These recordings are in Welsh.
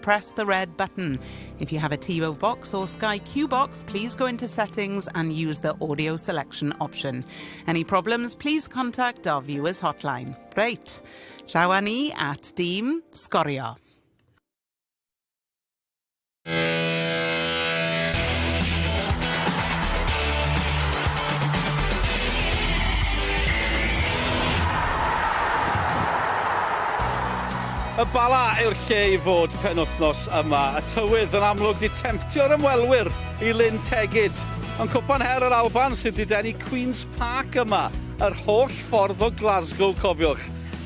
press the red button. If you have a TiVo box or Sky Q box, please go into settings and use the audio selection option. Any problems, please contact our viewers hotline. Great. Cwpan ni at dîm Sgorio. Y Bala yw'r lle I fod penwythnos yma. Y tywydd yn amlwg di temptio'r ymwelwyr I Lyn Tegid. Ond Cwpan Her Yr Alban sydd wedi denu Queen's Park yma, yr holl ffordd o Glasgow, cofiwch.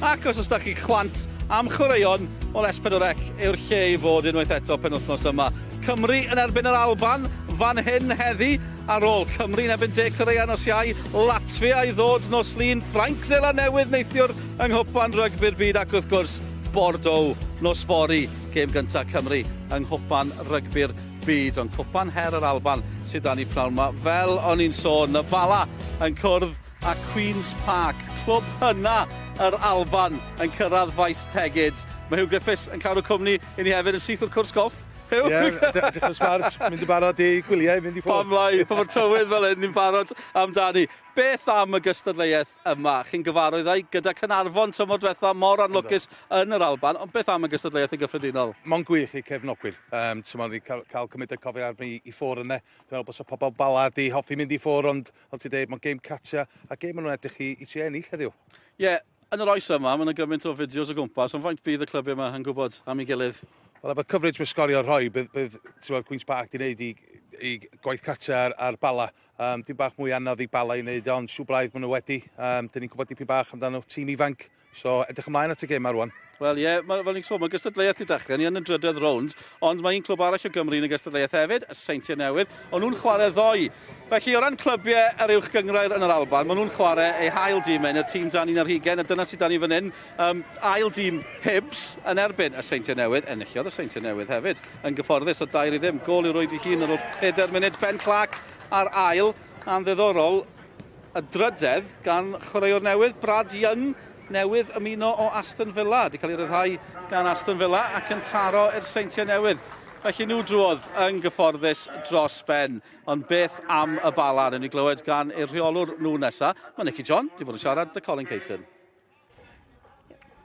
Ac os ydych chi chwant am chwaraeon o S4C yw'r lle I fod unwaith eto penwythnos yma. Cymru yn erbyn yr Alban, fan hyn heddi, ar ôl Cymru yn erbyn De Corea nos Iau, Latvia I ddod nos Lun, Ffrainc Sela newydd neithiwr yng Cwpan Rygbi'r Byd ac wrth gwrs Bordeaux nos fory, gêm gyntaf Cymru yng Cwpan Rygbi'r Byd. Ond Cwpan Her Yr Alban sydd dan ni pnawn yma. Fel o'n i'n sôn, y Bala yn cwrdd â Queen's Park, clwb hynna yr Alban yn cyrraedd Faes Tegid. Mae Hugh Griffiths yn cadw cwmni I ni hefyd yn syth o'r cwrs golf. Ie, dechrau smart, mynd I barod I gwyliau, mynd I ffwrdd. Pamlai, pa mor tywydd fel hyn, ni'n barod amdani. Beth am y gystadleuaeth yma? Chi'n gyfarwydd ei gyda Cynarfon tymor diwetha mor anlwcus yn yr Alban, ond beth am y gystadleuaeth yn gyffredinol? Mo'n gwych I cefnogwyr. Ti'n cael cymryd y cofio arni I ffwrdd yna. Dwi'n meddwl bod y pobl Bala di hoffi mynd I ffwrdd, ond ti'n dweud, mae'n gêm catcha, a gêm yn edrych I ti ennill heddiw. Ie, yn yr oes yma, mae'n gymaint o fideos o gwmpas, ond faint bydd y clybiau yma yn gwybod am ei gilydd? Wel, efo coverage mae Sgorio rhoi, bydd Queen's Park di wneud I gwaith catcha ar Bala. Dim bach mwy anodd I Bala I wneud, ond siw braidd maen nhw wedi. Dyn ni'n gwybod dipyn bach amdano tîm ifanc, so edrych ymlaen at y gêm ar wan. Wel ie, fel ni'n sôn, mae gystadleuaeth I dechrau, ni yn y drydydd rownd, ond mae un clwb arall o Gymru yn y gystadleuaeth hefyd, y Seintiau Newydd, ond nhw'n chwarae ddoi. Felly o ran clybiau yr uwch gyngrair yn yr Alban, mae nhw'n chwarae eu hael dîm yn y tîm dan ni'n ar hugen, a dyna sydd dan ni fan hyn. Ail dîm Hibs yn erbyn y Seintiau Newydd, enillodd y Seintiau Newydd hefyd, yn gyfforddus o 2-0. Gol I roed I hun ar ôl 4 munud, Ben Clark ar ail, a'n ddiddorol, y drydedd gan chwaraewr newydd, Brad Young, newydd ymuno o Aston Villa. Di cael ei ryddhau gan Aston Villa ac yn taro i'r Seintiau Newydd. Felly nhw drodd yn gyfforddus dros ben. Ond beth am y Bala? Newn ni glywed gan i'r rheolwr nhw nesa. Mae Nicky John di fod yn siarad â Colin Caton.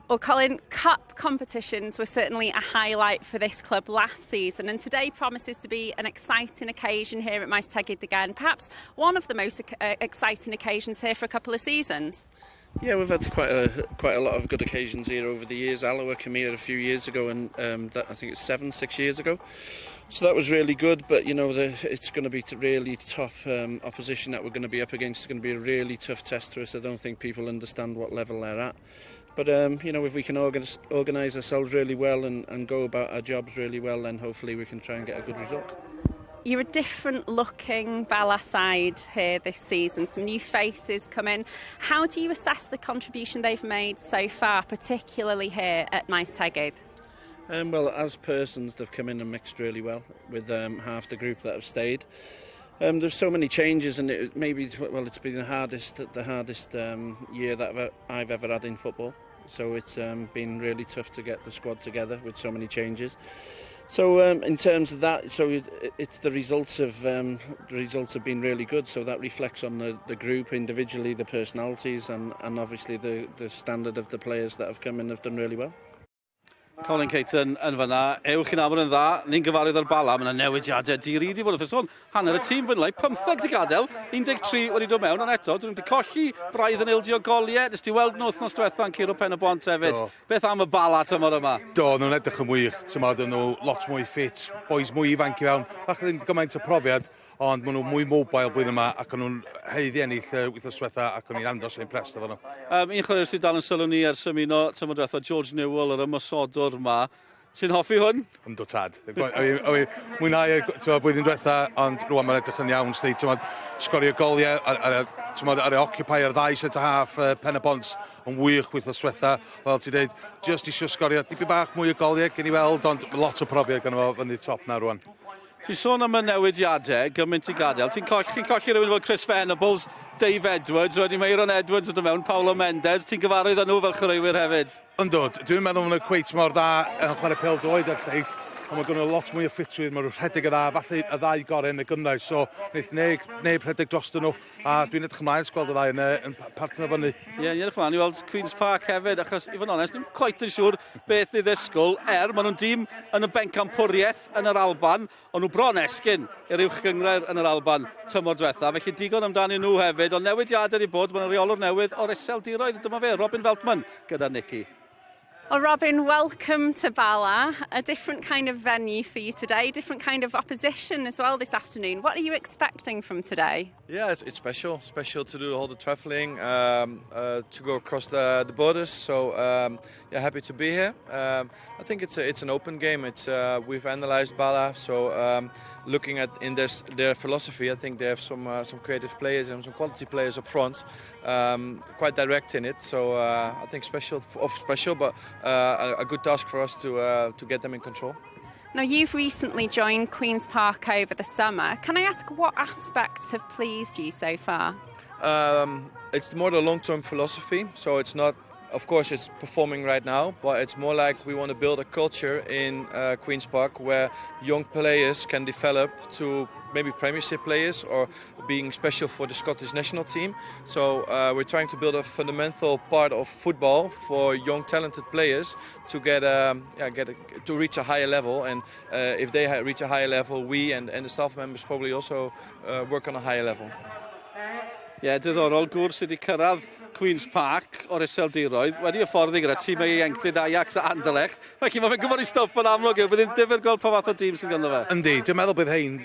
Well, Colin, cup competitions were certainly a highlight for this club last season, and today promises to be an exciting occasion here at Faes Tegid again. Perhaps one of the most exciting occasions here for a couple of seasons. Yeah, we've had quite a lot of good occasions here over the years. Alloa came here a few years ago, and I think it's 6 years ago. So that was really good, but you know, it's going to be really tough opposition that we're going to be up against. It's going to be a really tough test for us. I don't think people understand what level they're at. But you know, if we can organise ourselves really well and go about our jobs really well, then hopefully we can try and get a good result. You're a different looking Bala side here this season, some new faces come in. How do you assess the contribution they've made so far, particularly here at Faes Tegid? Well, as persons, they've come in and mixed really well with half the group that have stayed. There's so many changes, and it's been the hardest year that I've ever had in football. So it's been really tough to get the squad together with so many changes. So in terms of that, so it's the results have been really good. So that reflects on the group individually, the personalities, and obviously the standard of the players that have come in have done really well. Colin Caton yn fyna, ewch chi'n aml yn dda, ni'n gyfarwydd ar Bala, mae yna newidiadau di-ryd I fod wrth sôn. Hanner y tîm fy nlau, 15 di gadael, 13 wedi dod mewn, ond eto, dyn nhw wedi colli braidd yn ildio goliau, nes di weld nhw wythnos diwetha yn Curo Pen y Bont hefyd. Beth am y Bala tymor yma? Do, nhw'n edrych yn wych, dyn nhw lot mwy ffit, boes mwy ifanc I fewn, ac ddim gymaint o profiad, ond maen nhw mwy mobile blwyddyn yma ac o'n nhw'n heiddi ennill wythnos diwetha ac o'n i'n andos yn impressed efo nhw. Un chwaraewr sydd dal yn sylw ni ers ymuno tymor diwetha, George Newell, yr ymosodwr yma. Ti'n hoffi hwn? Ynddo tad. Mwynhau blwyddyn diwetha, ond rwan mae'n edrych yn iawn. Sgorio goliau ar y occupy ar ddau centre half Pen y Bont yn wych wythnos diwetha. Wel, ti'n dweud, just isio sgorio dipyn bach mwy o goliau gen I weld, ond lot o profiad gan fo fyny top na rwan. Ti'n sôn am y newidiadau, gymaint I gadael. Ti'n colli rhywun fel Chris Venables, Dave Edwards, wedi Meiron Edwards yn dod mewn, Paulo Mendes. Ti'n gyfarwydd â nhw fel chwaraewyr hefyd? Ynddo, dwi'n meddwl yn y cweit mor dda yn chwarae pêl-droed ar lleill. ond mae gen nhw lot mwy o ffitrwydd, mae nhw'n rhedeg y dda, falle y ddau gorau yn y gynnau, so wneith neb rhedeg dros nhw, a dwi'n edrych ymlaen gweld y ddau yn partner fyny. Ie, ni'n edrych ymlaen i weld Queen's Park hefyd, achos i fod yn onest, ni'n quite yn siŵr beth i ddisgwyl, maen nhw'n dîm yn y bencampwriaeth yn yr Alban, ond nhw bron esgyn i'r uwch gyngred yn yr Alban tymor diwetha, felly digon amdani nhw hefyd, ond newidiadau wedi bod, mae'n reolwr newydd o'r Iseldiroedd, dyma fe, Robin Veltman gyda Nicky. Well, Robin, welcome to Bala, a different kind of venue for you today, different kind of opposition as well this afternoon. What are you expecting from today? Yeah, it's special to do all the travelling, to go across the borders. So yeah, happy to be here. I think it's an open game. We've analysed Bala, so looking at their philosophy, I think they have some creative players and some quality players up front, quite direct in it. So I think special, but a good task for us to get them in control. Now, you've recently joined Queen's Park over the summer. Can I ask what aspects have pleased you so far? It's more the long-term philosophy. So it's not, of course, it's performing right now, but it's more like we want to build a culture in Queen's Park where young players can develop to maybe Premiership players or being special for the Scottish national team. So we're trying to build a fundamental part of football for young talented players to to reach a higher level. And if they reach a higher level, we and the staff members probably also work on a higher level. Ie, diddorol, gwrs wedi cyrraedd Queen's Park o'r Iseldiroedd, wedi hyfforddi gyda tîm ei ieuenctid Ajax a Anderlecht. Felly mae'n gwybod i stwff yn amlwg yw, bydd hi'n difyr gweld pa fath o dîm sydd ganddo fe. Yndi, dwi'n meddwl bydd hein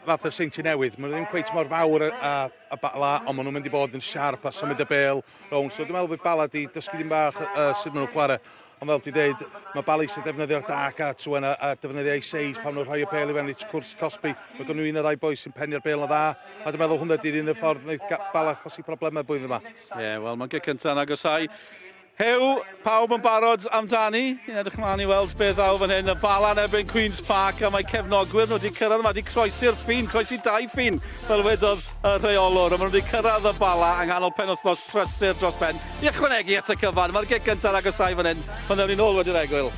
fath o seinti newydd. Maen nhw ddim cweit mor fawr a Bala, ond maen nhw'n mynd i bod yn siarp a symud y bêl rownd. So dwi'n meddwl bydd Bala di dysgu ddim bach sut maen nhw'n chwarae. Ond fel ti dweud, mae Bala sy'n defnyddio'r dark arts a defnyddio ei seis pan nhw'n rhoi y bêl i fewn i cwrs Cosby. Mae gen nhw un o ddau boes sy'n pennu'r bêl o dda, a dwi'n meddwl hwnna di'r un y ffordd wneud Bala cosi problemau blwyddyn yma. Ie, wel, mae'n gyntaf yn agosau. Hew, pawb yn barod amdani. Ni'n edrych ymlaen i weld beth ddaw fan hyn. Y Bala yn erbyn Queen's Park, a mae cefnogwyr nhw wedi cyrraedd yma, wedi croesi'r ffin, croesi dau ffin, fel wedodd y rheolwr. A maen nhw wedi cyrraedd y Bala yng nghanol penwythnos prysur dros ben. I ychwanegu at y cyfan, mae'r gyntaf yn agosau fan hyn. Mae'n ddewn ni nôl wedi'r egwyl.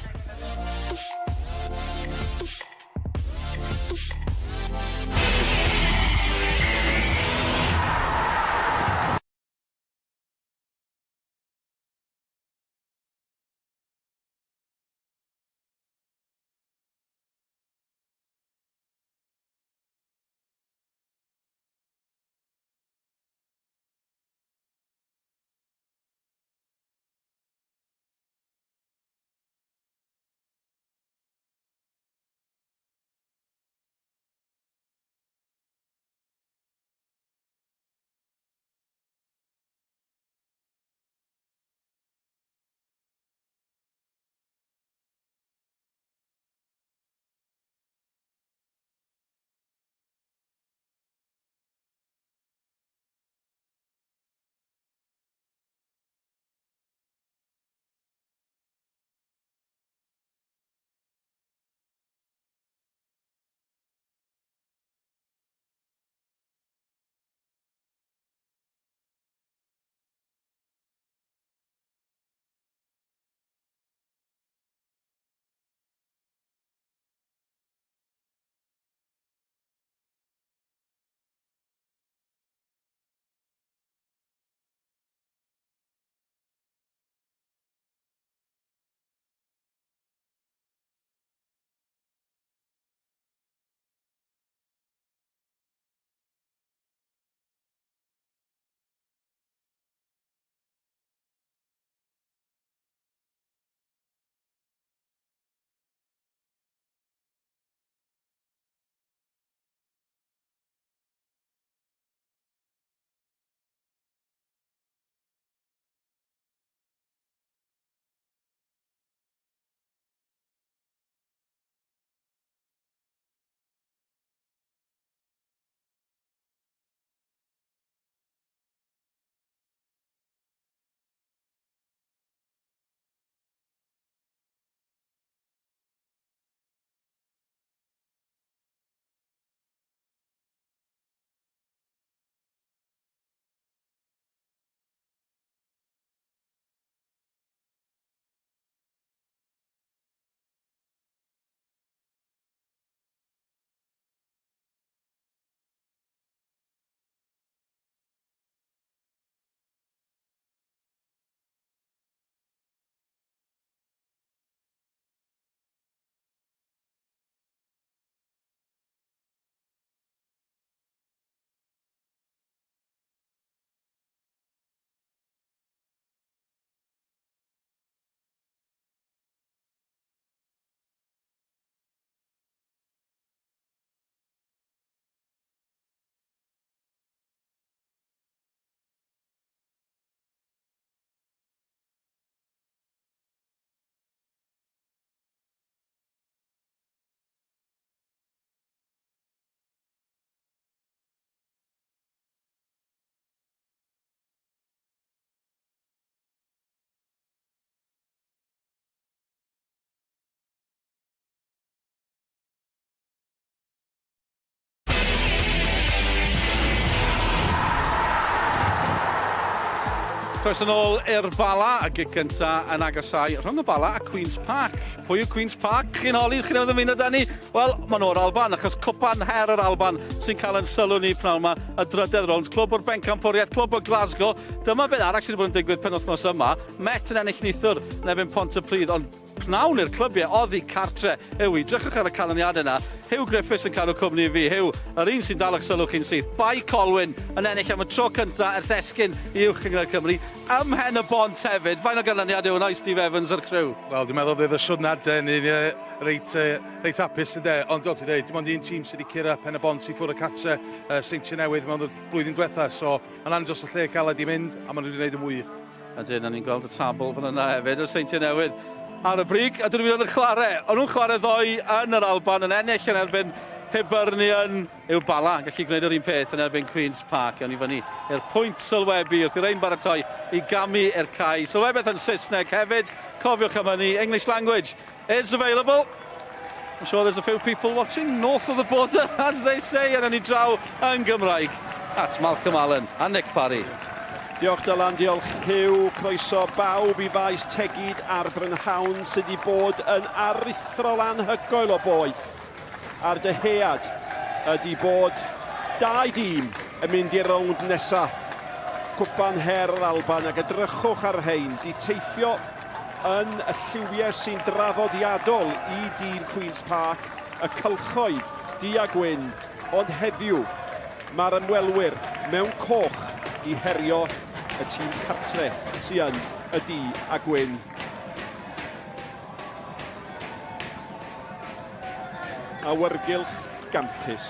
Croes yn ôl i'r Bala, a gig gynta yn agasau rhwng y Bala a Queen's Park. Pwy yw Queen's Park? Chi'n holi, chi'n newydd ymuno dani? Wel, ma'n o'r Alban, achos Cwpan Her Yr Alban sy'n cael yn sylw ni pnawn yma y drydedd rownd. Clwb o'r bencampwriaeth, clwb o Glasgow. Dyma beth arall sydd wedi bod yn digwydd penwythnos yma. Met yn ennill nithwr nefyn Pontypridd, ond pnawn i'r clybiau oddi cartre. Hewi, drychwch ar y canlyniadau yna. Hugh Griffiths yn cadw cwmni fi. Hugh, yr un sy'n dal eich sylw chi'n syth. Bai Colwyn yn ennill am y tro cynta ers esgyn i uwch Cyngor Cymru. Ymhen y bont hefyd. Fain o ganlyniadau hwnna i Steve Evans a'r crew. Wel, dwi'n meddwl bydd y siwrnad yn reit apus yn de. Ond fel ti'n dweud, dim ond un tîm sydd wedi cyrra Pen y Bont i ffwrdd y catre Seintiau Newydd mewn y blwyddyn diwetha. So, yn andros o lle caled i mynd, a maen nhw wedi gwneud y mwy. A dyn, ni'n gweld y tabl fan yna hefyd, y Seintiau Newydd ar y brig, a dyn nhw'n mynd yn chwarae. O'n nhw'n chwarae ddoi yn yr Alban, yn ennill yn erbyn Hibernian yw Bala, gallu gwneud yr un peth yn erbyn Queen's Park. Iawn i fyny i'r pwynt sylwebu, wrth i'r ein baratoi i gamu i'r cae. Sylwebaeth yn Saesneg hefyd, cofiwch am hynny, English language is available. I'm sure there's a few people watching north of the border, as they say, yn ni draw yn Gymraeg. That's Malcolm Allen a Nick Parry. Diolch Dylan, diolch Hugh, croeso bawb i Faes Tegid ar Brynhawn sydd wedi bod yn aruthrol anhygoel o boeth. A'r dyhead ydy bod dau dîm yn mynd i'r rownd nesa. Cwpan Her Yr Alban, ac edrychwch ar rhain, di teithio yn y lliwiau sy'n draddodiadol i dîm Queen's Park, y cylchoedd di a gwyn, ond heddiw mae'r ymwelwyr mewn coch i herio y tîm cartre sy'n yn y di a gwyn. Awyrgylch gampus.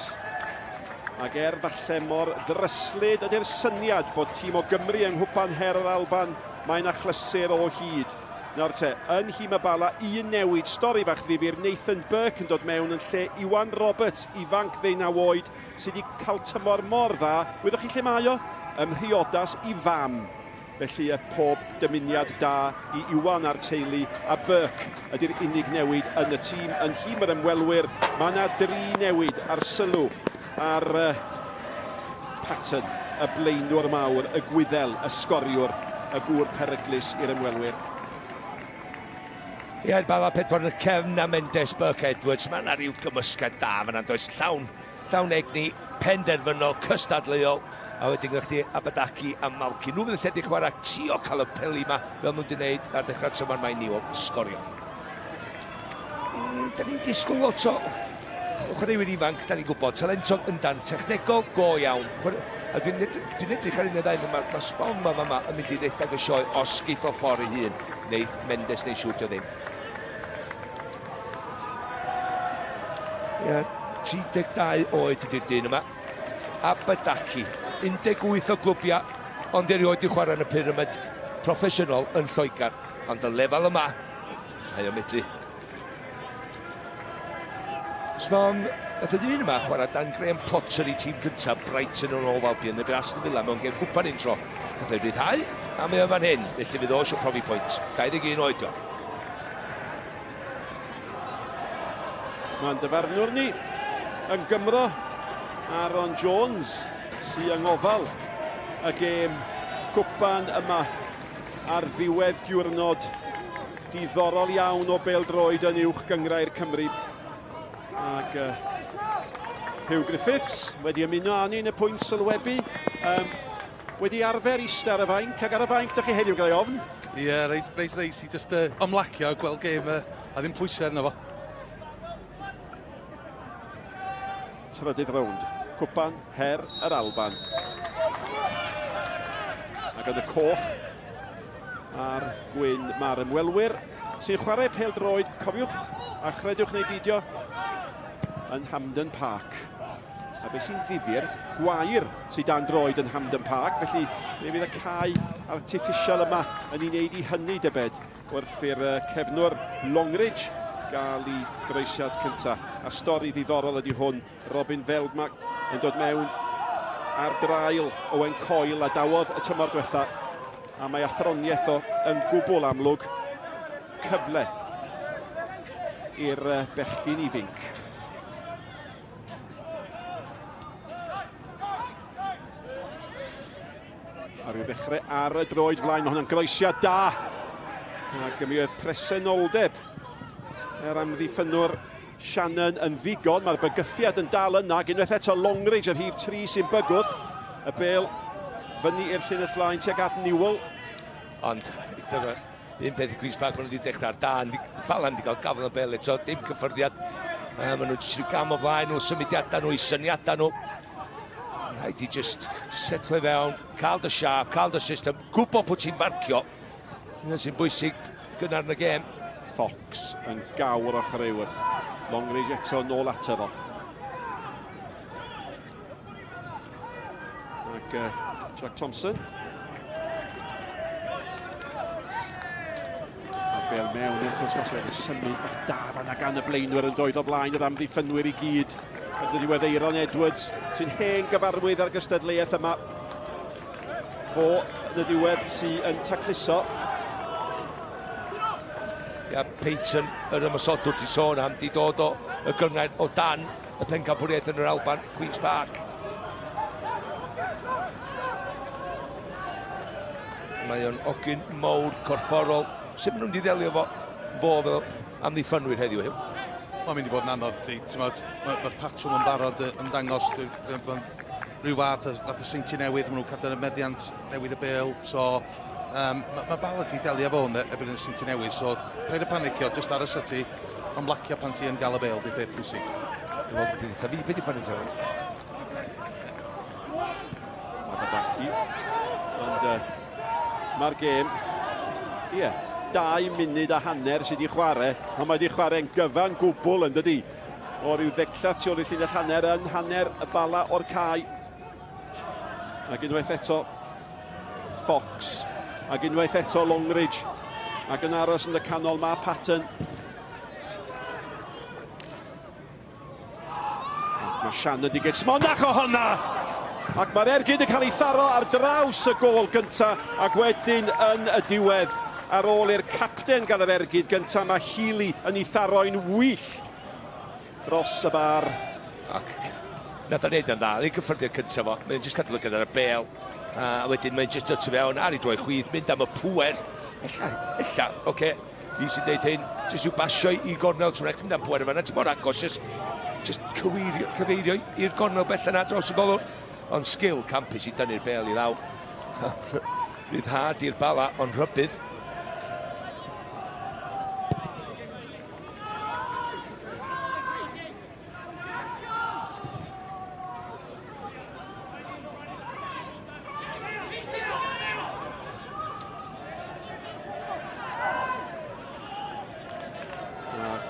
Ac falle mor ddryslyd ydy'r syniad bod tîm o Gymru yng Cwpan Her Yr Alban mae'n achlysur o hyd. Nawr te, yn Hym y Bala, un newid, stori fach ddifyr, Nathan Burke yn dod mewn yn lle Iwan Roberts, ifanc 19 oed, sydd wedi cael tymor mor dda. Wyddwch chi lle mae o? Ym Mhriodas i fam. Felly pob dymuniad da i Iwan a'r teulu, a Burke ydy'r unig newid yn y tîm. Yn Hym yr ymwelwyr, mae yna 3 newid ar sylw ar pattern y blaenwr mawr, y Gwyddel, y Sgoriwr, y gŵr peryglus i'r ymwelwyr. Ie, Bala pedwar yn y cefn a Mendes, Burke Edwards. Mae yna rhyw gymysgad da fan does, llawn egni, penderfynol, cystadleuol, a wedyn gyda chdi Abadaki a Malki. Nhw fydd yn lledu chwarae trio cael y peli yma, fel nhw'n di wneud ar dechrau'r tymor mae ni o Sgorio. Da ni'n disgwyl lot o chwaraewyr ifanc, da ni'n gwybod, talentog yndan, technegol go iawn. A dwi'n edrych ar un o ddau, mae sbon yma yn mynd i ddeithdeg y sioe os geith o ffordd ei hun, neu Mendes neu siwtio ddim. Ie, 32 oed ydy'r dyn yma. Abadaki, 18 o glwbiau, ond erioed i chwarae yn y pyramid proffesiynol yn Lloegr. Ond y lefel yma, mae o medru. Sbon, oedd y dyn yma chwarae dan Graham Potter i tîm gyntaf Brighton yn ôl Albion, y Aston Villa mewn gêm Cwpan intro. Oedd ei ryddhau, a mae o fan hyn, felly fydd o eisiau profi pwynt. 21 oed o. Mae'n dyfarnwr ni yn Gymro, Aaron Jones, sy'n yng ngofal y gêm cwpan yma ar ddiwedd diwrnod diddorol iawn o bêl-droed yn uwch Gyngrair Cymru. Ac Hugh Griffiths wedi ymuno â ni yn y pwynt sylwebu, wedi arfer eistedd ar y fainc, ac ar y fainc dych chi heddiw gael ei ofn? Ie, reit reis i just ymlacio a gweld gêm a ddim pwysau arno fo. Trydydd rownd, Cwpan Her Yr Alban. Ac yn y coch a'r gwyn mae'r ymwelwyr sy'n chwarae pêl-droed, cofiwch a chredwch neu beidio, yn Hampden Park. A beth sy'n ddifyr, gwair sy'n dan droed yn Hampden Park, felly mi fydd y cae artiffisial yma yn ei wneud i hynny debed wrth i'r cefnwr Longridge gael ei groesiad cynta. A stori ddiddorol ydy hwn, Robin Feldmark yn dod mewn ar drail Owen Coyle a dawodd y tymor diwetha, a mae athroniaeth o yn gwbl amlwg, cyfle i'r bechgyn ifinc. A rhyw ddechrau ar y droed flaen, mae hwnna'n groesiad da. Ac mi oedd presenoldeb amddiffynwr Shannon yn ddigon. Mae'r bygythiad yn dal yna. Unwaith eto Longridge, yr rhif 3 sy'n bygwth. Y bêl fyny i'r llinell flaen tuag at Newell. Ond, dyma, un peth i Queen's Park, maen nhw wedi dechrau'r da. Bala wedi cael gafel y bêl eto, dim cyffyrddiad. Maen nhw jyst i'w gam o flaen nhw, symudiadau nhw, i syniadau nhw. Rhaid i just setlo i fewn, cael dy siap, cael dy system, gwybod pwy ti'n farcio. Yna sy'n bwysig gynnar yn y gêm. Fox yn gawr o chrewyr. Longridge eto nôl ato fo. Ac Jack Thompson. A bel mewn i'r cwrs symud da fan gan y blaenwyr yn dod o blaen yr amddiffynwyr i gyd. Yn y diwedd Eiron Edwards sy'n hen gyfarwydd ar gystadleuaeth yma. Fo yn y diwedd sy'n tacluso. Ia, Peyton, yr ymysodwr ti sôn am, di dod o y gyngaid o dan y pencampwriaeth yn yr Alban, Queen's Park. Mae o'n ogyn mawr corfforol. Sut maen nhw'n diddelio fo fel amddiffynwyr heddiw hyw? Mae'n mynd i fod yn anodd. Mae'r patrwm yn barod yn dangos rhyw fath y seinti newydd. Maen nhw'n cadw'r meddiant newydd y bêl. So, mae Bala di delio fo hwn erbyn y seinti newydd. So, paid y panicio, just ar y syti, ymlacio pan ti yn gael y bêl, di beth pwysig. Beth i panicio? Ond mae'r gêm, 2 munud a hanner sydd wedi chwarae, ond mae wedi chwarae'n gyfan gwbl yn dydi. O ryw ddecllath tu ôl i'r llinell hanner yn hanner y Bala o'r cae. Ac unwaith eto Fox. Ac unwaith eto Longridge. Ac yn aros yn y canol mae Patton. Mae Shannon wedi gyd smonach o honna! Ac mae'r ergyd yn cael ei tharo ar draws y gôl gyntaf ac wedyn yn y diwedd ar ôl i'r capten gan yr ergyd gyntaf mae Healy yn ei tharo'n wyllt dros y bar. Ac nath o'n neud yn dda, ei gyffyrddiad cyntaf fo, mae'n jyst cadw gyda'r bêl a wedyn mae'n jyst dod fewn ar ei droi chwydd, mynd am y pwer ella, oce, i sy'n deud hyn, jyst i'w basio i gornel trwy'n eich mynd am pwer yma, ti'n bod agos, jyst cyfeirio i'r gornel bell yna dros y golwr. Ond sgil campus i dynnu'r bêl i lawr. Ryddhad i'r Bala, ond rhybydd.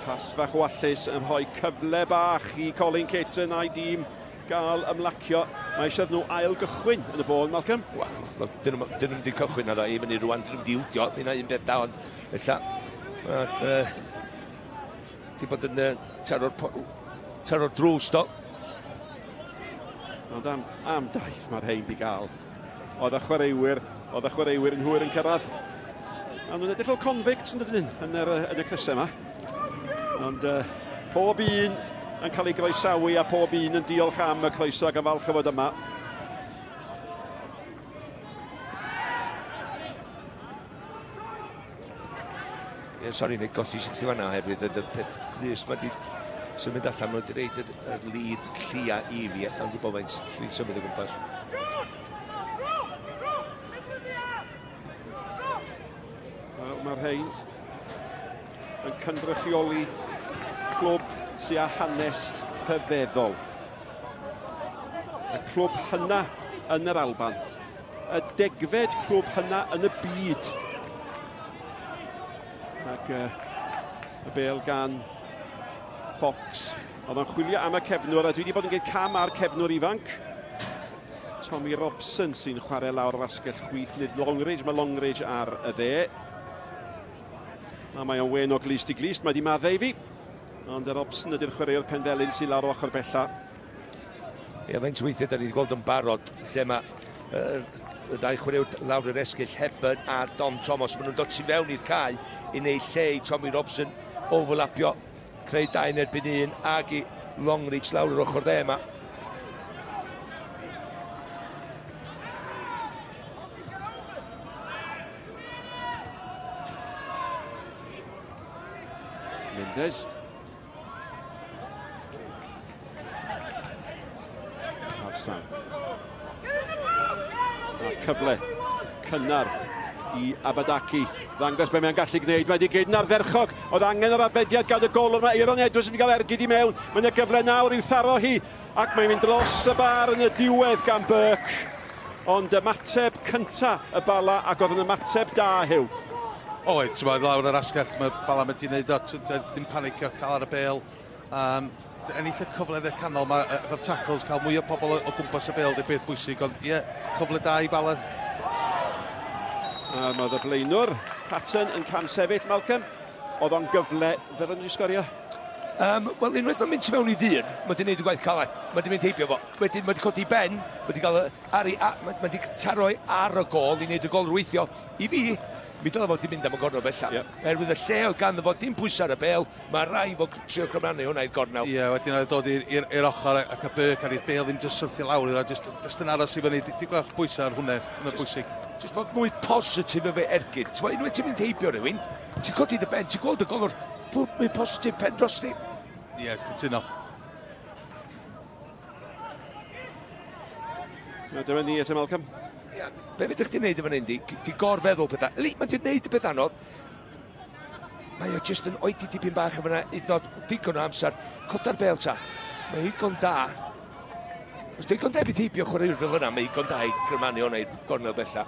Pas fach wallus yn rhoi cyfle bach i Colin Caton a'i dîm gael ymlacio. Mae eisiau nhw ail gychwyn yn y bôn, Malcolm. Wel, dyn nhw wedi cychwyn na dda, i fyny rwan, dyn nhw wedi ildio, dyna un beth da, ond ella, di bod yn taro'r drws, do. Ond am daith mae'r hein di gael. Oedd y chwaraewyr yn hwyr yn cyrraedd. A nhw'n edrych fel convicts yn dydyn yn y crysau yma. Ond pob un yn cael ei groesawu a pob un yn diolch am y croeso ac yn falch o fod yma. Sori, neu gosi sy'n chi fanna hefyd, y peth ddys mae wedi symud allan, mae wedi reid y lid llia i fi, am gwybod fe'n symud o gwmpas. Wel, mae'r rhain yn cynrychioli clwb sy'n â hanes rhyfeddol. Y clwb hynna yn yr Alban. Y degfed clwb hynna yn y byd. Ac y bêl gan Fox. Oedd yn chwilio am y cefnwr, a dwi wedi bod yn gwneud cam ar cefnwr ifanc. Tommy Robson sy'n chwarae lawr fasgell chwith, nid Longridge, mae Longridge ar y dde. A mae o'n wen o glist i glist, mae di maddau fi. Ond y Robson ydy'r chwaraewr pendelyn sy'n lawr o ochr bella. Ie, fe'n weithiau da ni wedi gweld yn barod, lle mae y ddau chwaraewr lawr yr esgyll, Hepburn a Dom Thomas. Maen nhw'n dod sy'n fewn i'r cae i wneud lle i Tommy Robson overlapio, creu 2 erbyn 1 ag i Longridge lawr yr ochr dde yma. Mendes. Alsan. A cyfle cynnar I Abadaki. Ddangos be mae'n gallu gwneud. Mae wedi gyd yn ardderchog. Oedd angen yr arbediad gad y gol yma. Aaron Edwards yn cael ergyd I mewn. Mae'n y gyfle nawr i'w tharo hi. Ac mae'n mynd dros y bar yn y diwedd gan Burke. Ond ymateb cynta y Bala ac oedd yn ymateb da Hyw. Oed, ti'n meddwl lawr yr asgell, mae Bala wedi gwneud o, dim panicio, cael ar y bêl. Ennill y cyfle yn y canol, mae'r tackles, cael mwy o pobl o gwmpas y bêl, di beth bwysig, ond ie, cyfle da I Bala. Oedd y blaenwr, Patton yn cam sefyll, Malcolm. Oedd o'n gyfle, fel yn Sgorio? Wel, unwaith mae'n mynd mewn I ddyn, mae wedi gwneud y gwaith caled. Mae wedi mynd heibio fo. Wedyn, mae wedi codi ben, mae wedi taro ar y gol I wneud y gol rweithio. I fi, mi dylai fod wedi mynd am y gornel bella. Erwydd y lle oedd ganddo fo, dim pwysau ar y bel, mae rai fo trio crymannu hwnna i'r gornel. Ie, wedyn oedd dod i'r ochr ac y Burke ar i'r bel ddim jyst syrthio lawr, jyst yn aros I fyny, di gweld pwysau ar hwnna, hwnna bwysig. Jyst bod mwy positif o fe ergyd. Unwaith ti'n mynd heibio rhywun, ti'n codi dy ben, ti'n gweld y golwr, mwy positif pen drosti. Ie, cytuno. Dyma ni eto, Malcolm. Be fydych chi'n neud efo'n di gorfeddwl pethau. Mae di'n neud y peth anodd. Mae o jyst yn oedi dipyn bach efo yna, idnod digon o amser. Coda'r bel ta. Mae higon da. Os digon defyd heibio chwaraewr fel yna, mae higon da I grymannu hwnna i'r gornel bella.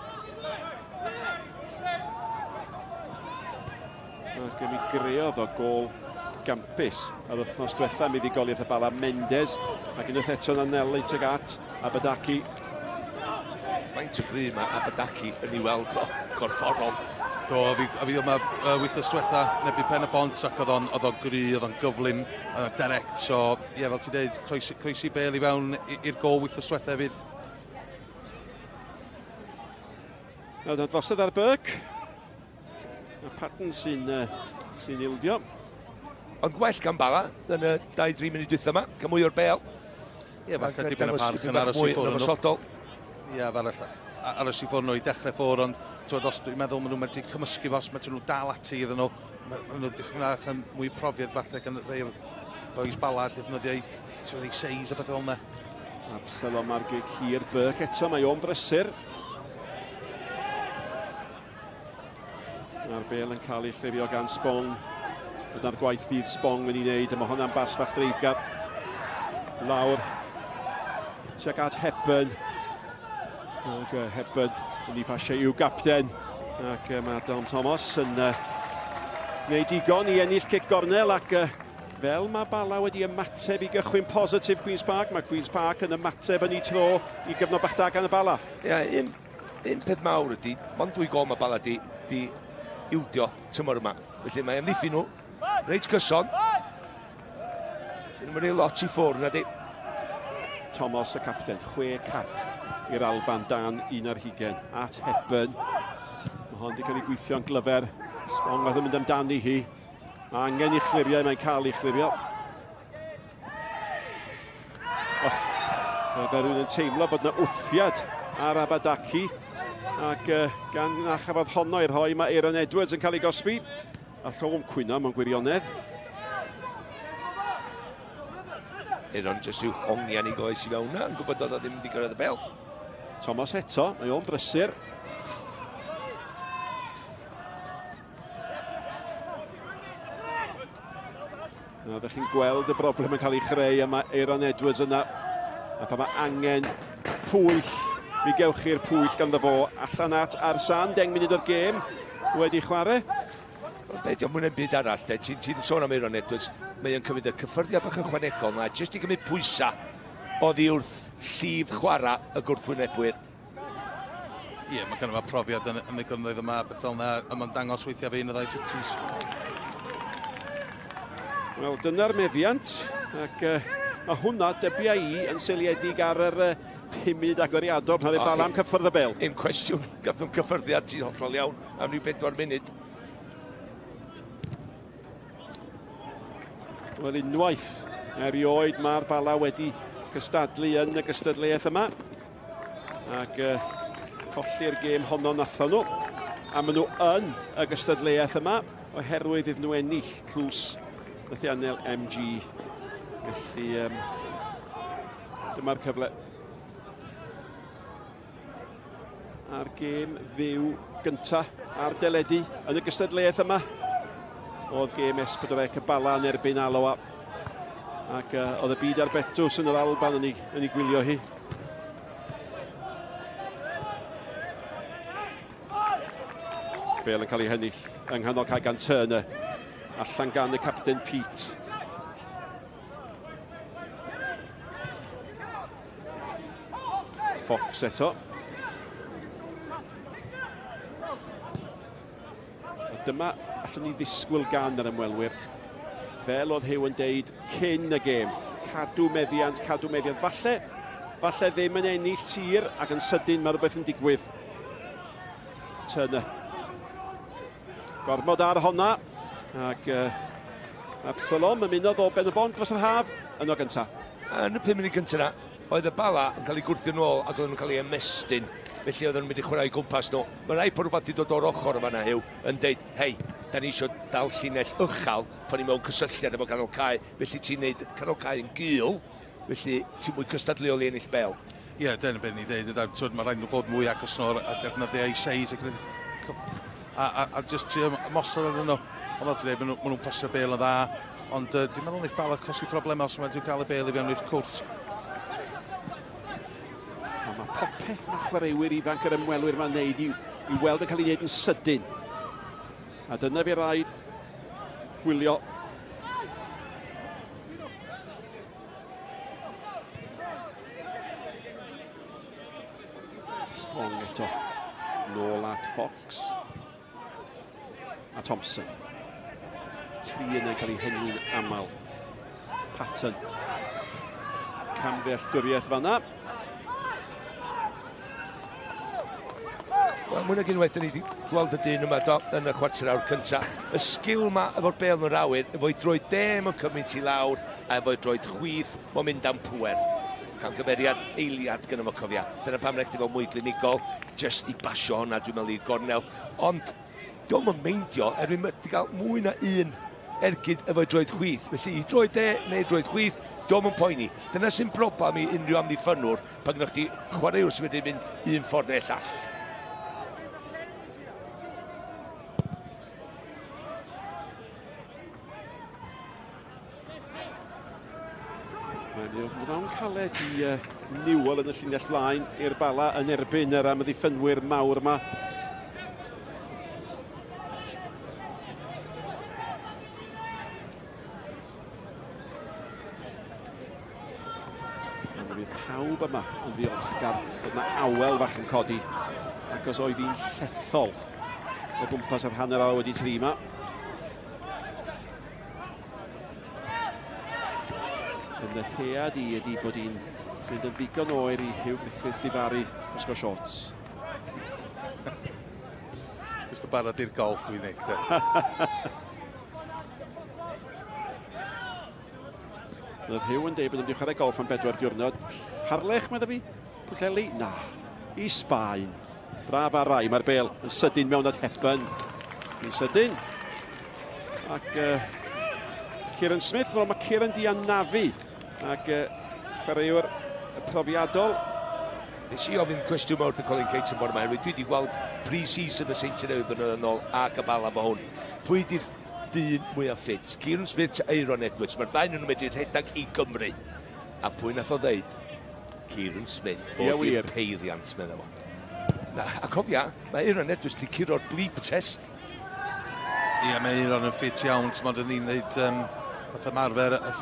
Ac mi greodd o gol gampus ar wythnos diwetha mi ddigoliaeth y Bala Mendes ac unwaith eto na Nelly tuag at Abadaki. Faint o gry mae Abadaki yn ei weld o gorfforol. Do, a fi yma wythnos diwetha nebu pen y bont ac oedd o'n gry, oedd o'n gyflym, direct. So, ie, fel ti'n dweud, croesi bel I fewn i'r gol wythnos diwetha hefyd. Oedd o'n ddosod ar Burke. Y Patton sy'n ildio. Ond gwell gan Bala yn y 2-3 munud dwytha yma, gan mwy o'r bel. Ie, falle dipyn y parch yn aros I ffwrdd nhw. Ie, aros I ffwrdd nhw I dechrau ffwrdd, ond os dwi'n meddwl maen nhw'n wedi cymysgu fos, maen nhw'n dal ati iddyn nhw. Maen nhw'n dechrau yn mwy profiad falle gan rhai o boes Bala defnyddio I seis o fel yna. Absalom ar gig hir Burke eto, mae o'n brysur. Mae'r bel yn cael ei chlirio gan Spong. Dyna'r gwaith fydd Spong yn ei wneud, a mae hwnna'n basfach dreifgar. Lawr. Tuag at Hepburn. Ac Hepburn yn ei ffasiau i'w gapten. Ac mae Adam Thomas yn gwneud digon I ennill cic gornel ac fel mae Bala wedi ymateb I gychwyn positif Queen's Park, mae Queen's Park yn ymateb yn ei tro I gyfnod bach da gan y Bala. Ie, un peth mawr ydy, mond 2 gol mae Bala di ildio tymor yma. Felly mae amddiffyn nhw. Reit gyson. Dyn nhw'n ei lot I ffwrdd na di. Thomas y capten, 6 cap i'r Alban dan 11 at Hepburn. Mae hon wedi cael ei gweithio'n glyfer. Spong oedd yn mynd amdani hi. Mae angen I chlirio, mae'n cael ei chlirio. Mae rhywun yn teimlo bod yna wthiad ar Abadaki. Ac gan na chafodd honno i'r hoi, mae Aaron Edwards yn cael ei gosbi. A Llywm Cwyno mewn gwirionedd. Aaron jyst yw hongian I goes I fewn na, yn gwybod oedd o ddim wedi gyrraedd y bel. Thomas eto, mae o'n brysur. Na, ydych chi'n gweld y broblem yn cael ei chreu, a mae Aaron Edwards yna. A pa mae angen pwyll, fi gewch chi'r pwyll ganddo fo allan at Arsan, 10 munud o'r gêm wedi chwarae. Beth o'n mwyn yn byd arall, ti'n sôn am Aaron Edwards, mae o'n cymryd y cyffyrddiad bach ychwanegol na, jyst I gymryd pwysa oddi wrth llif chwarae y gwrthwynebwyr. Ie, mae gynnu fo profiad yn y gynnoedd yma, beth fel yna, a mae'n dangos weithiau fe un o ddau trwtys. Wel, dyna'r meddiant, ac mae hwnna dybia I yn seiliedig ar yr 5 munud agoriadol pan oedd Bala am cyffwrdd y bel. Un cwestiwn, gath nhw'n cyffyrddiad sy'n hollol iawn am ryw 4 munud. Wel, unwaith erioed mae'r Bala wedi cystadlu yn y gystadleuaeth yma. Ac colli'r gêm honno nathon nhw. A maen nhw yn y gystadleuaeth yma oherwydd iddyn nhw ennill tlws nath i anel MG. Felly, dyma'r cyfle. A'r gêm fyw gyntaf ar deledu yn y gystadleuaeth yma. Oedd gêm S4C Bala yn erbyn Aloa. Ac oedd y byd ar betws yn yr Alban yn ei gwylio hi. Bale yn cael ei hennill yng nghanol Cwpan Her allan gan y capten Pete. Fox eto. Dyma allwn ni ddisgwyl gan yr ymwelwyr. Fel oedd Hugh yn deud cyn y gêm. Cadw meddiant. Falle ddim yn ennill tir ac yn sydyn mae rhywbeth yn digwydd. Turner. Gormod ar honna. Ac Absalom yn munodd o ben y bont dros yr haf yn o gyntaf. Yn y 5 munud gyntaf yna, oedd y Bala yn cael ei gwrthio nôl ac oedd nhw'n cael ei ymestyn. Felly oedd nhw'n mynd i chwarae gwmpas nhw. Mae rai bod rhywbeth i dod o'r ochr yma na Hugh yn deud, hei, da ni eisiau dal llinell uchal pan ni mewn cysylltiad efo canol cae. Felly ti'n neud canol cae yn gul, felly ti'n mwy cystadleol i ennill bel. Ie, dyna beth ni'n deud. Mae rhaid nhw fod mwy agosnol a defnyddio eu seis. A just mosod ar nhw. Ond oedd ti'n dweud, maen nhw'n pasio bel yn dda. Ond dwi'n meddwl wneud Bala cosi problemau os mae'n cael y bel i fewn i'r cwrs. Mae popeth mae chwaraewyr ifanc yr ymwelwyr mae'n neud i weld yn cael ei wneud yn sydyn. A dyna fi rhaid gwylio. Spong eto. Nôl at Fox. A Thompson. Tri yna yn cael ei henwi'n aml. Patton. Camddealltwriaeth fanna. Wel, mwy nag unwaith, ni wedi gweld y dyn yma yn y chwarter awr cyntaf. Y sgil yma efo'r bel yn yr awyr, efo'i droi dem yn cymaint i lawr, a efo'i droi chwith, mae'n mynd am pwer. Camgymeriad eiliad gyda fo cofia. Dyna pam rhaid i fo mwy glinigol, just i basio honna, dwi'n meddwl, i'r gornel. Ond, diolch yn meindio, erbyn wedi cael mwy na un ergyd efo'i droi chwith. Felly, i droi de neu droi chwith, diolch yn poeni. Dyna sy'n broblem i unrhyw amddiffynwr, pan gyda chi chwaraewr sy'n wedi mynd un ffordd neu llall. Mae'n caled i Newell yn y llinell flaen i'r Bala yn erbyn yr amddiffynwyr mawr yma. Mae pawb yma yn ddiolchgar bod yna awel fach yn codi ac os oedd hi'n llethol o gwmpas yr hanner awr wedi tri yma. Yn y llead i ydi bod hi'n mynd yn ddigon oer i Hugh Griffith ddifaru ysgo shorts. Just y barod i'r golf dwi'n neud. Oedd Hugh yn deud bod yn mynd i chwarae golf am 4 diwrnod. Harlech, medda fi? Pwllheli? Na. I Sbaen. Braf ar rai, mae'r bel yn sydyn mewn at Hepburn. Yn sydyn. Ac Kieran Smith, fel mae Kieran di anafu. Ac chwaraewr profiadol. Nes i ofyn cwestiwn mawr wrth y Colin Cates yn bod yma. Dwi wedi gweld pre-season y Saint Ynwydd yn ôl a Bala fo hwn. Pwy di'r dyn mwyaf ffit? Kieran Smith a Aaron Edwards. Mae'r ddau nhw'n mynd i'r rhedag i Gymru. A pwy nath o ddeud? Kieran Smith. Bod i'r peiriant, meddwl fo. A cofia, mae Aaron Edwards di curo'r bleep test. Ie, mae Aaron yn ffit iawn. Mae'n ni'n neud fath ymarfer y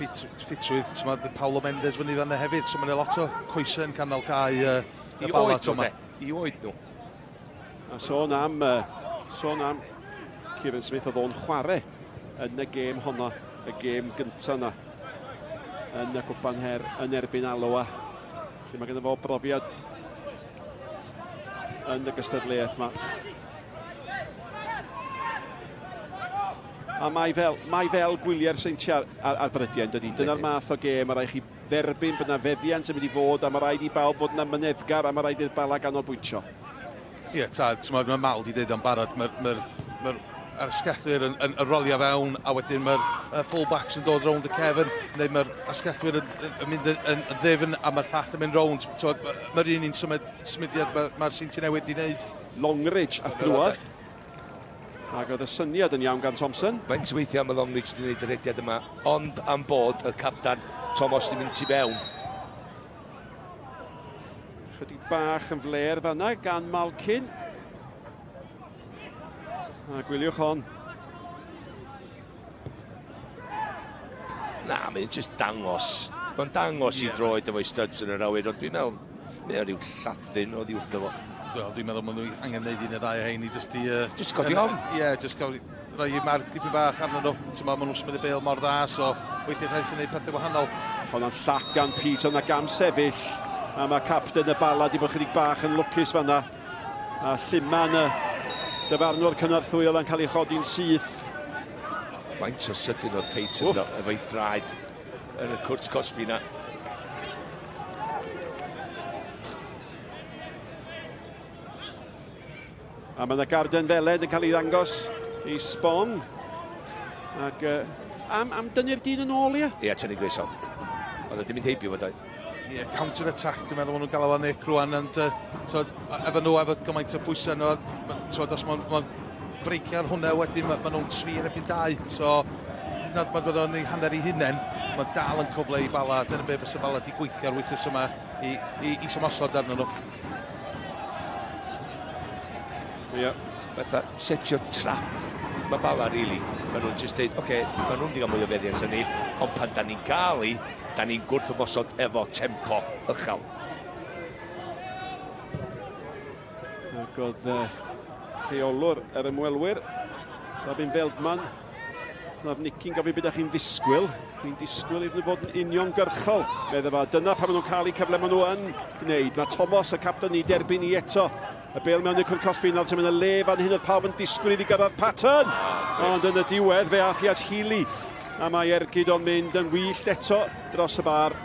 ffitrwydd. Mae Paulo Mendes fyny fanna hefyd. So mae'n lot o coesau yn canol cae y Bala yma. I oed nhw. A sôn am Kieran Smith oedd o'n chwarae yn y gêm honna, y gêm gyntaf yna yn y Cwpan Her yn erbyn Aloa. Felly mae gennym fo brofiad yn y gystadleuaeth yma. A mae fel gwyliau'r seintiau ar brydiau, dydy. Dyna'r math o gêm, mae rhaid chi dderbyn bod yna feddiant yn mynd i fod, a mae rhaid i bawb bod yna myneddgar, a mae rhaid i'r Bala ganolbwyntio. Ie, mae Mal di dweud am barod, mae'r asgellwyr yn rolio fewn, a wedyn mae'r full-backs yn dod rownd y cefn, neu mae'r asgellwyr yn mynd yn ddifn, a mae'r llall yn mynd rownd. Mae'r un un symudiad mae'r Seintiau Newydd wedi wneud. Longridge a drwad. Ac oedd y syniad yn iawn gan Thompson. Faint weithiau mae Longridge wedi gwneud yr ediad yma, ond am bod y captan Thomas wedi mynd tu fewn. Chydig bach yn fler fanna gan Malcyn. A gwyliwch hon. Na, mae'n just dangos. Mae'n dangos i droed efo'i studs yn yr awyr, ond dwi'n meddwl, mae'n rhyw llathyn o ddiwrth efo. Dwi'n meddwl maen nhw angen neud un y ddau o hein i just i... Just godi hon? Ie, just godi. Rhoi i marc dipyn bach arno nhw. Maen nhw'n smydd y bêl mor dda, so weithio rhaid i wneud pethau wahanol. Hwnna'n llac gan Peter na gam sefyll. A mae capten y Bala di bod chydig bach yn lwcus fanna. A Llyman y dyfarnwr cynorthwyol yn cael ei chodi'n syth. Faint o sydyn o'r Peter efo'i draed yn y cwrt cosbi na. A mae yna garden feled yn cael ei ddangos i Sbon. Ac am dynnu'r dyn yn ôl, ie? Ie, tynnu gres on. Oedd e ddim yn heibio fod oed. Ie, counter-attack, dwi'n meddwl maen nhw'n gael o Nick rwan, ond efo nhw, efo gymaint o bwysau nhw, os mae'n breicio ar hwnna wedyn, maen nhw'n 3 erbyn 2, so mae'n bod o'n ei hanner ei hunain, mae'n dal yn cyfle i Bala, dyna be fysa Bala di gweithio ar wythnos yma i symosod arno nhw. Ie. Fatha setio trap mae Bala, really. Maen nhw'n just dweud, oce, maen nhw'n digon mwy o feriant yn ni, ond pan da ni'n gael i, da ni'n gwrthymosod efo tempo uchel. Ac oedd rheolwr yr ymwelwyr, Robin Feldman. Na'r Nicki'n gofio beth chi'n ddisgwyl. Chi'n disgwyl iddyn nhw fod yn uniongyrchol. Meddwl fa, dyna pan maen nhw'n cael eu cyfle maen nhw yn gwneud. Mae Thomas, y capten, i derbyn i eto. Y bêl mewn i'r cwrt cosbi, nawr sy'n mynd y le fan hyn oedd pawb yn disgwyl iddi gyrraedd pattern. Ond yn y diwedd, fe ath i at Healy. A mae Ergyd o'n mynd yn wyllt eto dros y bar.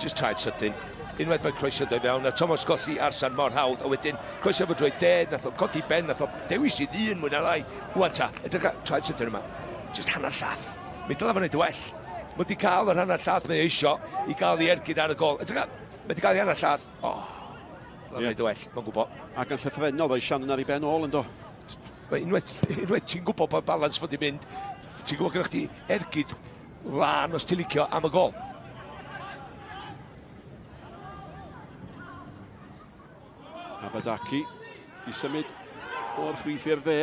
Just traed sydyn. Unwaith mae croeso dod fewn, a Thomas golli arsan mor hawdd, a wedyn croeso fod drwy ded, nath o codi ben, nath o dewis i ddyn mwy na lai. Wwan ta, edrych traed sydyn yma. Just hanner llath. Mae dyla fo'n neud well. Mae wedi cael yr hanner llath mae eisio i gael ei Ergyd ar y gol. Edrych, mae wedi cael ei hanner llath. Mae'n neud well, mae'n gwybod. Ac yn llythrenol, fe Shannon ar ei ben ôl yn do. Unwaith ti'n gwybod bod balans fod i mynd, ti'n gwybod gyda chdi Ergyd lan os ti'n licio am y gol. Abadaki, di symud o'r chwith i'r dde.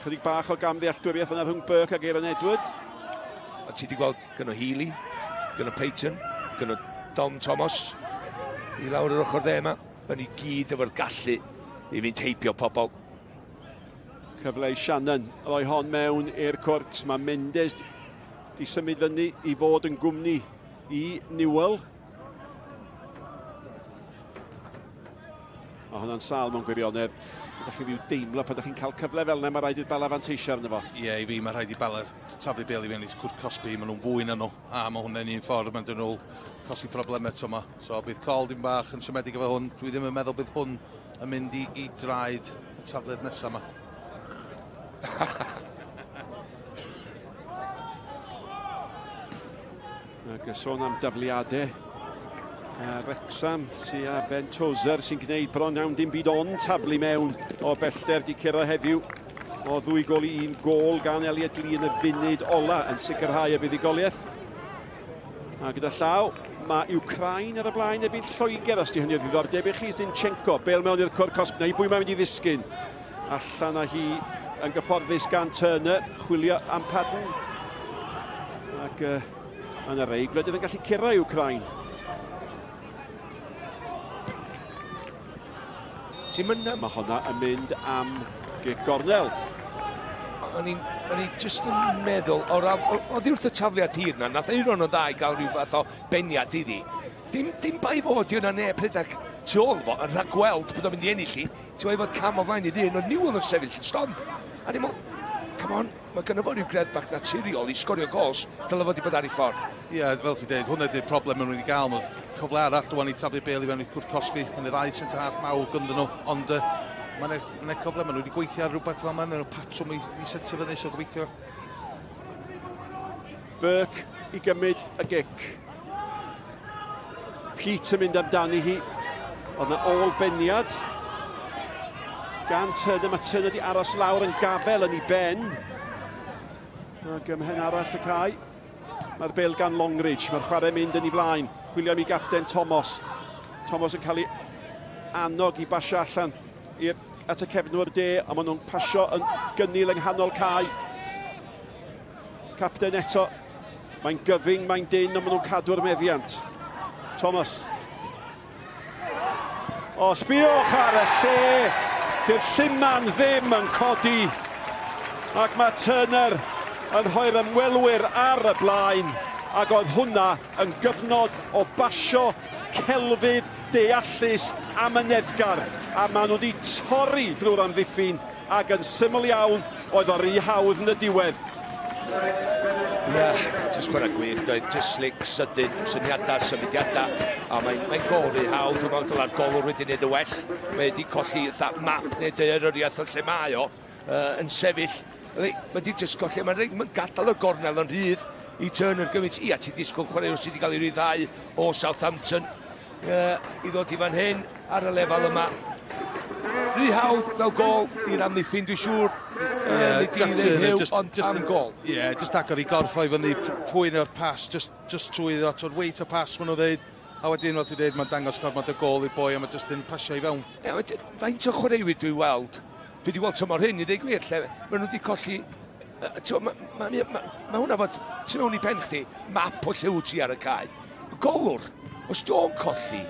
Chydig bach o gamddealltwriaeth yna rhwng Burke ac Aaron Edwards. A ti wedi gweld gynno Healy, gynno Peyton, gynno Dom Thomas, i lawr yr ochr dde yma. Yn i gyd efo'r gallu i fynd heibio pobl. Cyfle i Shannon, roi hon mewn i'r cwrt. Mae Mendes di symud fyny i fod yn gwmni i Newell. A hwnna'n sal mewn gwirionedd. Ydych chi rhyw deimlo pan ydych chi'n cael cyfle fel yna, mae rhaid i'r Bala fanteisio arno fo. Ie, i fi, mae rhaid i Bala taflu bêl i fewn i cwrt cosbi, maen nhw'n fwy na nhw. A mae hwnna'n un ffordd, maen nhw cosi problemau eto yma. So bydd col dim bach yn siomedig efo hwn. Dwi ddim yn meddwl bydd hwn yn mynd i draed y tafledd nesaf yma. Ac sôn am dafliadau. Wrexham sy'n a Ben Tozer sy'n gwneud bron iawn dim byd ond tablu mewn o bellter di cyrra heddiw o 2 gol i 1 gol gan Elliot Lee yn y funud ola yn sicrhau y buddigoliaeth. A gyda llaw, mae Ukraine ar y blaen erbyn Lloegr os di hynny'r ddiddordeb i chi. Zinchenko, bêl mewn i'r cwrt cosbi, neu bwy mae'n mynd i ddisgyn. Allan â hi yn gyfforddus gan Turner, chwilio am Padden. Ac yn y rei, gwledydd yn gallu cyrra Ukraine. Mae hwnna yn mynd am gig gornel. O'n i just yn meddwl, o ddiwrth y tafliad hir na, nath un o'n o ddau gael rhyw fath o beniad iddi. Dim bai fod i hwnna neb rhedeg tu ôl fo, yn rhaid gweld bod o'n mynd i ennill i, ti'n wedi fod cam o flaen i ddyn, ond Newell yn sefyll yn stond. A dim ond, come on, mae gynnu fo rhyw gredd bach naturiol i sgorio gols, dyle fod i bod ar ei ffordd. Ie, fel ti'n dweud, hwnna ydy'r problem yn wedi gael. Cyfle arall rwan i taflu bêl i fewn i cwrt cosbi yn y ddau centre half mawr gynddyn nhw, ond Mae'n cyfle, maen nhw wedi gweithio ar rhywbeth fel yma, maen nhw'n patrwm i setio fyny, so gobeithio. Burke i gymryd y gic. Pete yn mynd amdani hi. Oedd yna ôl-beniad. Gan Turner, mae Turner wedi aros lawr yn gafel yn ei ben. Ac ymhen arall y cae. Mae'r bêl gan Longridge, mae'r chwarae mynd yn ei blaen. Chwilio am ei gapten Thomas. Thomas yn cael ei annog i basio allan at y cefnwyr de, a maen nhw'n pasio yn gynnil yng nghanol cae. Capten eto, mae'n gyfing, mae'n dyn, ond maen nhw'n cadw'r meddiant. Thomas. O, sbiwch ar y lle. Dy'r llyman ddim yn codi. Ac mae Turner yn rhoi'r ymwelwyr ar y blaen, ac oedd hwnna yn gyfnod o basio celfydd deallus am y neddgar, a maen nhw wedi torri drwy'r amddiffyn, ac yn syml iawn oedd o'r rhy hawdd yn y diwedd. Just gwrdd gwych, doedd, just slick, sydyn, syniadau, symudiadau, a mae'n gol rhy hawdd, dwi'n meddwl dyla'r golwr wedi wneud y well, mae wedi colli that map neu deyroriaeth o lle mae o, yn sefyll. Mae wedi just colli, mae'n gadael y gornel yn rhydd i Turner gymaint. Ia, ti disgwyl chwaraewr sydd wedi cael ei ryddhau o Southampton i ddod i fan hyn ar y lefel yma. Rhy hawdd fel gol i'r amddiffyn, dwi'n siŵr. Ond am gol. Ie, just agor i gorffo i fyny pwy'n o'r pas, just trwy ddod o'r weit o pas, maen nhw dweud. A wedyn, fel ti'n dweud, mae'n dangos gormod y gol i'r boi, a mae just yn pasio i fewn. Faint o chwaraewyr dwi'n weld? Dwi wedi weld tymor hyn, i ddweud gwir, lle maen nhw wedi colli. Mae hwnna fod, ti'n mewn i pen chdi, map o lle wyt ti ar y cae. Golwr, os dwi'n colli,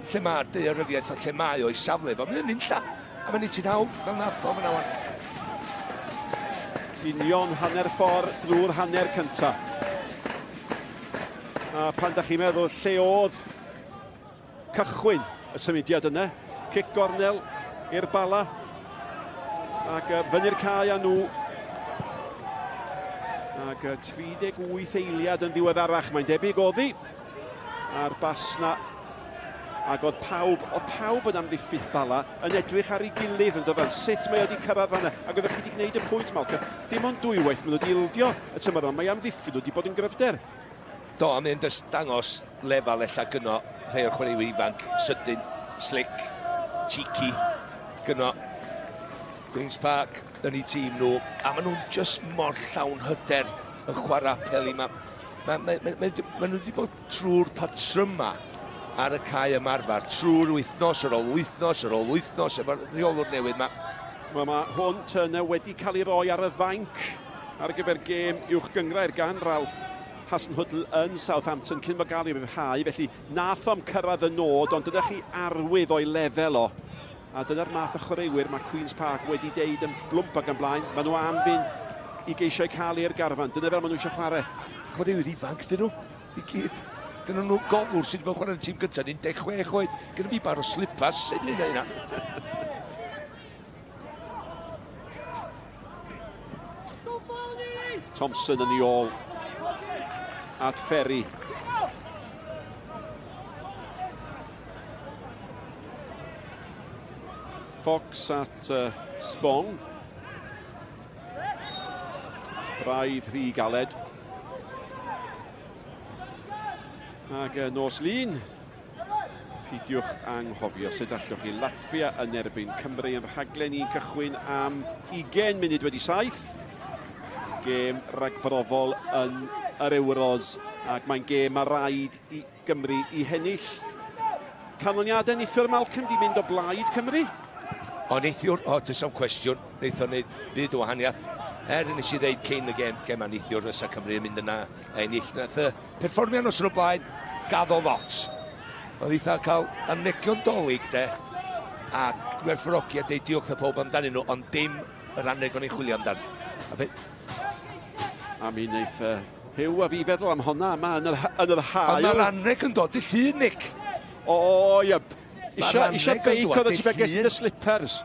lle mae'r deyryddiaeth o lle mae o'i safle fo, mae'n unlla. A mae'n ei ti'n hawdd fel nath o fyna wan. Union hanner ffordd drwy'r hanner cynta. A pan da chi'n meddwl lle oedd cychwyn y symudiad yna, cic gornel i'r Bala, ac fyny'r cae â nhw. Ac 38 eiliad yn ddiweddarach, mae'n debyg oddi a'r basna. Ac oedd pawb yn amddiffyn Bala yn edrych ar ei gilydd yn dod sut mae wedi cyrraedd fanna. Ac oedd chi wedi gwneud y pwynt, Malcolm. Dim ond dwywaith maen nhw wedi ildio y tymor yma, mae amddiffyn nhw wedi bod yn gryfder. Do, a mae'n dangos lefel ella gyno rhai o'r chwaraewyr ifanc, sydyn, slick, cheeky, gyno Queen's Park yn ei tîm nhw, a maen nhw'n just mor llawn hyder yn chwarae apel i ma. Maen nhw wedi bod trwy'r patrwm yma ar y cae ymarfer, trwy'r wythnos ar ôl wythnos ar ôl wythnos efo'r rheolwr newydd yma. Mae hwn Turner wedi cael ei roi ar y fainc ar gyfer gêm uwch gyngrair gan Ralph Hasenhüttl yn Southampton cyn fo gael ei ryddhau, felly nath o'm cyrraedd y nod, ond dyna chi arwydd o'i lefel o. A dyna'r math o chwaraewyr mae Queen's Park wedi deud yn blwmp ac yn blaen. Maen nhw am fynd i geisio cael i'r garfan. Dyna fel maen nhw eisiau chwarae. Chwaraewyr ifanc dyn nhw, i gyd. Gyda nhw golwr sydd wedi chwarae'r tîm gyntaf, 16 oed. Gyda fi bar o slipas, sy'n ei wneud yna. Thompson yn ei ôl. At Ferry. Fox at Spong. Braidd rhy galed. Ac nos lun. Ffidiwch anghofio sut allwch chi Latvia yn erbyn Cymru yn rhaglen i'n cychwyn am 20 munud wedi 7. Gêm ragbrofol yn yr Euros, ac mae'n gêm a raid i Gymru i hennill. Canlyniadau neithiwr Malcolm di mynd o blaid Cymru? O neithiwr, dys am cwestiwn, neith o wneud byd o wahaniaeth. Nes i ddeud cyn y gêm a neithiwr fysa Cymru yn mynd yna ennill. Nath y perfformiad nos yn o blaen, gaddo lot. Oedd eitha cael annegion dolyg, de, a gwerthfawrogi a deud diolch y pob amdanyn nhw, ond dim yr annegion ei chwilio amdan. A mi wneith Hyw a fi feddwl am honna yma yn yr hael. Ond mae'r anneg yn dod i llun, Nick. O, ie. Isio beic oedd y tebyges yn y slippers.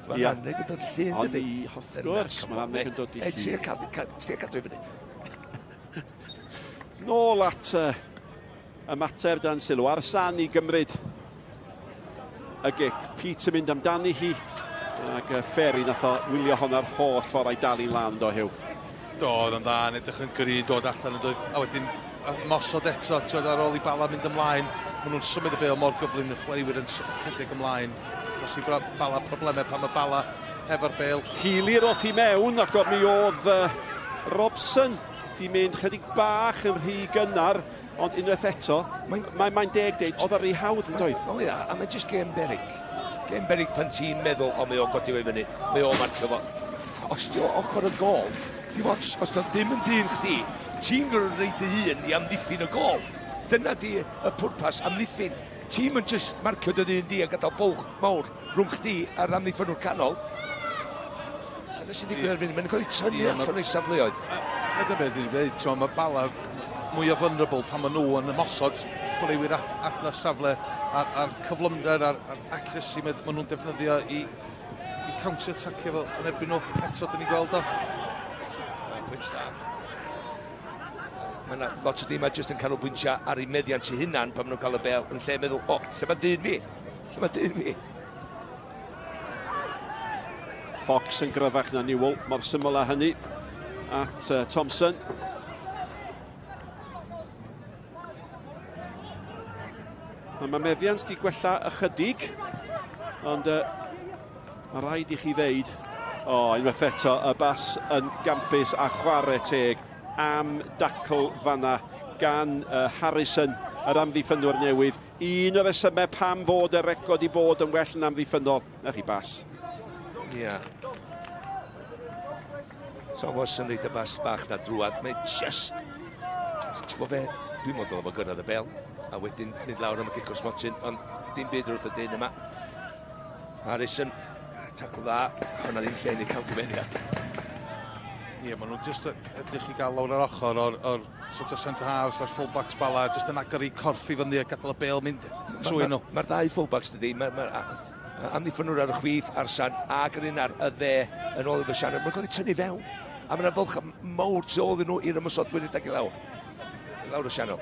Mae'r anneg yn dod i llun, dydy. Wrth gwrs, mae'r anneg yn dod i llun. Ti'n cadw i fyny. Nôl at y mater dan sylw, ar san i gymryd y gic. Pete yn mynd amdani hi. Ac Ferry nath o wylio hwnna'r holl ffordd a'i dal i'n lan do Hugh. Do, oedd yn dda, yn edrych yn gyrru dod allan yn dod. A wedyn, mosod eto, ar ôl i Bala mynd ymlaen. Maen nhw'n symud y bel mor gyflym, y chwaraewyr yn rhedeg ymlaen. Os i Bala problemau pan mae Bala hefo'r bel. Hilir o'ch i mewn ac mi oedd Robson di mynd chydig bach yn rhy gynnar, ond unwaith eto, mae'n deg deud, oedd ar ei hawdd yn doedd. O ia, a mae'n just game berig. Game berig pan ti'n meddwl, o mae o'n godi o'i fyny, mae o'n marcio fo. Os di o ochr y gol, os da ddim yn dyn chdi, ti'n gwrdd reid dy hun i amddiffyn y gol. Dyna di y pwrpas amddiffyn. Ti'n mynd just marcio dy ddyn di a gadael bwlch mawr rhwng chdi a'r amddiffyn o'r canol. A nes i ddigwydd ar fyny, mae'n cael ei tynnu allan o'i safleoedd. Ydy beth dwi'n dweud, mae Bala mwy o vulnerable pan maen nhw yn ymosod chwaraewyr allan o'r safle a'r cyflymder a'r accuracy maen nhw'n defnyddio i counter-attackio fel yn erbyn nhw eto dyn ni'n gweld o. Mae yna lot o dîmau jyst yn canolbwyntio ar ei meddiant ei hunan pan maen nhw'n cael y bel yn lle meddwl, o, lle mae dyn fi? Lle mae dyn fi? Fox yn gryfach na Newell, mor syml â hynny, at Thompson. Mae meddiant di gwella ychydig, ond mae rhaid i chi ddeud, unwaith eto, y bas yn gampus a chwarae teg am dacl fanna gan Harrison, yr amddiffynwr newydd. Un o'r resymau pam fod y record i bod yn well yn amddiffynol. Na chi bas. Ia. Thomas yn reid y bas bach na drwad. Mae just... Ti'n gwybod fe? Dwi'n meddwl am y gyrraedd y bel. A wedyn mynd lawr am y gic o smotyn, ond dim byd wrth y dyn yma. Harrison, tacl dda, hwnna ddim lle ni cael gyfeniad. Ie, maen nhw'n just edrych i gael lawr yr ochr o'r sort of centre-halves a'r full-backs Bala, just yn agor i corff i fyny a gadael y bel mynd trwy nhw. Mae'r ddau full-backs dydi, amddiffynwr ar y chwith, ar San, ac yr un ar y dde yn ôl i'r Sian. Mae'n cael ei tynnu fewn, a mae'n fwlch mawr tu ôl nhw i'r ymysodwyr i dag i lawr. Lawr y sianel.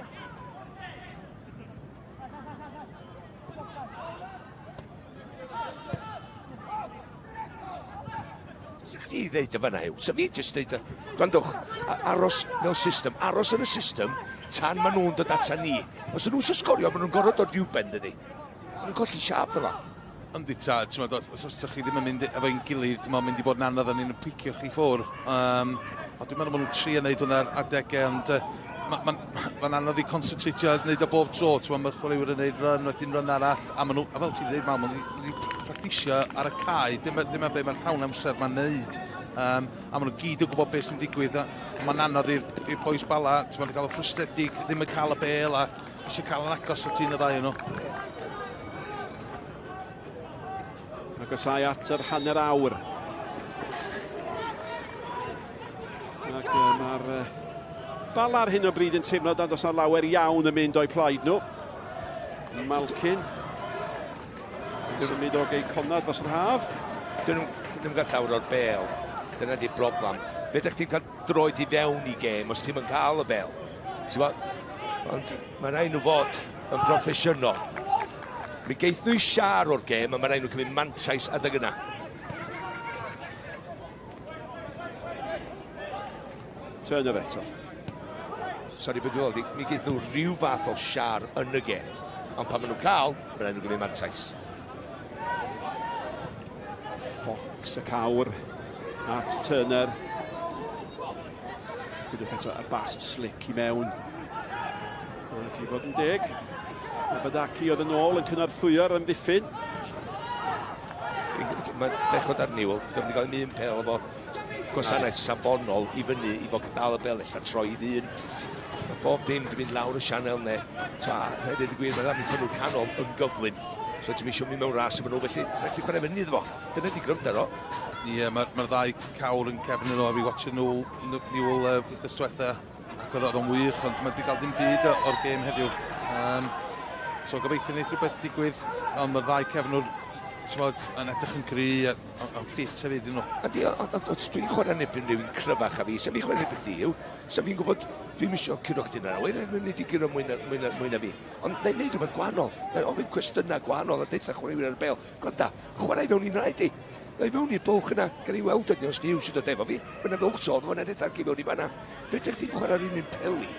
I ddeud y fanna yw. So fi jyst ddeud, gwrandwch, aros fel system, aros yn y system tan maen nhw'n dod ata ni. Os ydyn nhw'n sgorio, maen nhw'n gorfod o'r rhywben, dydi. Maen nhw'n colli siap fel la. Yndi ta, os ydych chi ddim yn mynd efo'n gilydd, mae'n mynd i bod yn anodd yn un yn picio chi ffwr. Dwi'n meddwl maen nhw'n tri yn neud hwnna'r adegau, ond mae'n anodd i concentratio a wneud o bob tro. Mae'r chwaraewyr yn neud run, wedyn run arall, a fel ti'n dweud, maen nhw'n practisio ar y cae, dim yn be mae'r llawn amser mae'n neud. A maen nhw gyd yn gwybod beth sy'n digwydd, a mae'n anodd i'r boes Bala, mae'n cael y ffrwstredig, ddim yn cael y bel, a eisiau cael yn agos at un o ddau nhw. Agosau at yr hanner awr. Ac mae'r Bala ar hyn o bryd yn teimlo nad oes na lawer iawn yn mynd o'i plaid nhw. Malcyn. Symud o gei Conrad fos yr haf. Dyn nhw'n cael llawr o'r bel. Dyna di'r broblem. Fe ydych chi'n cael droed i fewn i gêm os ti'n cael y bel. Ond mae'n rhaid nhw fod yn broffesiynol. Mi geith nhw siar o'r gêm a mae'n rhaid nhw cymryd mantais adeg yna. Turner eto. Sori beth dwi'n dweud, mi geith nhw rhyw fath o siar yn y gêm. Ond pan maen nhw'n cael, mae'n rhaid nhw cymryd mantais. Fox y cawr at Turner. Gwydwch eto y bast slick i mewn. Ac i fod yn deg. A Badaki oedd yn ôl yn cynnarthwyo'r amddiffyn. Mae'n bechod ar Newell, ddim wedi cael un pel efo gwasanaeth safonol i fyny i fod gadael y bel eich troi i ddyn. Mae bob dim wedi mynd lawr y sianel neu. Rhaid i gwir, mae'n rhaid i nhw'n canol yn gyflym. So ti'n eisiau mynd mewn ras efo nhw, felly rhaid i chwarae fyny iddo fo. Dyna di gryfder o. Ie, mae'r ddau cawr yn cefn yn o, fi watch Newell wythnos diwetha, ac oedd o'n wych, ond mae wedi cael dim byd o'r gêm heddiw. So gobeithio wneud rhywbeth digwydd, ond mae'r ddau cefnwr yn edrych yn gry a ffit hefyd yn nhw. Os dwi'n chwarae nebyn rhywun cryfach a fi, sef fi'n chwarae nebyn di yw, sef fi'n gwybod, dwi'n misio curo chdi na rhaid, yn mynd i giro mwy na fi. Ond na i wneud rhywbeth gwahanol, na i ofyn cwestiynau gwahanol a deitha chwarae rhywun ar y bel. Gwranda, chwarae fewn i'n rhaid i. Na i fewn i'r bwch yna, gan i weld ydy os niw sydd o defo fi, mae'n fwch sodd, mae'n edrych i fewn i fanna. Fedrech chdi'n chwarae rhywun yn peli,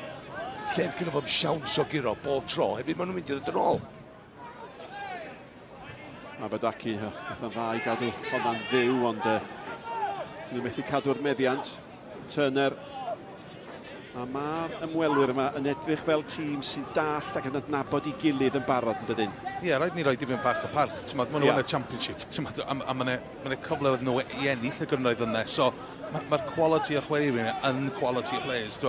lle'r gyda fo'n siawns o giro bob tro, hefyd maen nhw'n mynd i ddod yn ôl. A Bydaki, oedd yn dda i gadw hwnna'n ddiw, ond dwi'n methu cadw'r meddiant. Turner. A mae'r ymwelwyr yma yn edrych fel tîm sy'n dallt ac yn adnabod i gilydd yn barod yn dydyn. Ie, rhaid ni roi difyn bach y parch. Mae nhw yn y Championship. A mae'n cyfle oedd nhw i ennill y gynnoedd yna. So mae'r quality o chwaraewyr yn quality o players.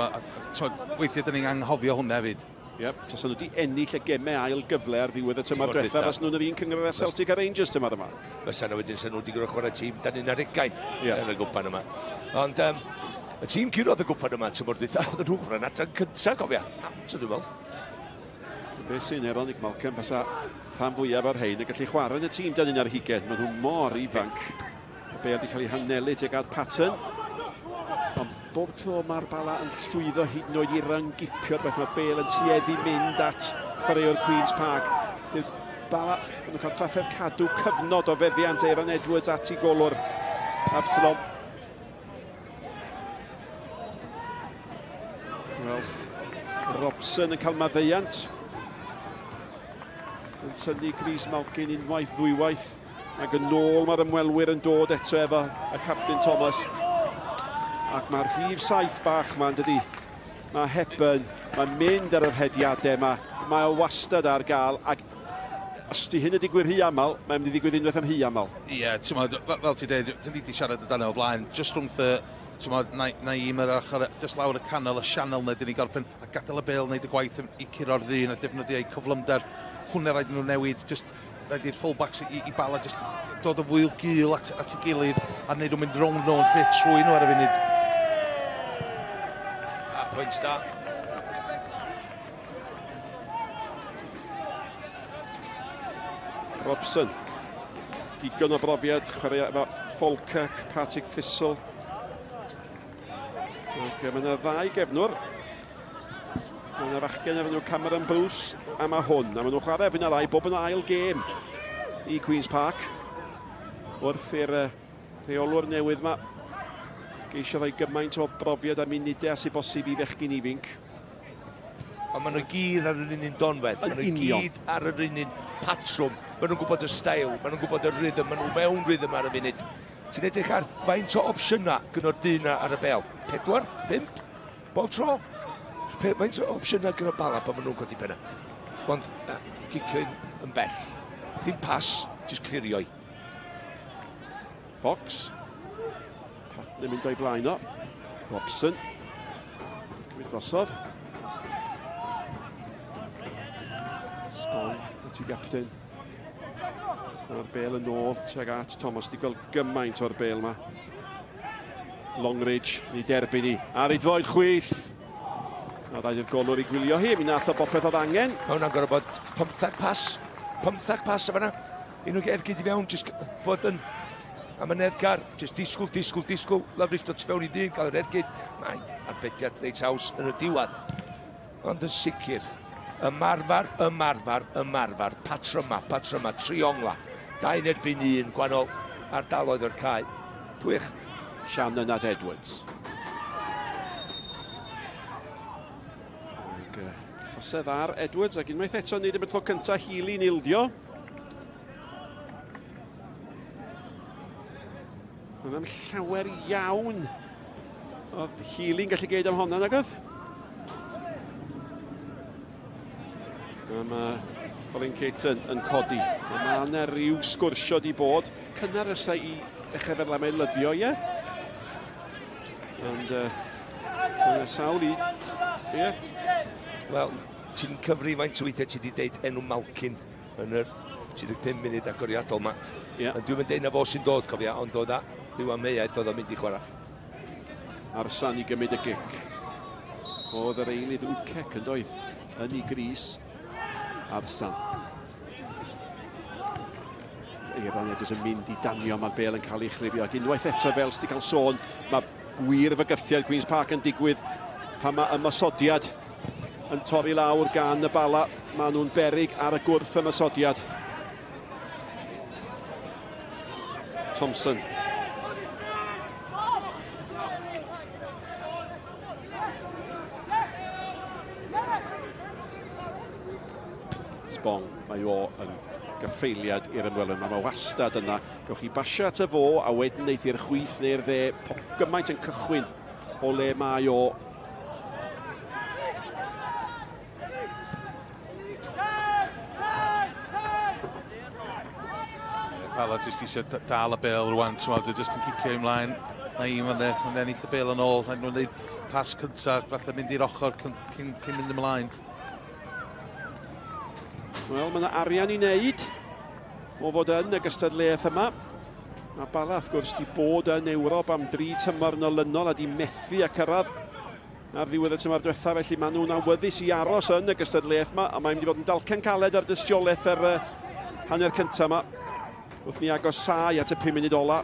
Weithiau dyn ni'n anghofio hwnna hefyd. Tas nhw wedi ennill y gemau ail gyfle ar ddiwedd y tymor diwethaf, fas nhw'n yr un cyngor â Celtic a Rangers tymor yma. Fysa nhw wedyn sy'n nhw wedi gwrdd chwarae tîm, da ni'n ar ugain yn y gwpan yma. Ond y tîm curodd y gwpan yma tymor diwethaf, oedd nhw'n chwarae'n adran cyntaf, cofia. Tydw fel. Be sy'n Eronig Malcolm, fysa rhan fwyaf o'r hein yn gallu chwarae yn y tîm da ni'n ar hugen. Mae nhw mor ifanc. Be wedi cael ei hanelu tuag at Patton. Ond bob tro mae'r Bala yn llwyddo hyd yn oed i rangipio'r beth, mae Bale yn tueddu mynd at chwaraewr Queen's Park. Dyw Bala yn cael traffer cadw cyfnod o feddiant Aaron Edwards at i golwr Absalom. Wel, Robson yn cael maddeiant. Yn tynnu Chris Malkin unwaith ddwywaith. Ac yn ôl mae'r ymwelwyr yn dod eto efo y captain Thomas. Ac mae'r rhif saith bach ma'n dydi. Mae Hepburn, mae'n mynd ar yr hediadau yma. Mae o wastad ar gael. Ac os ti hyn y digwydd rhy aml, mae'n mynd i ddigwydd unwaith yn rhy aml. Ie, fel ti dweud, dyn ni wedi siarad amdano o blaen. Just rhwng na i yr ochr, just lawr y canol, y sianel na, dyn ni gorffen a gadael y bel, wneud y gwaith i curo'r ddyn a defnyddio eu cyflymder. Hwnnw rhaid nhw newid, just rhaid i'r fullbacks i Bala just dod o fwyl gil at ei gilydd a wneud nhw'n mynd round nhw'n ffit trwy nhw ar y funud. Pwynt da. Robson. Digon o brofiad, chwarae efo Falkirk, Partick Thistle. Mae yna ddau gefnwr. Mae yna fachgen efo nhw Cameron Bruce a mae hwn. A mae nhw'n chwarae efo yna lai bob yn ail gêm i Queen's Park. Wrth i'r rheolwr newydd yma geisio rhoi gymaint o brofiad a munudau sy'n bosib i fechgyn ifinc. Ond maen nhw gyd ar yr un donfedd. Maen nhw gyd ar yr un patrwm. Maen nhw'n gwybod y stael, maen nhw'n gwybod y rhythm, maen nhw mewn rhythm ar y funud. Ti'n edrych ar faint o opsiynau gyda'r dyna ar y bel? 4, 5, bob tro. Faint o opsiynau gyda'r Bala pan maen nhw'n codi penna. Ond gicyn yn bell. Dim pas, jyst clirioi. Fox. Patton yn mynd o'i blaen o. Robson. Cymryd gosod. Sbon, y ti gapten. A'r bel yn ôl, tuag at Thomas. Di gweld gymaint o'r bel yma. Longridge, ni derbyn ni. Ar ei ddfoed chwith. A rhaid i'r golwr i gwylio hi. Mi nath o bopeth oedd angen. Hwna'n gorau bod 15 pas. 15 pas o fanna. Un o'r ergyd i fewn, jyst fod yn... A mae'n Edgar, jyst disgwl. Lafrith dod fewn i ddyn, cael yr ergyd. Mae'n arbediad reit haws yn y diwedd. Ond yn sicr, ymarfar. Patryma, triongla. 2 erbyn 1, gwahanol ardaloedd o'r cae. Gwych. Shannon at Edwards. Tosedd ar Edwards ac unwaith eto nid am y tro cyntaf Healy'n ildio. Mae'n llawer iawn o Healy'n gallu geid am honna nag oedd? Mae Colin Caton yn codi. Mae yna rhyw sgwrsio di bod. Cynnar ysau i ddechrau fel am ei lyddio, ie? Ond mae'n sawl i... Ie? Wel, ti'n cyfri faint o weithiau ti wedi deud enw Malkin yn yr 35 munud agoriadol yma. Ie. Ond dwi'n mynd deud na fo sy'n dod, cofia, ond dod a rhyw ameiaeth oedd o'n mynd i chwarae. Arsan i gymryd y gic. Oedd yr eilydd Wcec yn doedd. Yn ei gris. Arsan. Eiron Edwards yn mynd I danio, mae'r bel yn cael ei chlirio. Ac unwaith eto fel sydd cael sôn, mae gwir fygythiad Queen's Park yn digwydd pan mae ymysodiad yn torri lawr gan y Bala. Maen nhw'n beryg ar y gwrth ymysodiad. Thompson. Spong, mae o yn gyffeiliad i'r ymwelwn. Mae wastad yna. Gawch chi basio at y fo, a wedyn neith i'r chwith neu'r dde gymaint yn cychwyn o le mae o. Bala jyst eisiau dal y bel rwan, dwi'n jyst yn cicio ymlaen. Na un fan ennill y bel yn ôl. Nhw'n gwneud pas cyntaf, falle mynd i'r ochr cyn mynd ymlaen. Wel, mae yna arian I wneud o fod yn y gystadleuaeth yma. A Bala, wrth gwrs, di bod yn Ewrop am 3 tymor nolynol a di methu a cyrraedd ar ddiwedd y tymor diwethaf, felly maen nhw'n awyddus I aros yn y gystadleuaeth yma, a mae'n mynd I fod yn dalcen caled ar dystiolaeth yr hanner cyntaf yma. Wrth ni agos sai at y 5 munud ola.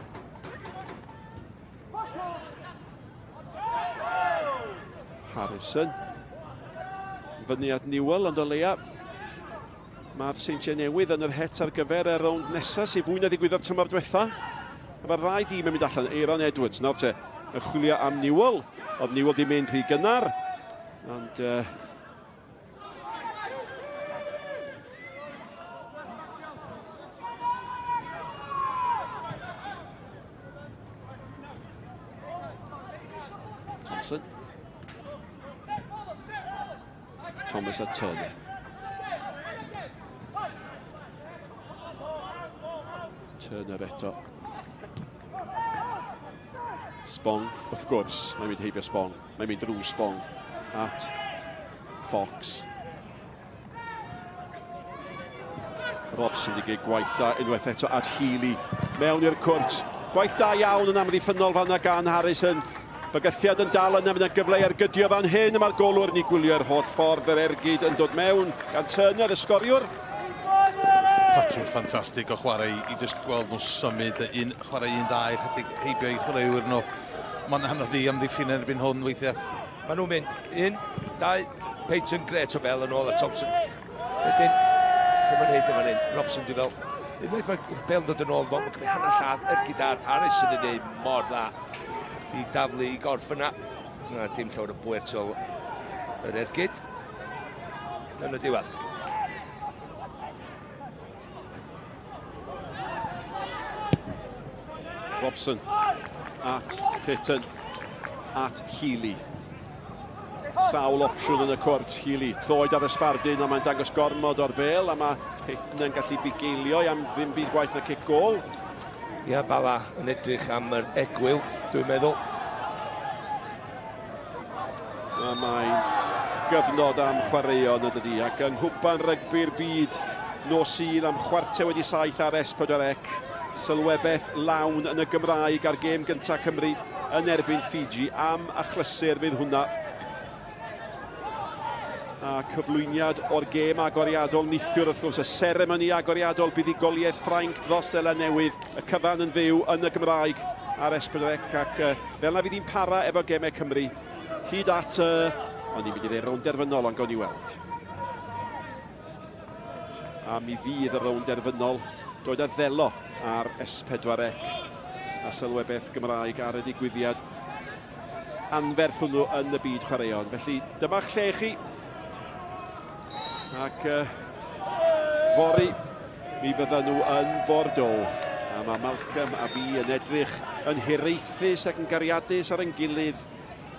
Harrison. Fyny at Newell, ond o leia mae'r seintiau newydd yn yr het ar gyfer y rownd nesaf sy'n fwy na ddigwyddodd tymor diwetha. Mae'r ddau dîm yn mynd allan. Eiron Edwards, nawr te, yn chwilio am Newell. Oedd Newell di mynd rhy gynnar. Ond Thompson. Thomas a Turner. Turner eto. Spong, wrth gwrs, mae'n mynd heibio Spong. Mae'n mynd drwy Spong at Fox. Robson di gyd gwaith da, unwaith eto at Healy. Mewn i'r cwrt. Gwaith da iawn yn amddiffynol fanna gan Harrison. Bygythiad yn dal yna, mynd gyfle ar gydio fan hyn, a mae'r golwr ni gwylio'r holl ffordd yr ergyd yn dod mewn gan Turner, y sgoriwr. Tacsiwn ffantastig o chwarae I just gweld nhw symud chwarae un da I heibio I chwaraewyr nhw. Mae'n anodd I amddiffyn erbyn hwn weithiau. Maen nhw'n mynd 1, 2, Peyton gret o bel yn ôl a Thompson. Wedyn, cyma'n heid yma'n un, Robson di fel. Unwaith mae'r bel dod yn ôl, mae'n gwneud hanner lladd gyda'r Harrison yn ei mor dda I daflu I gorff yna. Dim llawer o bwyr tol yr ergyd. Yn y diwedd. Robson at Peyton at Healy. Sawl opsiwn yn y cwrt. Healy ddod ar y sbardun, a mae'n dangos gormod o'r bel, a mae Peyton yn gallu bugeilio am ddim byd gwaith na cic gol. Ia, Bala yn edrych am yr egwyl, dwi'n meddwl. A mae'n gyfnod am chwaraeon ydy, ac yng nghwpan rygbi'r byd, nos Sul am chwarter wedi 7 ar S4C. Sylwebaeth lawn yn y Gymraeg ar gêm gyntaf Cymru yn erbyn Fiji. Am achlysur fydd hwnna. A cyflwyniad o'r gêm agoriadol neithiwr wrth gwrs. Y seremoni agoriadol buddigoliaeth Ffrainc dros Ela Newydd. Y cyfan yn fyw yn y Gymraeg ar S4C. Ac fel na fydd hi'n para efo gemau Cymru. Hyd at... ond ni'n mynd i ddweud rownd derfynol, ond gawn ni weld. A mi fydd y rownd derfynol dod â ddelo ar S4C a Sylwebaeth Gymraeg ar y digwyddiad anferth hwnnw yn y byd chwaraeon. Felly dyma'ch lle chi. Ac fori mi fyddan nhw yn Bordeaux. A mae Malcolm a fi yn edrych yn hiraethus ac yn gariadus ar ein gilydd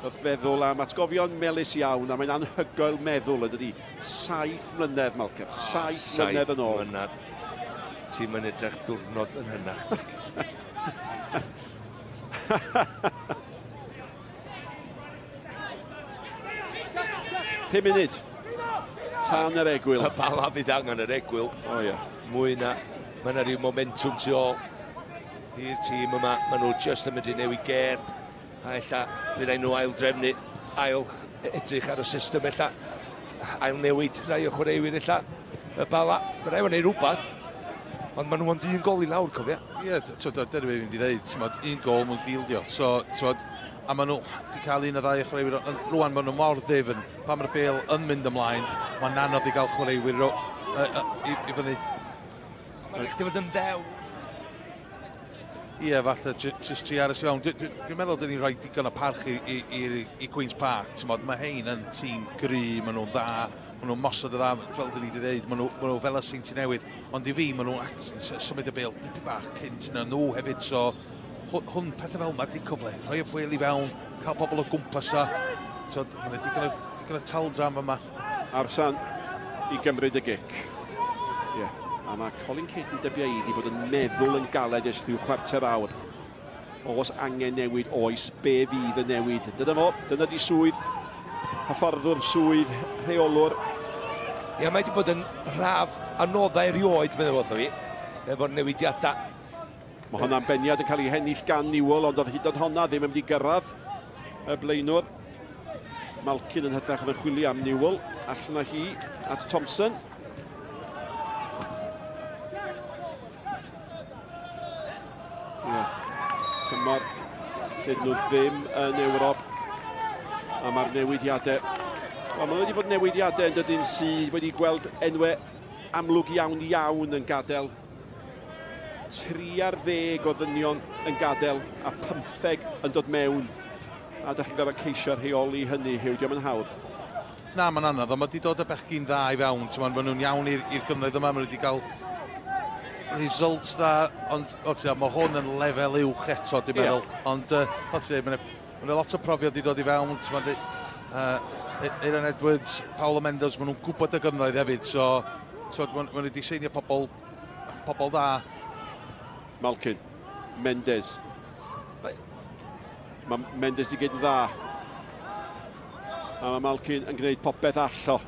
wrth feddwl am atgofion melys iawn, a mae'n anhygoel meddwl ydy. 7 mlynedd, Malcolm. 7 mlynedd yn ôl. Ti'n mynd edrych diwrnod yn hynach. 5 munud. Tan yr egwyl. Y Bala fydd angen yr egwyl. O ia. Mwy na. Mae yna rhyw momentum tu ôl i'r tîm yma. Mae nhw just yn mynd I newid ger. A ella bydd nhw ail drefnu, ail edrych ar y system ella. Ail newid rai o chwaraewyr ella. Y Bala. Mae rai o'n ei rhywbeth. Ond maen nhw'n un gol i lawr, cofia. Ie, dyna beth fi'n mynd i ddeud, un gol mewn dildio. So, a maen nhw wedi cael un o ddau chwaraewyr, rwan maen nhw mor ddifn, pan mae'r bêl yn mynd ymlaen, mae'n anodd i gael chwaraewyr i fyny. Mae'n fod yn ddew. Ie, falle, jyst tri aros i fewn. Dwi'n meddwl dyn ni'n rhoi digon o parch i Queen's Park. Mae hein yn tîm gry, maen nhw'n dda, maen nhw'n mosod o dda, fel dyn ni wedi dweud, maen nhw fel y Seinti Newydd. Ond i fi, maen nhw'n symud y bêl dipyn bach cynt na nhw hefyd, so hwn pethau fel yma di cyfle, rhoi y ffwyl i fewn, cael pobl o gwmpas o. So, mae'n digon o taldram yma. Arsan i gymryd y gic. Ie. A mae Colin Cate yn dybieiddi bod yn meddwl yn galed ers rhyw chwarter awr. Os angen newid, oes, be fydd y newid. Dyna di swydd, hyfforddwr swydd, rheolwr. Ie, mae wedi bod yn rhaf anoddau erioed, meddwl wrtho fi, efo'r newidiadau. Mae hwnna'n beniad yn cael ei hennill gan Newell, ond oedd hyd yn honna ddim yn mynd i gyrraedd y blaenwr. Malkin yn hytrach yn chwilio am Newell, allan o hi at Thompson. Tymor, dyn nhw ddim yn Ewrop, a mae'r newidiadau. Mae wedi bod newidiadau yn dydyn sydd wedi gweld enwau amlwg iawn yn gadael. 3 ar 10 o ddynion yn gadael a 15 yn dod mewn. A da chi'n gorfod ceisio rheoli hynny, Hugh, diolch yn hawdd. Na, mae'n anodd, ond mae wedi dod y bechgyn dda i fewn. Maen nhw'n iawn i'r gynnydd yma, maen nhw wedi cael results dda, ond mae hwn yn lefel uwch eto, dwi'n meddwl. Ond mae'n lot o profiad i dod i fewn. Aaron Edwards, Paolo Mendes, maen nhw'n gwybod y gynnydd hefyd, so maen nhw wedi seinio pobl dda. Malkin, Mendes. Mae Mendes di gyd yn dda. A mae Malkin yn gwneud popeth allo.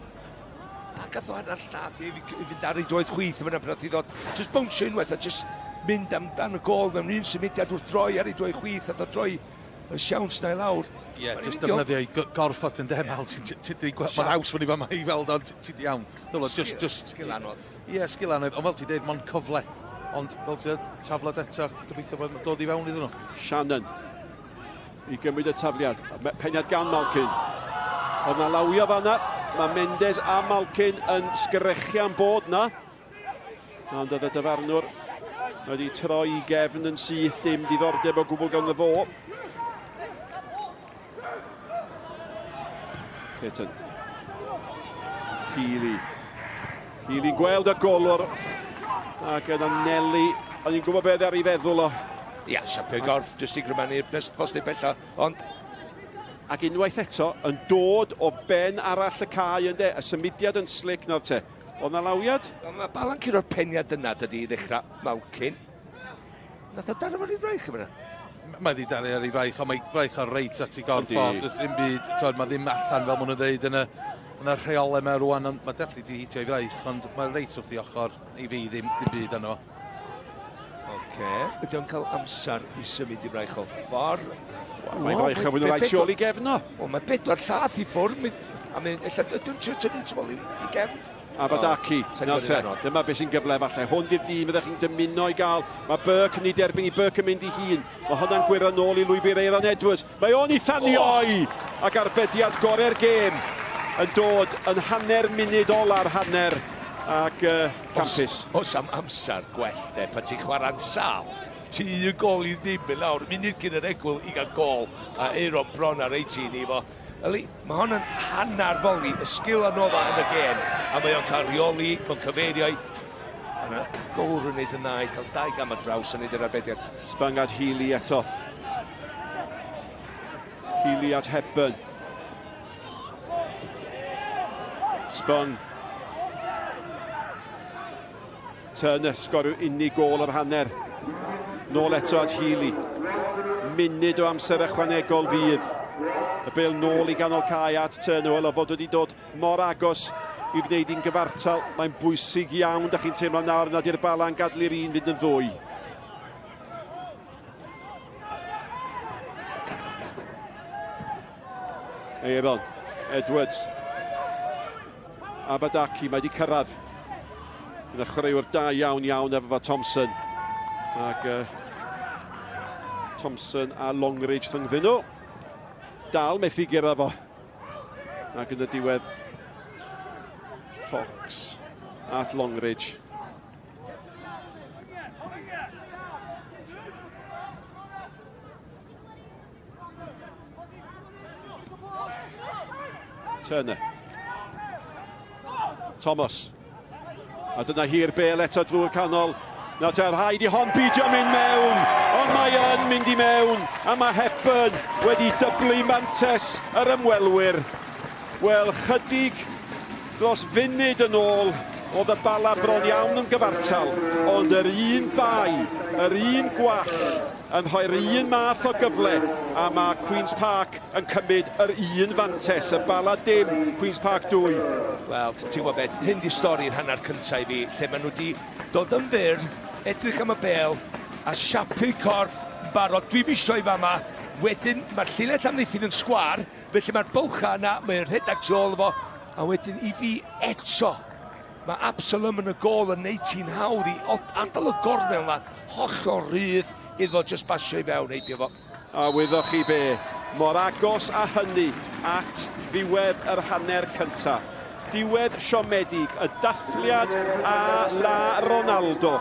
A gath o hanner lladd i fynd ar ei droed chwith yma pryd i ddod. Just bwnsio unwaith a just mynd amdan y gol mewn un symudiad wrth droi ar ei droed chwith a ddod droi y siawns na i lawr. Ie, just defnyddio i gorffod yn demal. Mae'n haws fan i fama i weld, ond ti di iawn. Sgil anodd. Ie, sgil anodd, ond fel ti dweud, mae'n cyfle. Ond fel ti'n taflad eto, gobeithio bod yn dod i fewn iddyn nhw. Shannon i gymryd y tafliad. Peniad gan Malkin. Oedd na lawio fanna. Mae Mendes a Malkin yn sgrechian bod na. Ond oedd y dyfarnwr wedi troi i gefn yn syth, dim diddordeb o gwbl gan y fo. Peyton. Healy gweld y golwr. Ac yna Nelly, o'n i'n gwybod beth ar ei feddwl o. Ia, siapio'i gorff, jyst i grymannu'r postau bella, ond... Ac unwaith eto, yn dod o ben arall y cae ynddo, y symudiad yn slick nawr te. Oedd na lawiad? Mae Bala'n curo'r peniad yna dydi i ddechrau Malkin. Nath o dar efo'r ei fraich yma? Mae wedi dalu ar ei fraich, ond mae fraich ar reit at ei gorfod. Ddim byd, mae ddim allan fel maen nhw'n dweud yn y rheolau yma rwan, ond mae definitely di hitio ei fraich, ond mae reit wrth i ochr i fi ddim byd yno. Ydy o'n cael amser i symud i fraich o ffordd? Mae'n fraich a fwy'n rhaid siol i gefno. Mae 4 llath i ffwrdd, a mynd, ydw'n tynnu'n tywol i gefn. Abadaki, dyma beth sy'n gyfle falle. Hwn di'r dîm fyddech chi'n dymuno i gael. Mae Burke yn ei derbyn i Burke yn mynd i hun. Mae hwnna'n gwirio nôl i Lwybr Aaron Edwards. Mae o'n ei thanioi! Ac arbediad gorau'r gêm yn dod yn hanner munud ola'r hanner. Ac campus. Os am amser gwell de, pan ti'n chwarae'n sal, ti y gol i ddim yn lawr, munud gyn yr egwyl i gael gol, a Aaron bron ar 18 i fo. Yli, mae hwn yn hanner foli, y sgil anodda yn y gen, a mae o'n cael rheoli, mae'n cyfeiriau. Yna gowr yn neud yn dda, cael 2 gam ar draws yn neud yr arbediad. Sbangad Healy eto. Healy at Hepburn. Spung. Turner, Sgorio unig gol ar hanner. Nôl eto at Healy. Munud o amser ychwanegol fydd. Y bêl nôl i ganol cae at Turner, wel o bod wedi dod mor agos i wneud i'n gyfartal. Mae'n bwysig iawn, da chi'n teimlo nawr nad i'r Bala'n gadlu'r un fynd yn ddwy. Aaron, Edwards. Abadaki, mae wedi cyrraedd. Bydd y chwaraewr da iawn efo fo Thompson. Ac Thompson a Longridge rhyngddyn nhw. Dal methu gyrra fo. Ac yn y diwedd, Fox at Longridge. Turner. Thomas. A dyna hir bel eto drwy'r canol. Nawr te, rhaid i hon beidio mynd mewn. Ond mae yn mynd i mewn. A mae Hepburn wedi dyblu mantes yr ymwelwyr. Wel, chydig dros funud yn ôl oedd y Bala bron iawn yn gyfartal. Ond yr un bai, yr un gwall yn rhoi'r un math o gyfle, a mae Queen's Park yn cymryd yr un fantes, y Bala dim, Queen's Park 2. Wel, ti'n gwybod beth, hyn di stori'r hanner cyntaf i fi, lle maen nhw wedi dod yn fyr, edrych am y bel, a siapu corff, barod, dwi'n isio i fama, wedyn mae'r llinell amddiffyn yn sgwar, felly mae'r bwlcha yna, mae'n rhedeg tu ôl fo, a wedyn i fi eto, mae Absalom yn y gol yn neud ti'n hawdd i adael y gornel yna, hollol rydd, iddo just basio i fewn heidio fo. A wyddwch chi be, mor agos a hynny at ddiwedd yr hanner cyntaf. Diwedd siomedig, y dathliad a la Ronaldo.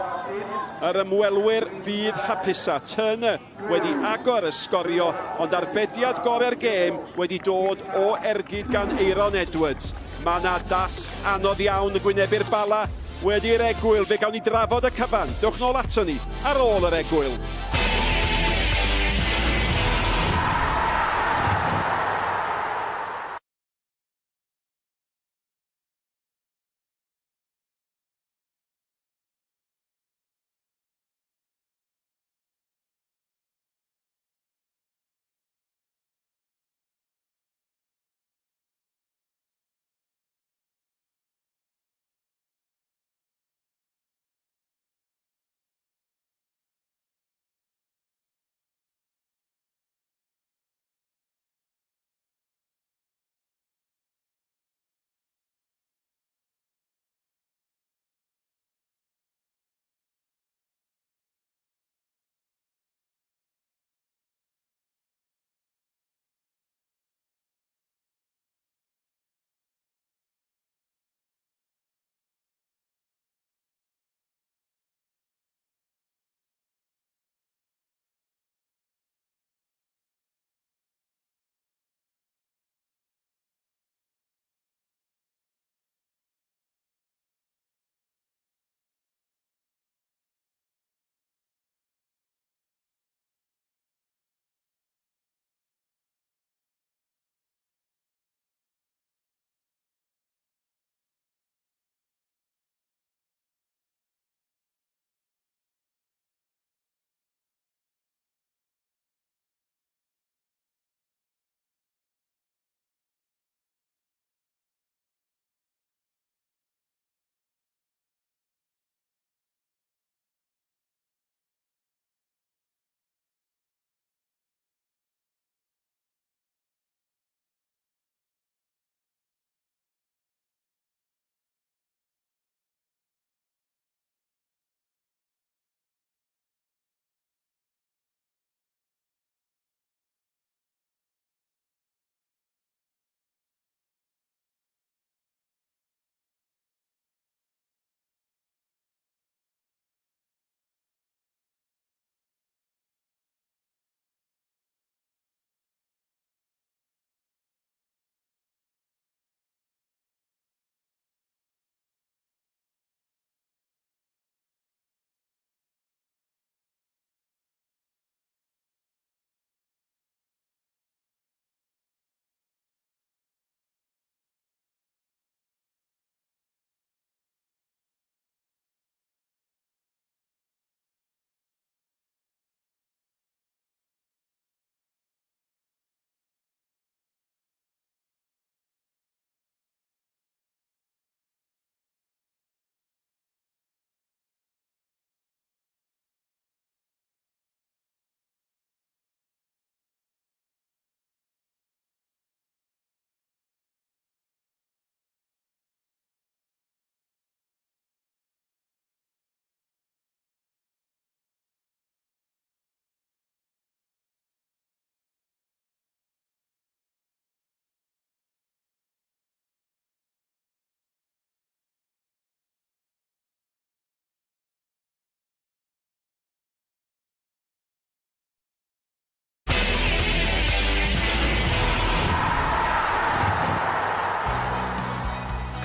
Yr ymwelwyr fydd hapusa. Turner wedi agor y sgorio, ond arbediad gorau'r gêm wedi dod o ergyd gan Aaron Edwards. Mae yna dasg anodd iawn y gwynebu'r Bala wedi'r egwyl. Fe gawn ni drafod y cyfan. Dewch nôl ato ni ar ôl yr egwyl.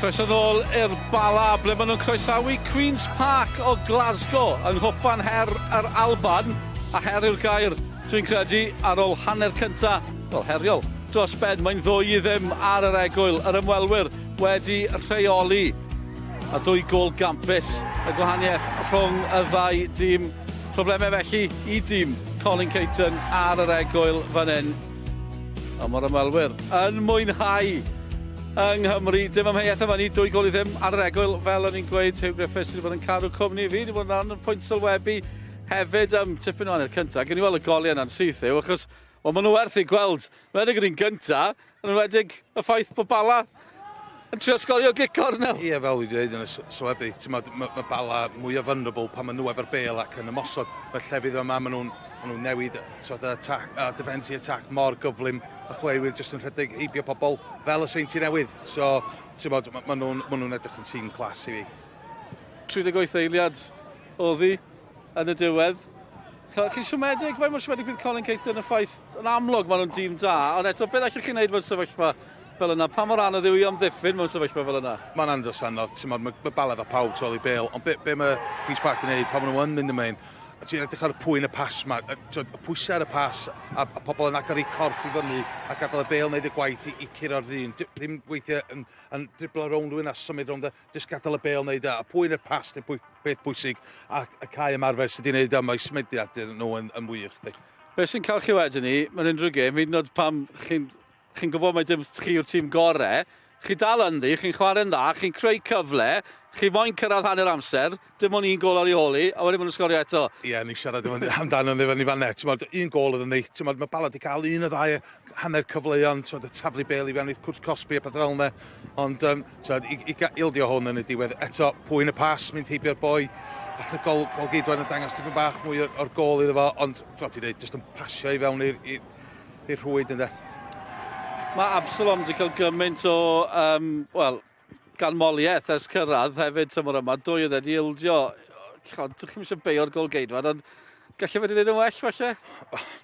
Croeso nôl i'r Bala, ble maen nhw'n croesawu Queen's Park o Glasgow yng Cwpan Her Yr Alban, a her yw'r gair, dwi'n credu, ar ôl hanner cynta, wel heriol, dros ben, mae'n ddwy ddim ar yr egwyl, yr ymwelwyr wedi rheoli, a 2 gôl gampus, y gwahaniaeth rhwng y ddau dîm, problemau felly i dîm Colin Caton ar yr egwyl fan hyn, a mae'r ymwelwyr yn mwynhau yng Nghymru, dim ymheuaeth yma ni, 2 gôl i ddim ar yr egwyl, fel o'n i'n gweud, Hugh Griffiths wedi bod yn cadw cwmni fi, wedi bod yn rhan o'r pwynt sylwebu hefyd, tipyn o'n i'r cyntaf, gen i weld y goli yna'n syth yw, achos, wel, maen nhw werth i gweld, wedig yn un gyntaf, yn wedig y ffaith bod Bala yn trio sgorio gic cornel. Ie, fel i dweud yn y sylwebu, mae Bala mwy o vulnerable pan maen nhw efo'r bêl ac yn ymosod, mae'r llefydd yma, maen nhw'n newid defensive attack mor gyflym, a chwewyr jyst yn rhedeg heibio pobl fel y Seinti Newydd. So, maen nhw'n edrych yn tîm clas i fi. 38 eiliad oddi yn y diwedd. Chi'n siomedig, faint mor siomedig bydd Colin Caton y ffaith yn amlwg maen nhw'n dîm da, ond eto, beth allwch chi'n neud mewn sefyllfa fel yna? Pa mor anodd yw i amddiffyn mewn sefyllfa fel yna? Mae'n andros anodd, mae Bala efo pawb tu ôl i bêl, ond be mae Queen's Park yn neud pan maen nhw yn mynd ymlaen, ti'n edrych ar y pwyn y pas yma, y pwysau ar y pas, a pobl yn agor i corff i fyny, a gadael y bêl wneud y gwaith i curo'r ddyn. Ddim weithio yn driblo rownd rhywun a symud rownd, jyst gadael y bêl wneud a pwyn y pas, beth bwysig, a y cae ymarfer sydd wedi wneud am o'i symudiad nhw yn wych. Be sy'n cael chi wedyn ni, mae'n unrhyw gêm, hyd yn oed pam chi'n gwybod mai dim chi yw'r tîm gorau, chi dal ynddi, chi'n chwarae'n dda, chi'n creu cyfle, chi moyn cyrraedd hanner amser, dim ond 1 gôl ar ei holi, a wedyn maen nhw'n sgorio eto. Ie, ni siarad amdano yn ddefnyddio fan net. 1 gôl oedd yn ddeud, mae Bala wedi cael 1 o 2 hanner cyfleon, y taflu bêl i fewn i'r cwrt cosbi a peth fel yna. Ond i ildio hwn yn y diwedd, eto pwyn y pas, mynd heibio'r boi, a gol geidwain yn dangos tipyn bach mwy o'r gôl iddo fo, ond fel ti'n dweud, jyst yn pasio i fewn i'r rhwyd yna. Mae Absalom wedi cael gymaint o, ganmoliaeth ers cyrraedd hefyd tymor yma, 2 oedd wedi ildio. Dych chi'n eisiau beio'r gol geidwad, ond gallai fe wedi gwneud yn well, falle?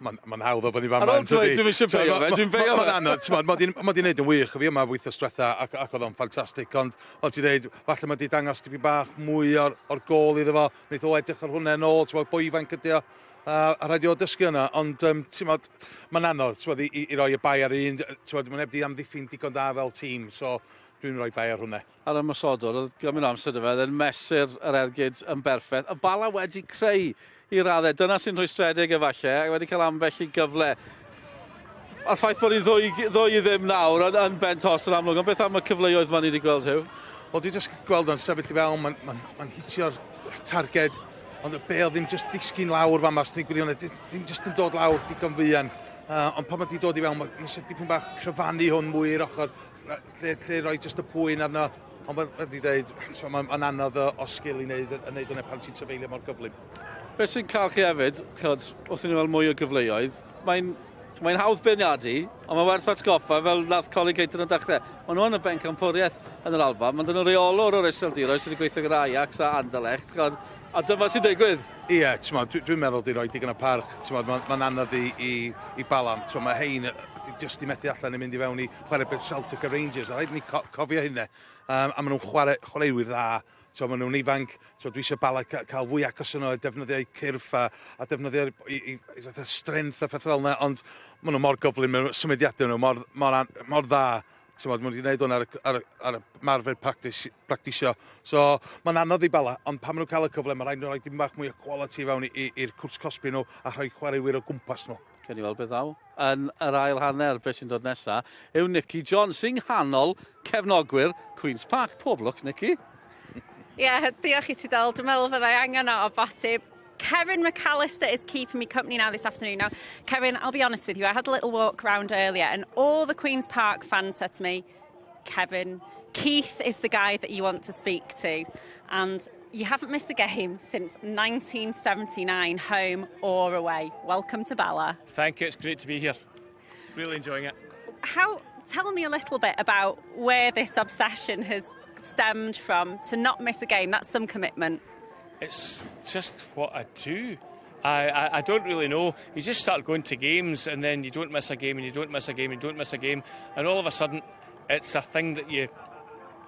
Mae'n hawdd o bod ni fan ma'n tydi. Dwi'n eisiau beio fe, dwi'n beio fe. Mae wedi gwneud yn wych, fi yma wythnos diwetha ac oedd o'n ffantastig, ond ti'n dweud, falle mae wedi dangos tipyn bach mwy o'r gol iddo fo, wneud o edrych ar hwnna yn ôl, boi ifanc ydi o, a rhaid i o dysgu yna, ond mae'n anodd i roi y bai ar un, mae'n ebdi amddiffyn digon da fel tîm, so dwi'n rhoi bai ar hwnna. Ar y masodwr, oedd gymaint amser dy fe, yn mesur yr ergyd yn berffaith. Y Bala wedi creu i raddau, dyna sy'n rhoi stredig efallai, ac wedi cael ambell i gyfle. A'r ffaith bod ni ddwy ddim nawr yn bent os yn amlwg, ond beth am y cyfleoedd ma'n i wedi gweld Hugh? Wel, dwi'n just gweld o'n sefyll i fewn, mae'n hitio'r targed, ond y bêl ddim just disgyn lawr fan mas, ddim just yn dod lawr digon fuan. Ond pan mae wedi dod i fewn, mae eisiau dipyn bach cryfannu hwn mwy i'r ochr, lle roi just y pwyn arno, ond mae wedi dweud, mae'n anodd o sgil i wneud hwnna pan ti'n sefeilio mor gyflym. Be sy'n cael chi hefyd, wrth i ni weld mwy o gyfleoedd, mae'n hawdd beirniadu, ond mae werth atgoffa fel nath Colin Caton yn dechrau. Mae nhw yn y benc campwriaeth yn yr Alban, mae'n dyn nhw reolwr o'r Iseldiroedd sydd wedi gweithio gyda Ajax a Anderlecht, a dyma sy'n digwydd. Ie, dwi'n meddwl di roi digon o parch, mae'n anodd i Bala, mae hein jyst i methu allan i mynd i fewn i chwarae beth Celtic a Rangers, a rhaid ni cofio hynny, a maen nhw'n chwaraewyr dda, maen nhw'n ifanc, dwi eisiau Bala cael fwy acos yno, defnyddio'u cyrff a defnyddio'r strength a peth fel yna, ond maen nhw mor gyflym, symudiadau nhw mor dda. Maen nhw wedi gwneud hwn ar y marfer practisio. So, mae'n anodd i Bala, ond pan maen nhw'n cael y cyfle, mae'n rhaid nhw'n rhoi dim bach mwy o quality fewn i'r cwrs cosbi nhw a rhoi chwaraewyr o gwmpas nhw. Gen i weld beth ddaw. Yn yr ail hanner, beth sy'n dod nesaf, yw Nicky John, sy'n nghanol cefnogwyr Queen's Park. Pob lwc, Nicky. Diolch i ti Del. Dwi'n meddwl fyddai angen o bosib. Kevin McAllister is keeping me company now this afternoon. Now, Kevin, I'll be honest with you, I had a little walk around earlier and all the Queen's Park fans said to me, Kevin, Keith is the guy that you want to speak to. And you haven't missed a game since 1979, home or away. Welcome to Bala. Thank you, it's great to be here. Really enjoying it. Tell me a little bit about where this obsession has stemmed from to not miss a game. That's some commitment. It's just what I do. I don't really know. You just start going to games and then you don't miss a game and you don't miss a game and you don't miss a game. And all of a sudden, it's a thing that you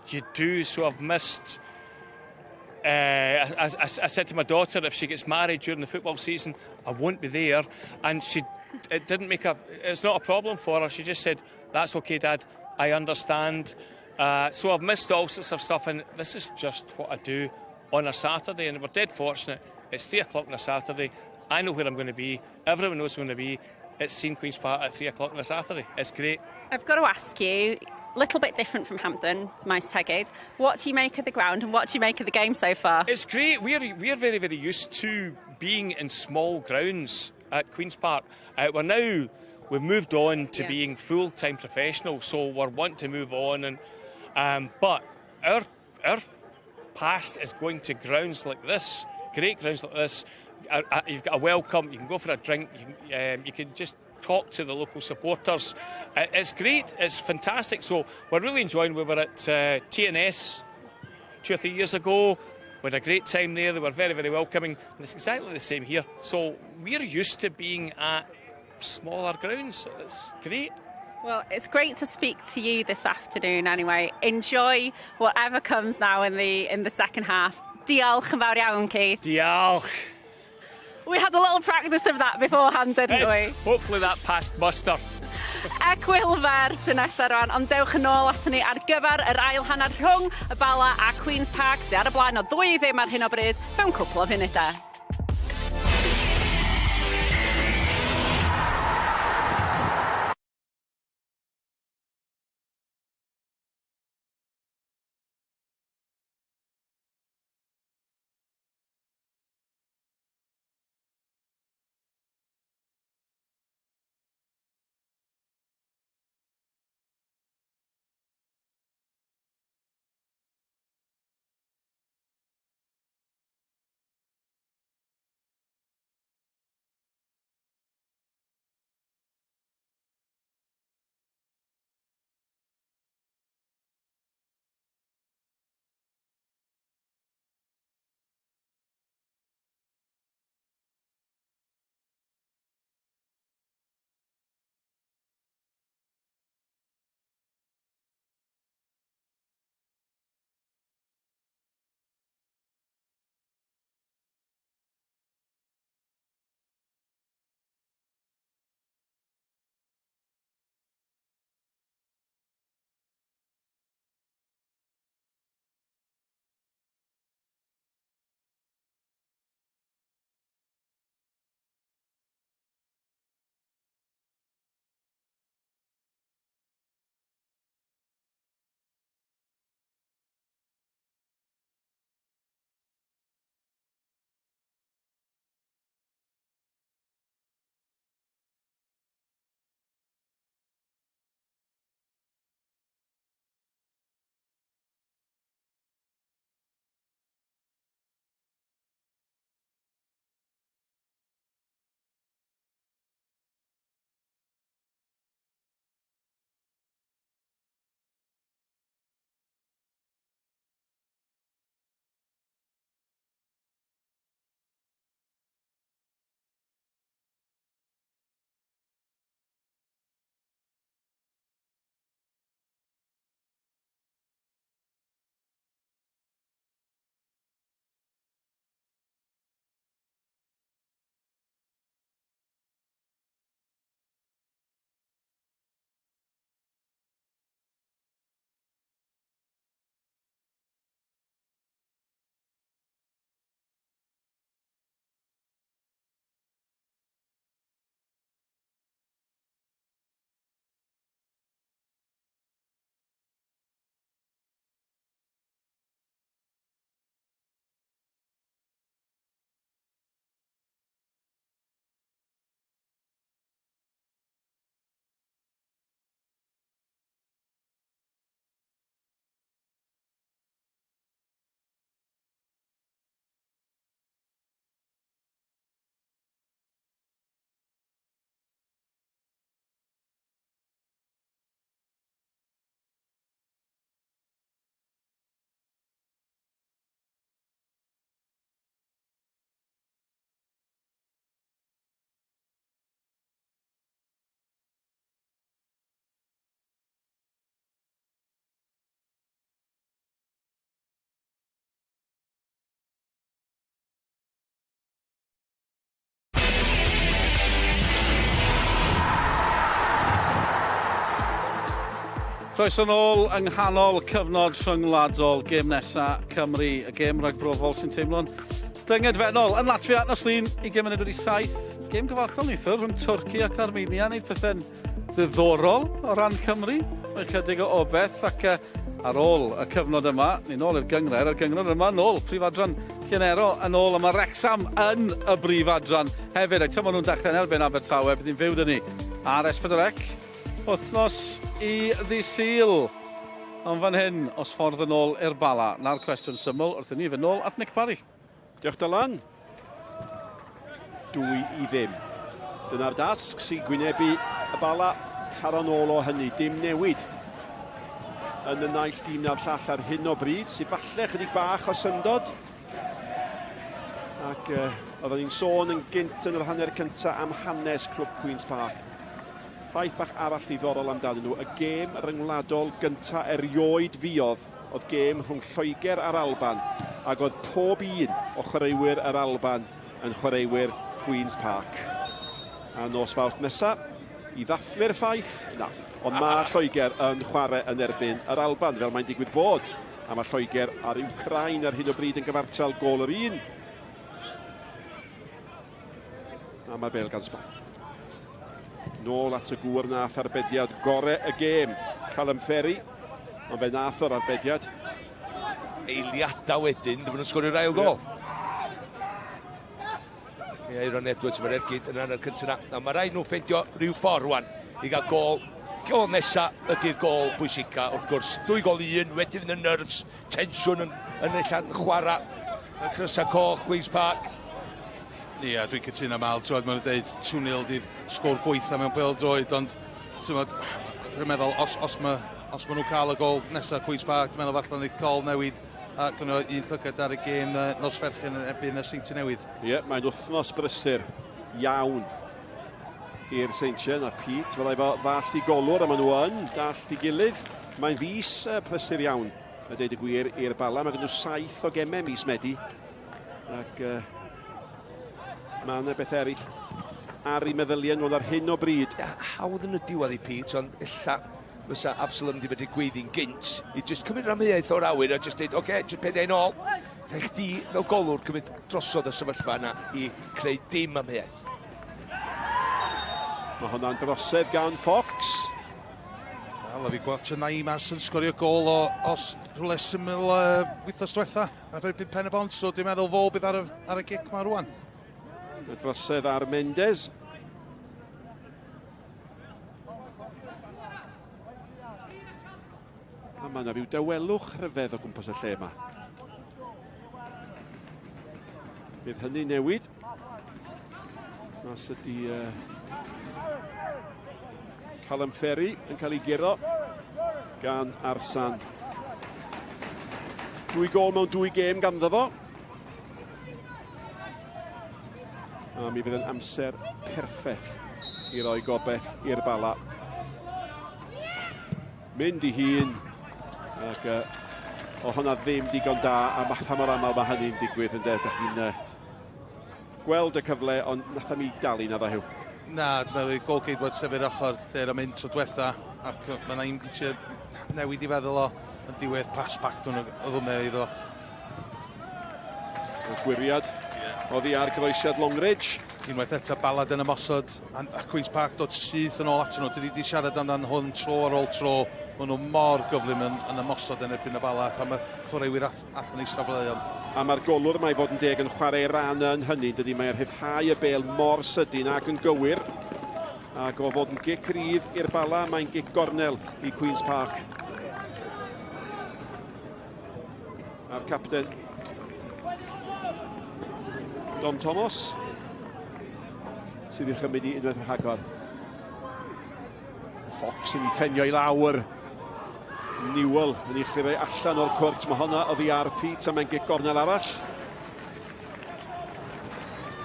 you do. So I've missed. I said to my daughter, if she gets married during the football season, I won't be there. And it didn't make it's not a problem for her. She just said, that's okay, Dad, I understand. So I've missed all sorts of stuff, and this is just what I do on a Saturday. And we're dead fortunate. It's 3 o'clock on a Saturday. I know where I'm going to be. Everyone knows where I'm going to be. It's seen Queen's Park at 3 o'clock on a Saturday. It's great. I've got to ask you, a little bit different from Hampton, Maes Tegid. What do you make of the ground and what do you make of the game so far? It's great. We're very, very used to being in small grounds at Queen's Park. We've moved on to being full-time professionals, so we're wanting to move on. But our past is going to grounds like this, great grounds like this. You've got a welcome. You can go for a drink. You can just talk to the local supporters. It's great. It's fantastic. So we're really enjoying. We were at TNS 2 or 3 years ago. We had a great time there. They were very, very welcoming. And it's exactly the same here. So we're used to being at smaller grounds. It's great. Well, it's great to speak to you this afternoon anyway. Enjoy whatever comes now in the second half. Diolch yn fawr iawn, Keith. Diolch. We had a little practice of that beforehand, didn't we? Hopefully that passed muster. Cwpan sy'n nesaf rwan, ond dewch yn ôl ato ni ar gyfer yr ail hanner rhwng y Bala a Queen's Park, sydd ar y blaen o 2-0 ar hyn o bryd, mewn cwpl o funudau. Croeso nôl yng nghanol cyfnod rhyngwladol gêm nesa Cymru, y gêm ragbrofol sy'n teimlo'n dyngedfennol yn Latvia na Slin i 20 munud wedi 7. Gêm gyfartal neithwr rhwng Twrci ac Armenia, neud pethau'n ddiddorol o ran Cymru. Mae chydig o obeth ac ar ôl y cyfnod yma, ni nôl i'r gyngred, a'r gyngred yma nôl, prif adran Llanero yn ôl, a mae Wrexham yn y brif adran hefyd. Ac tam o'n nhw'n dechrau'n erbyn Abertawe, bydd ni'n fyw dyn ni ar S4C. Wythnos i ddisil. Ond fan hyn, os ffordd yn ôl i'r Bala. Na'r cwestiwn syml, wrth i ni fynd nôl at Nick Parry. Diolch Dylan. 2-0. Dyna'r dasg sy'n gwynebu y Bala taro nôl o hynny. Dim newid yn y naill dîm na'r llall ar hyn o bryd, sy'n falle chydig bach o syndod. Ac oedden ni'n sôn yn gynt yn yr hanner cyntaf am hanes clwb Queen's Park. Ffaith bach arall ddiddorol amdanyn nhw. Y gêm ryngwladol gyntaf erioed fuodd oedd gêm rhwng Lloegr a'r Alban. Ac oedd pob un o chwaraewyr yr Alban yn chwaraewyr Queen's Park. A nos Fawrth nesaf, i ddathlu'r ffaith, na. Ond mae Lloegr yn chwarae yn erbyn yr Alban, fel mae'n digwydd bod. A mae Lloegr ar Wcrain ar hyn o bryd yn gyfartal gol yr un. A mae bel gan Sbon. Nôl at y gŵr nath arbediad gore y gêm. Callum Ferry, ond fe nath o'r arbediad. Eiliadau wedyn, dyma nhw'n sgorio'r ail gol. Ie, Aaron Edwards mae'r ergyd yn anna'r cyntaf. Mae rhaid nhw ffeindio rhyw ffordd rwan i gael gol. Gol nesaf ydy'r gol bwysica, wrth gwrs. 2 gol 1, wedyn y nerves, tensiwn yn allan chwarae. Y Crysa Coch, Queen's Park. Ie, dwi'n cytuno mal, mae'n dweud 2-0 di'r sgôr gweitha mewn bêl-droed, ond dwi'n meddwl, os ma nhw'n cael y gol nesaf Queen's Park, dwi'n meddwl falle wneud col newid ac yn un llygad ar y gêm nos Ferchen yn erbyn y Seintiau Newydd. Ie, mae'n wythnos brysur iawn i'r Seintiau a Pete, fel ei ddallt i golwr a maen nhw yn dallt i gilydd. Mae'n fis prysur iawn, a deud y gwir, i'r Bala. Mae gen nhw 7 o gemau mis Medi, ac mae yna beth eraill ar ei meddyliau nhw ar hyn o bryd. Hawdd yn y diwedd i Pete, ond illa fysa Absalom di wedi gweiddi'n gynt i just cymryd rhamheaeth o'r awyr a just dweud, oce, just pedau nôl. Rhaid chdi fel golwr cymryd drosodd y sefyllfa yna i creu dim amheaeth. Mae hwnna'n drosedd gan Fox. Wel, fi gweld Naïmas yn sgorio gol o rhywle syml wythnos diwetha ar erbyn Pen y Bont, so dwi'n meddwl fo bydd ar y gic ma rwan. Y drosedd ar Mendes. A mae yna rhyw dawelwch rhyfedd o gwmpas y lle yma. Bydd hynny newid. Mas ydi Callum Ferry yn cael ei giro gan Arsan. 2 gol mewn 2 gêm ganddo fo. A mi fydd yn amser perffaith i roi gobeith i'r Bala. Mynd i hun, ac o hwnna ddim digon da, a pa mor aml mae hynny'n digwydd yn dweud. Dach chi'n gweld y cyfle, ond nath am i dalu na ddahiw. Na, dwi'n meddwl i gol ceidwad sefyr ochr lle am mynd tro diwetha, ac mae yna un gyntio newid i feddwl o yn diwedd pas bactwn o ddwmau iddo. Y gwiriad oddi ar groesiad Longridge. Unwaith eto Balad yn ymosod, a Queen's Park dod syth yn ôl atyn nhw. Dwi wedi siarad amdan hwn tro ar ôl tro. Maen nhw mor gyflym yn ymosod yn erbyn y Bala pan mae'r chwaraewyr allan ei safleoedd. A mae'r golwr mae fod yn deg yn chwarae ran yn hynny. Dydy mae'r rhyddhau y bêl mor sydyn ac yn gywir. Ac o fod yn gic rydd i'r Bala, mae'n gic gornel i Queen's Park. A'r capten Dom Thomas sydd i'ch ymwneud i unwaith rhagor. Fox yn ei ffenio i lawr. Newell yn ei chyrrae allan o'r cwrt. Mae honna oddi ar Pete a mae'n gic gornel arall.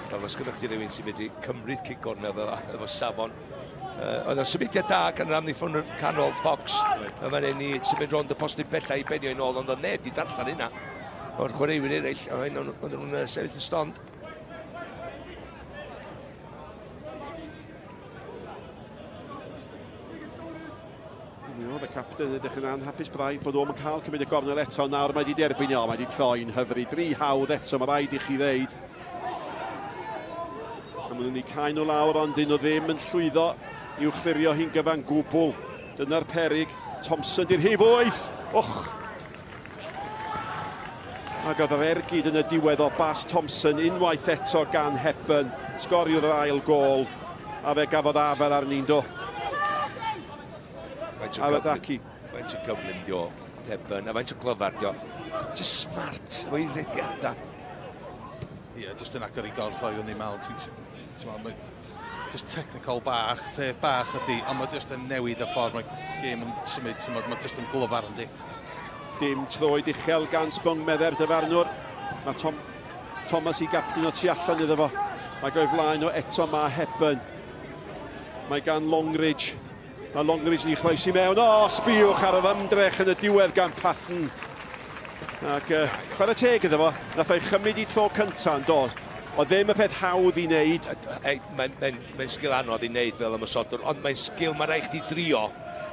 Wel, os gyda chdi rhywun sy'n mynd i cymryd cic gornel efo safon. Oedd o'n symudiad da gan ramni ffwn y canol Fox. Mae'n ei sy'n mynd rond y postyn bella i benio i nôl, ond o'n neb di darllen hynna. O'r chwaraewyr eraill, oedd nhw'n sefyll y stond. Oedd y capten yn edrych yn anhapus braidd bod o'n cael cymryd y gornel eto. Nawr mae wedi derbyn mae wedi troi'n hyfryd. 3 hawdd eto, mae rhaid i chi ddeud. A maen nhw'n ei cael nhw lawr, ond dyn nhw ddim yn llwyddo i'w chlirio hi'n gyfan gwbl. Dyna'r peryg. Thompson di'r hif 8. Och! Ac oedd yr ergyd yn y diwedd o Bas Thompson unwaith eto gan Hepburn. Sgorio'r ail gol. A fe gafodd afer arnyn do. Awadaki. Faint o gyflym dio, Hepburn, a faint o glyfar dio. Just smart, o'i rediadau. Ie, just yn agor i gorffoi yn ei mewn. Just technical bach, peth bach ydi, ond mae just yn newid y ffordd mae gêm yn symud, mae just yn glyfar yndi. Dim troed uchel gan Sbwng Medde'r dyfarnwr. Mae Thomas i gapten o tu allan iddo fo. Mae go'i flaen o eto mae Hepburn. Mae gan Longridge. Mae Longridge ni chloesi mewn. O, sbiwch ar yr ymdrech yn y diwedd gan Patton. Ac chwarae teg iddo fo. Nath o'i chymryd i tro cyntaf yn dod. O ddim y peth hawdd i wneud. Mae'n sgil anodd i wneud fel ymysodwr, ond mae'n sgil mae rhaid i drio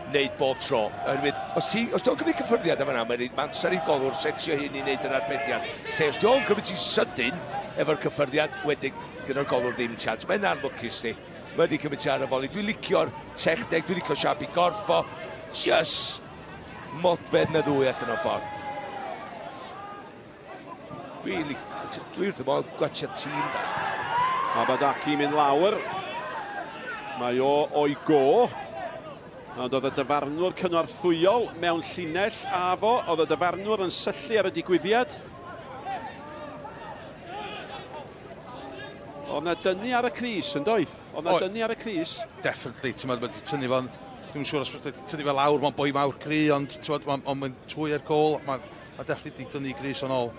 wneud bob tro. Os dwi'n cymryd cyffyrddiad am yna, mae'n amser i golwr setsio hyn i wneud yn arbediad. Lle os dwi'n cymryd ti'n sydyn efo'r cyffyrddiad, wedyn gyda'r golwr ddim chance. Mae'n arlwcus ni. Wedi cymryd ti ar y foli. Dwi'n licio'r techneg, dwi'n licio siap i gorffo. Just modfedd na ddwy at yno ffordd. Dwi'n wrth y modd gwachio tîm da. Awadaki mynd lawr. Mae o'i go. Ond oedd y dyfarnwr cynorthwyol mewn llinell a fo. Oedd y dyfarnwr yn syllu ar y digwyddiad. Oedd na dynnu ar y Cris, yn doedd? Oedd na dynnu ar y Cris? Definitely, ti'n meddwl bod tynnu fo'n... Dwi'n siŵr os wedi tynnu fel lawr, mae'n boi mawr cri, ond mae'n trwy ar gol. Mae definitely dynnu Cris yn ôl.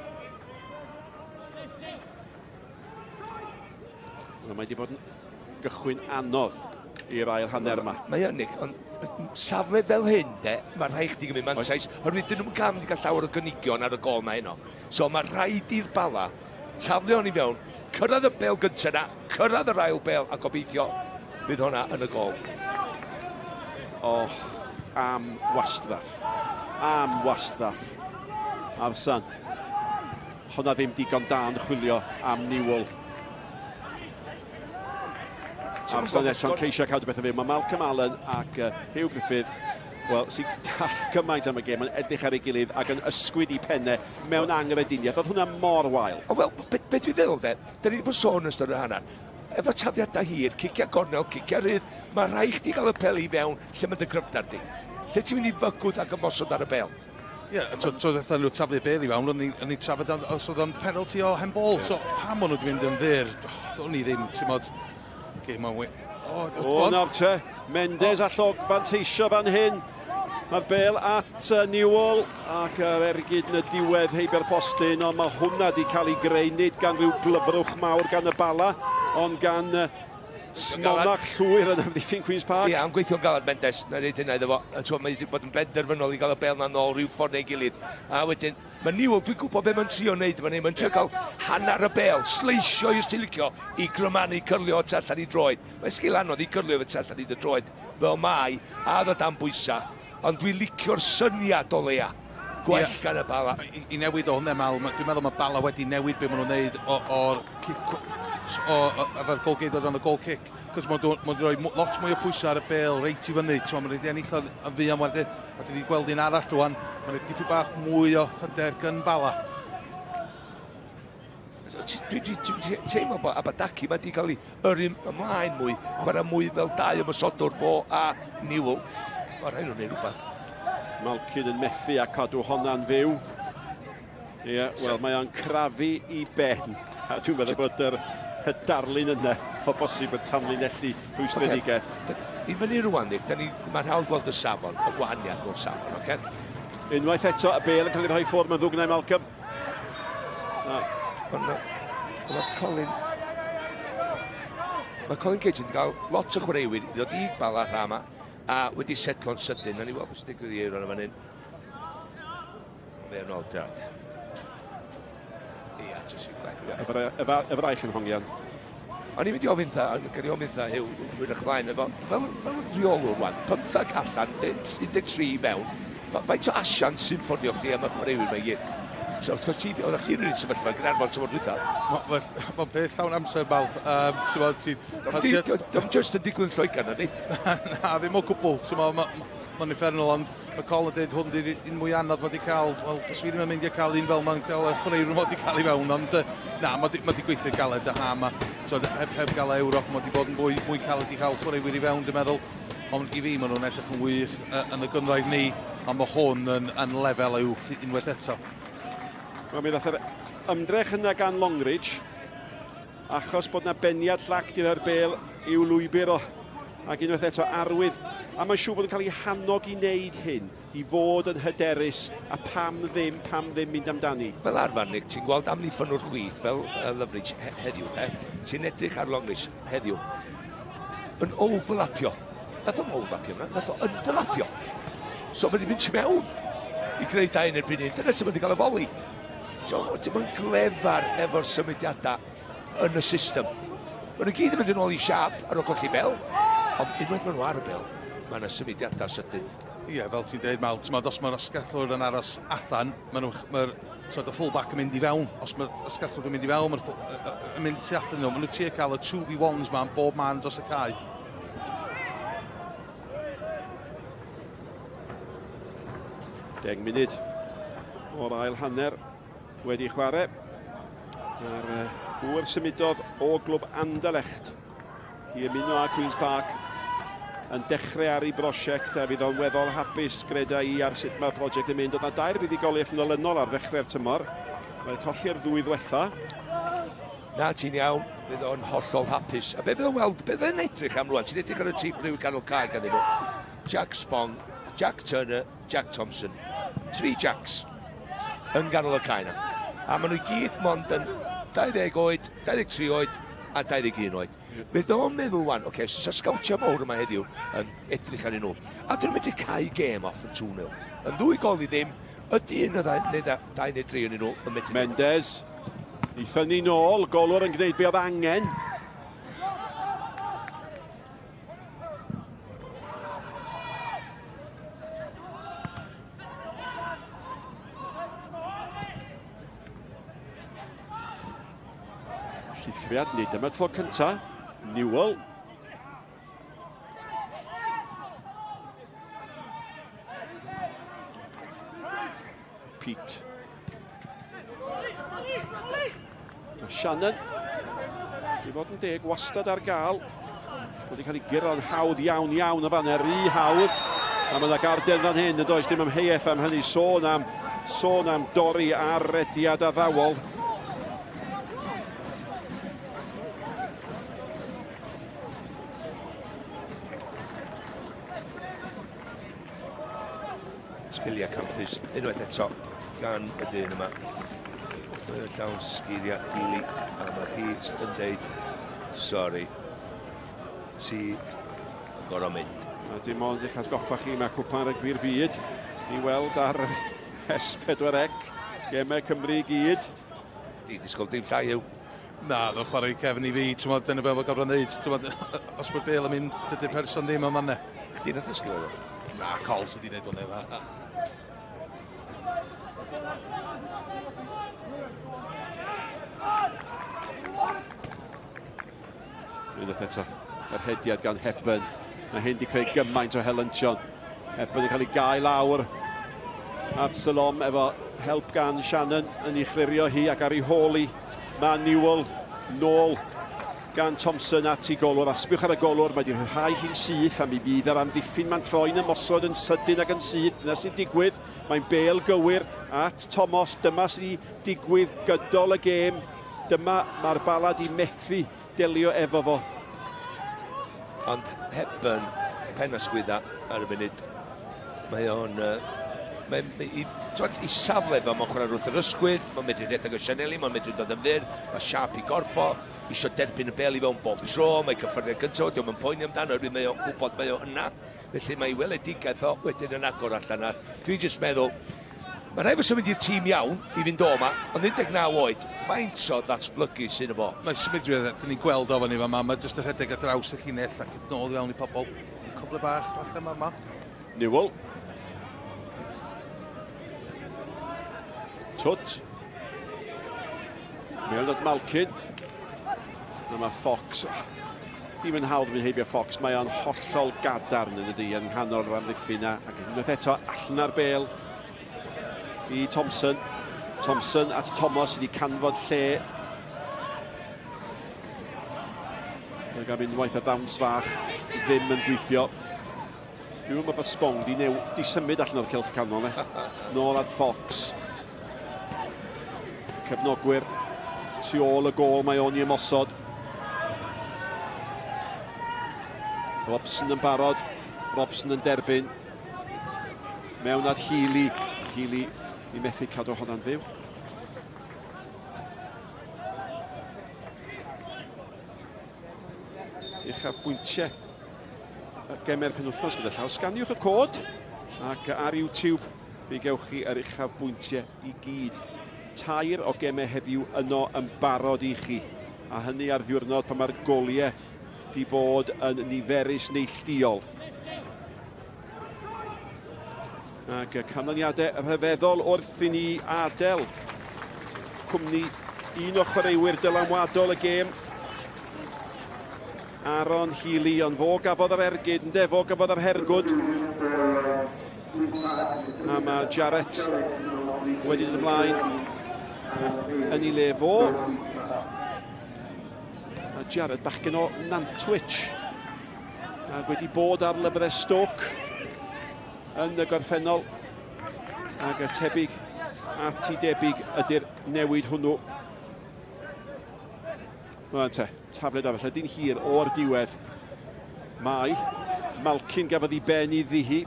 Mae wedi bod yn gychwyn anodd i'r ail hanner yma. Mae ynnig, ond safle fel hyn, mae rhaid chdi gymryd mantais, oherwydd dyn nhw'n cael llawer o gynigion ar y gol na heno. So mae rhaid i'r Bala taflu hon i fewn, cyrraedd y bel gyntaf na, cyrraedd yr ail bel, a gobeithio bydd hwnna yn y gol. Am wastraff. Am wastraff. Arsan. Honna ddim digon da yn chwilio am Newell. Arsan eso'n ceisio cadw beth o fe. Mae Malcolm Allen ac Hugh Griffith, sy'n dall gymaint am y gêm, yn edrych ar ei gilydd ac yn ysgwyd i penne mewn angrediniaeth. Oedd hwnna mor wael. Beth dwi'n feddwl, da ni wedi bod sôn yn ystod yr hanner. Efo tafliadau hir, cicia gornel, cicia rydd, mae rhaid chdi gael y pel i fewn lle mae'n dy gryfnar di. Lle ti'n mynd i fygwth ac ymosod ar y bel? Ie, so ddetha nhw taflu bel i fewn, o'n i trafod os oedd o'n penalty o handball. So pam o'n nhw wedi mynd yn fyr? O'n i ddim, ti'n modd... nawr te, Mendes allo fanteisio fan hyn. Mae'r bel at Newell ac yr ergyd yn y diwedd heibio'r postyn, ond mae hwnna wedi cael ei greu nid gan ryw glyfrwch mawr gan y Bala, ond gan smonach llwyr yn ymddiffyn Queen's Park. Ie, am gweithio'n galad Mendes, na reid hynna iddo fo. Mae wedi bod yn benderfynol i gael y bel na nôl rhyw ffordd neu gilydd. A wedyn, mae Newell, dwi'n gwybod beth mae'n trio wneud fan hyn. Mae'n trio cael hanner y bel, sleisio i ystilicio i grymannu cyrlio o tu allan i droed. Mae'n sgil anodd i cyrlio o tu allan i dy droed fel mai, a ddod am bwysa. Ond dwi'n licio'r syniad o leia. Gwell gan y Bala. I newid o hwnna, dwi'n meddwl mae Bala wedi newid beth maen nhw'n neud efo'r golgeidod o'n y gol kick. Cos mae'n rhoi lot mwy o pwysau ar y bel reit i fyny. Mae'n wedi ennill yn fi am wedyn. A dyn ni'n gweld un arall rwan. Mae'n dipyn bach mwy o hyder gan Bala. Dwi'n teimlo bod Awadaki wedi cael ei yrru ymlaen mwy. Chwarae mwy fel dau ymysodwr fo a Newell. Mae'r rhaid nhw'n neud rhywbeth. Malkin yn methu a cadw honna'n fyw. Ie, wel, mae o'n crafu i ben. A dwi'n meddwl bod yr darlun yna o bosib yn tanlinellu pwysledigau. I fyny rwan, mae'n hawdd gweld y safon, y gwahaniaeth o'r safon, oce? Unwaith eto, y bel yn cael ei rhoi ffwrdd mewn ddwgnau Malcolm. Mae Colin Cage yn cael lot o chwaraewyr i ddod i Bala rhama a wedi setlo'n sydyn. A ni weld beth sy'n digwydd i'r o'n fan hyn. Fe'n ôl dad. Ia, jyst i'n gwaith. Efo'r eich yn hongian. O'n i'n mynd i ofyn dda, gan i ofyn dda, yw, rwy'n ymlaen, fel rheolwr wan, 15 allan, 13 mewn, faint o asian sy'n ffordio chdi am y chwaraewyr mae gyd. So, oedd chi'n un sefyllfa gyda'r bod tymor dwytha? Mae'n beth llawn amser, Bal. Dwi'n just yn digwydd yn Lloegan, ydy? Na, ddim o gwbl. Mae'n effernol, ond mae Colin yn dweud hwn di'r un mwy anodd mae wedi cael. Wel, os fi ddim yn mynd i cael un fel mae'n cael chwaraewyr mae wedi cael ei fewn, ond na, mae wedi gweithio galed a ha. Heb gael Ewrop, mae wedi bod yn mwy caled i cael chwaraewyr i fewn, dwi'n meddwl. Ond i fi, maen nhw'n edrych yn wych yn y gynraedd ni, a mae hwn yn lefel uwch unwaith eto. Wel, mi ddath yr ymdrech yna gan Longridge, achos bod na beniad llac gyda'r bêl i'w lwybr o, ac unwaith eto arwydd. A mae'n siŵr bod yn cael ei hannog i wneud hyn, i fod yn hyderus, a pam ddim mynd amdani. Fel arfer, Nick, ti'n gweld amddiffynwr chwith fel Longridge heddiw, ti'n edrych ar Longridge heddiw, yn overlapio. Nath o'n overlapio yna, nath o'n underlapio. So mae'n mynd i mewn i greu dau yn erbyn un, dyna sy'n mynd i gael y foli. Mae'n glefar efo'r symudiadau yn y system. Mae'n gyd yn mynd yn ôl i siap ar ôl colli bel, ond unwaith maen nhw ar y bel, mae'n symudiadau sydyn. Ie, fel ti'n dweud, Mal, os mae'r ysgellwr yn aros allan, mae'r fullback yn mynd i fewn. Os mae'r ysgellwr yn mynd i fewn, mae'n mynd tu allan nhw. Maen nhw trio cael y 2v1s ma'n bob man dros y cae. Deg munud o'r ail hanner wedi chwarae. Mae'r gŵr symudodd o glwb Anderlecht i ymuno â Queen's Park yn dechrau ar ei brosiect, a fydd o'n weddol hapus greda i ar sut mae'r prosiect yn mynd. Oedd na dair buddugoliaeth nolynol ar ddechrau'r tymor. Mae'n colli'r ddwy ddwetha. Na, ti'n iawn, bydd o'n hollol hapus. A beth bydd o'n weld, beth bydd o'n edrych am rwan? Ti'n edrych ar y tri chwaraewyr ganol cae ganddyn nhw. Jack Spong, Jack Turner, Jack Thompson. 3 Jacks yn ganol y cae na. A maen nhw gyd mond yn 20 oed, 23 oed a 21 oed. Bydd o'n meddwl wan, oce, sy'n sgawtio mawr yma heddiw yn edrych arnyn nhw. A dyn nhw'n medru cael gêm off yn 2-0. Yn ddwy gol i ddim, ydy un o 2 neu 3 yn nhw yn medru. Mendes, i ffynnu nôl, golwr yn gwneud be oedd angen. Llithriad, nid yma tro cynta. Newell. Pete. Shannon. I fod yn deg, wastad ar gael. Wedi cael ei gyro'n hawdd iawn o fanna, rhy hawdd. A mae'n garden fan hyn, yn does dim amheuaeth am hynny. Sôn am dorri ar rediad a ddawol. Sgiliau campus, unwaith eto, gan y dyn yma. Mae'n llawn sgiliau Healy, a mae Heat yn deud, sorry, ti gorau mynd. A dim ond eich atgoffa chi, mae Cwpan Her Yr Byd i weld ar S4C, gemau Cymru i gyd. Di disgwyl dim llai yw. Na, dwi'n chwarae cefn i fi, dyna fel mae gofro'n neud. Os mae'r bêl yn mynd, dydy'r person ddim yn manne. Chdi na ddysgu oedd o? Na, Cols ydi wneud hwnna. Unwaith eto, yr hediad gan Hepburn. Mae hyn wedi creu gymaint o helyntion. Hepburn yn cael ei gael lawr. Absalom efo help gan Shannon yn ei chlirio hi ac ar ei hôl i. Mae Newell nôl gan Thompson at ei golwr. Asbiwch ar y golwr, mae wedi rhyddhau hi'n syth a mi fydd ar amddiffyn ma'n troi'n ymosod yn sydyn ac yn syth. Dyna sy'n digwydd. Mae'n bêl gywir at Thomas. Dyma sy'n digwydd gydol y gêm. Dyma mae'r Bala di methu delio efo fo. Ond Hepburn, pen ysgwydda ar y munud, mae o'n... I safle fe, mae'n chwarae wrth yr ysgwydd, mae'n medru rhedeg o Sianeli, mae'n medru dod yn fyr, mae siap i gorffo, isio derbyn y bel i fewn bob tro, mae cyffyrddiad cyntaf, diolch yn poeni amdano, rwy'n mae o'n gwybod mae o yna, felly mae ei weledigaeth o wedyn yn agor allan. Dwi'n jyst meddwl, Mae rhaid fos yn mynd i'r tîm iawn i fynd o yma, ond 19 oed, maint o ddatblygu sy'n y bo. Mae symudwyr, dyn ni'n gweld o fan i fa, mae jyst y rhedeg ar draws y llinell ac nôl i fewn i pobl. Cofle bach, falle yma. Newell. Twt. Mewn at Malkin. A mae Fox. Dim yn hawdd yn heibio Fox. Mae o'n hollol gadarn yn y di yn nghanol rhan ddiffyn a. Ac unwaith eto allan ar bêl i Thompson. Thompson at Thomas wedi canfod lle. Mae'n gael mynd waith o ddawns fach. Ddim yn gweithio. Dwi'n meddwl bod Spong di symud allan o'r cylch canol. Nôl at Fox. Cefnogwyr tu ôl y gol mae o'n i ymosod. Robson yn barod. Robson yn derbyn. Mewn at Healy. Healy i methu cadw hwnna'n fyw. Uchafbwyntiau y gemer penwthnos gyda llaw. Sganiwch y cod ac ar YouTube fe gewch chi yr uchafbwyntiau i gyd. 2 o gemau heddiw yno yn barod i chi. A hynny ar ddiwrnod pan mae'r goliau di bod yn niferus neilltuol. Ac y canlyniadau rhyfeddol wrth i ni adael cwmni un o chwaraewyr dylanwadol y gêm. Aaron Healy, ond fo gafodd yr ergyd, ynde, fo gafodd yr hergwd. A mae Jarrett wedi dod ymlaen yn ei le fo. A Jarrett bachgen o Nantwich. A wedi bod ar lyfrau Stoke yn y gorffennol. Ac y tebyg at i debyg ydy'r newid hwnnw. Wel te, tafled arall, dyn hir o'r diwedd. Malkin gafodd i ben i ddihi,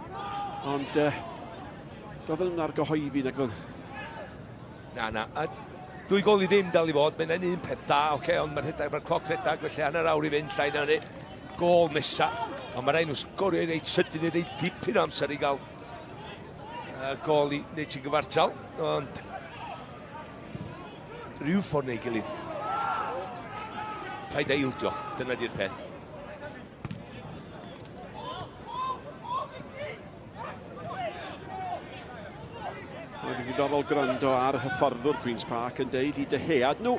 ond doedd nhw'n argyhoeddi nag o'n. Na, a dwy gol i ddim dal i fod, mae'n un peth da, ond mae'r cloc redag, felly hanner awr i fynd, llain ar ni, gol nesa, ond mae'r ein nhw sgorio i reid sydyn i reid dipyn o amser i gael gol i wneud ti'n gyfartal, ond rhyw ffordd neu gilydd. Paid eildio, dyna di'r peth. Mae'n ddiddorol gwrando ar hyfforddwr Queen's Park yn deud i dyhead nhw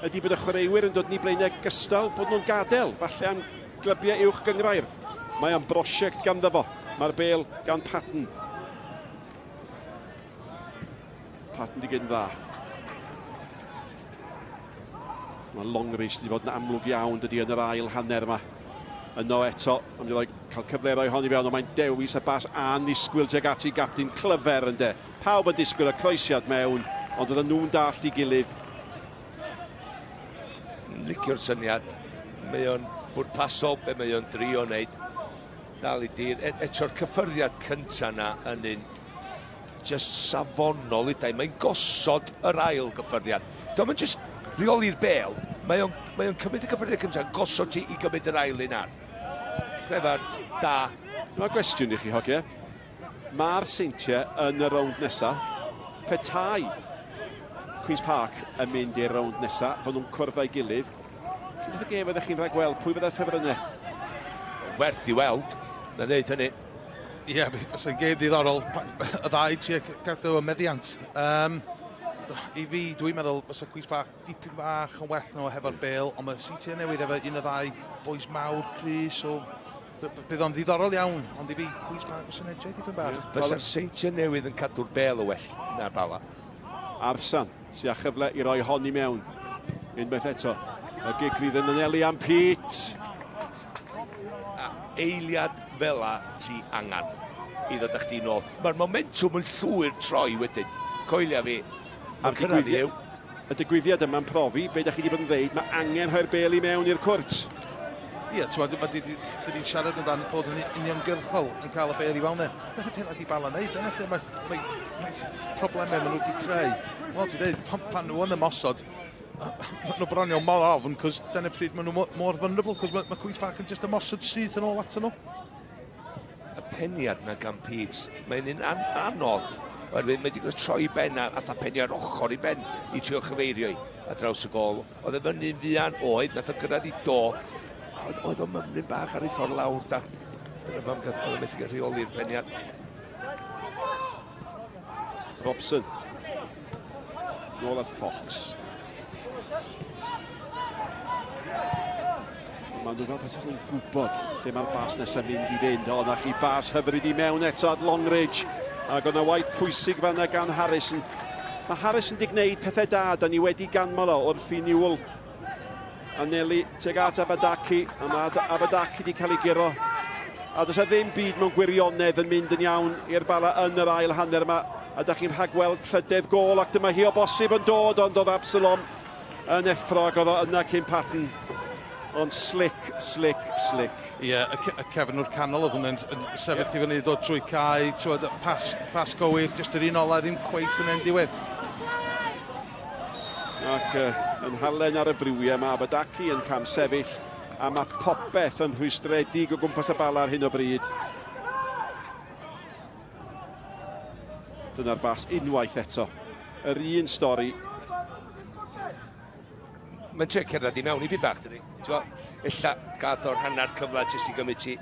ydy bod y chwaraewyr yn dod ni blaenau gystal bod nhw'n gadael, falle am glybiau uwch gyngrair. Mae am brosiect ganddo fo. Mae'r bêl gan Patton. Patton di gyn dda. Mae Longridge wedi bod yn amlwg iawn dydy yn yr ail hanner yma. Yno eto, ond wedi cael cyflerau hon i fewn, ond mae'n dewis y bas annisgwyl tuag ati gapten clyfer ynde. Pawb yn disgwyl y croesiad mewn, ond oedden nhw'n dallt i gilydd. Licio'r syniad. Mae o'n bwrpasol be mae o'n drio wneud. Dal i dir. Eto'r cyffyrddiad cynta na yn un just safonol i dau. Mae'n gosod yr ail gyffyrddiad. Dwi'n mynd just reoli'r bêl, mae o'n cymryd y gyffredau cyntaf, gosod ti i gymryd yr ail un ar. Clefar, da. Mae gwestiwn i chi, hogia. Mae'r seintiau yn y rownd nesaf. Petai Queen's Park yn mynd i'r rownd nesaf, bod nhw'n cwrdd â'i gilydd. Sut y gêm ydych chi'n rhagweld? Pwy fyddai'r ffefrynnau? Werth i weld, na ddeud hynny. Ie, bysa'n gêm ddiddorol. Y ddau ti gadw y meddiant. I fi, dwi'n meddwl, bysa Queen's Park dipyn bach yn well nhw hefo'r bêl, ond mae seintiau newydd efo un o ddau boes mawr, Chris, so bydd o'n ddiddorol iawn, ond i fi, Queen's Park bysa'n edrych dipyn bach. Bysa'r seintiau newydd yn cadw'r bêl y well, na'r Bala. Arsan, sy'n a chyfle i roi hon i mewn. Unwaith eto, y gigrydd yn anelu am Pete. A eiliad fela ti angan i ddod â chdi nôl. Mae'r momentum yn llwyr troi wedyn. Coelia fi. A'r digwyddiad yma'n profi, be da chi wedi bod yn dweud, mae angen rhoi'r bêl i mewn i'r cwrt. Ie, dyn ni'n siarad amdan bod yn uniongyrchol yn cael y bêl i fewn e. Dyna peth wedi Bala wneud, dyna lle mae problemau maen nhw wedi creu. Wel, ti'n dweud, pan nhw yn ymosod, maen nhw bronio mor ofn, cos dyna pryd maen nhw mor vulnerable, cos mae Queen's Park yn just ymosod syth yn ôl at nhw. Y peniad na gan Pete, mae'n un anodd Mae wedi troi ben a fatha penio'r ochr i ben i trio chyfeirio i a draws y gol. Oedd e fyny'n fuan oed, nath o gyrraedd i do. Oedd o'n mymryn bach ar ei ffordd lawr da. Dyna fam oedd o'n methu rheoli'r peniad. Robson. Nôl at Fox. Maen nhw fel beth yn gwybod lle mae'r bas nesaf mynd i fynd. O, na chi bas hyfryd i mewn eto at Longridge. Ac oedd yna waith pwysig fanna gan Harrison. Mae Harrison di gwneud pethau da, da ni wedi ganmol o wrth i Newell. A Nelly teg at Abadaki, a mae Abadaki di cael ei giro. A does ddim byd mewn gwirionedd yn mynd yn iawn i'r Bala yn yr ail hanner yma. A da chi'n rhagweld prydydd gol, ac dyma hi o bosib yn dod, ond oedd Absalom yn effro, ac oedd o yna cyn Patton. Ond slick. Ie, y cefn o'r canol oedd hwnna'n sefyll i fyny dod trwy cae, trwy pas gywir, jyst yr un ola ddim cweit yn endiwedd. Ac yn halen ar y briwiau, mae Abadaki yn cam sefyll, a mae popeth yn rhwystredig o gwmpas y Bala ar hyn o bryd. Dyna'r bas unwaith eto. Yr un stori. Mae'n tre cerdded i mewn i byd bach, dydi. Illa gath o'r hanner cyfle jyst i gymryd ti.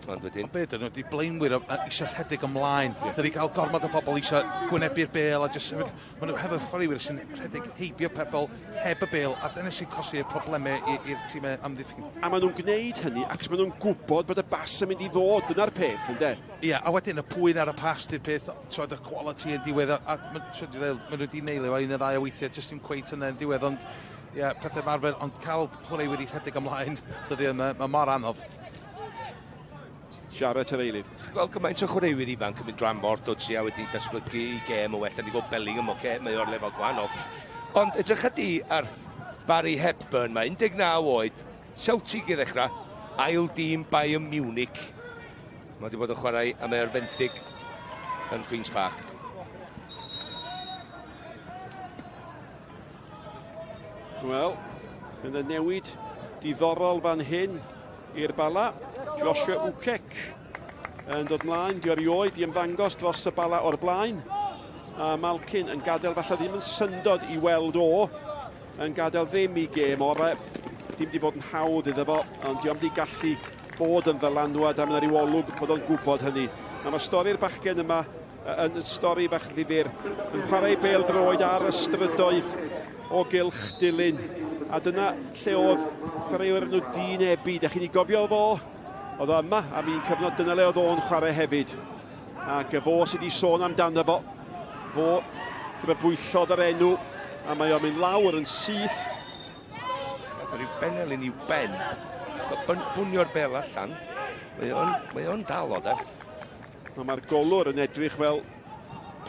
Ond wedyn. O be, dyn nhw wedi blaenwyr eisiau rhedeg ymlaen. Dyn ni cael gormod o bobl eisiau gwynebu'r bêl a jyst sefyll. Maen nhw hefyd chwaraewyr sy'n rhedeg heibio pebl heb y bêl a dyna sy'n cosi'r problemau i'r tîmau amddiffyn. A maen nhw'n gwneud hynny ac maen nhw'n gwybod bod y bas yn mynd i ddod. Dyna'r peth, ynddo? Ie, a wedyn y pwyn ar y pas di'r peth, y quality yn diwedd. A maen nhw wedi neilio un o ddau o weithiau, jyst dim cweit yna yn diwedd. Ond ie, pethau marfer, ond cael chwaraewyr i rhedeg ymlaen, dyddi yma, mae mor anodd. Siarad yr eilydd. Ti'n gweld gymaint o chwaraewyr ifanc yn mynd dran mor dod si a wedi datblygu i gêm o well. Ni gweld Bellingham o mae o'r lefel gwahanol. Ond edrych ydi ar Barry Hepburn, mae 19 oed, Celtic i ddechrau, ail dîm Bayern Munich. Mae wedi bod yn chwarae am e'r fenthyg yn Queen's Park. Wel, yn y newid diddorol fan hyn i'r Bala. Joshua Ukek yn dod mlaen, di erioed i ymddangos dros y Bala o'r blaen. A Malkin yn gadael falle ddim yn syndod i weld o, yn gadael ddim i gêm orau. Dim di bod yn hawdd iddo fo, ond diolch di gallu bod yn ddylanwad am yr iwolwg bod o'n gwybod hynny. A mae stori'r bachgen yma yn stori bach ddifyr, yn chwarae bêl droed ar y strydoedd o gylch dilyn. A dyna lle oedd chwaraewyr nhw dyn ebu. Da chi'n ei gofio fo? Oedd o yma am un cyfnod, dyna le oedd o'n chwarae hefyd. Ac fo sydd wedi sôn amdano fo. Fo grybwyllodd yr enw, a mae o'n mynd lawr yn syth. Gath ryw benelyn i'w ben. Bwnio'r bel allan. Mae o'n dal o da. Mae'r golwr yn edrych fel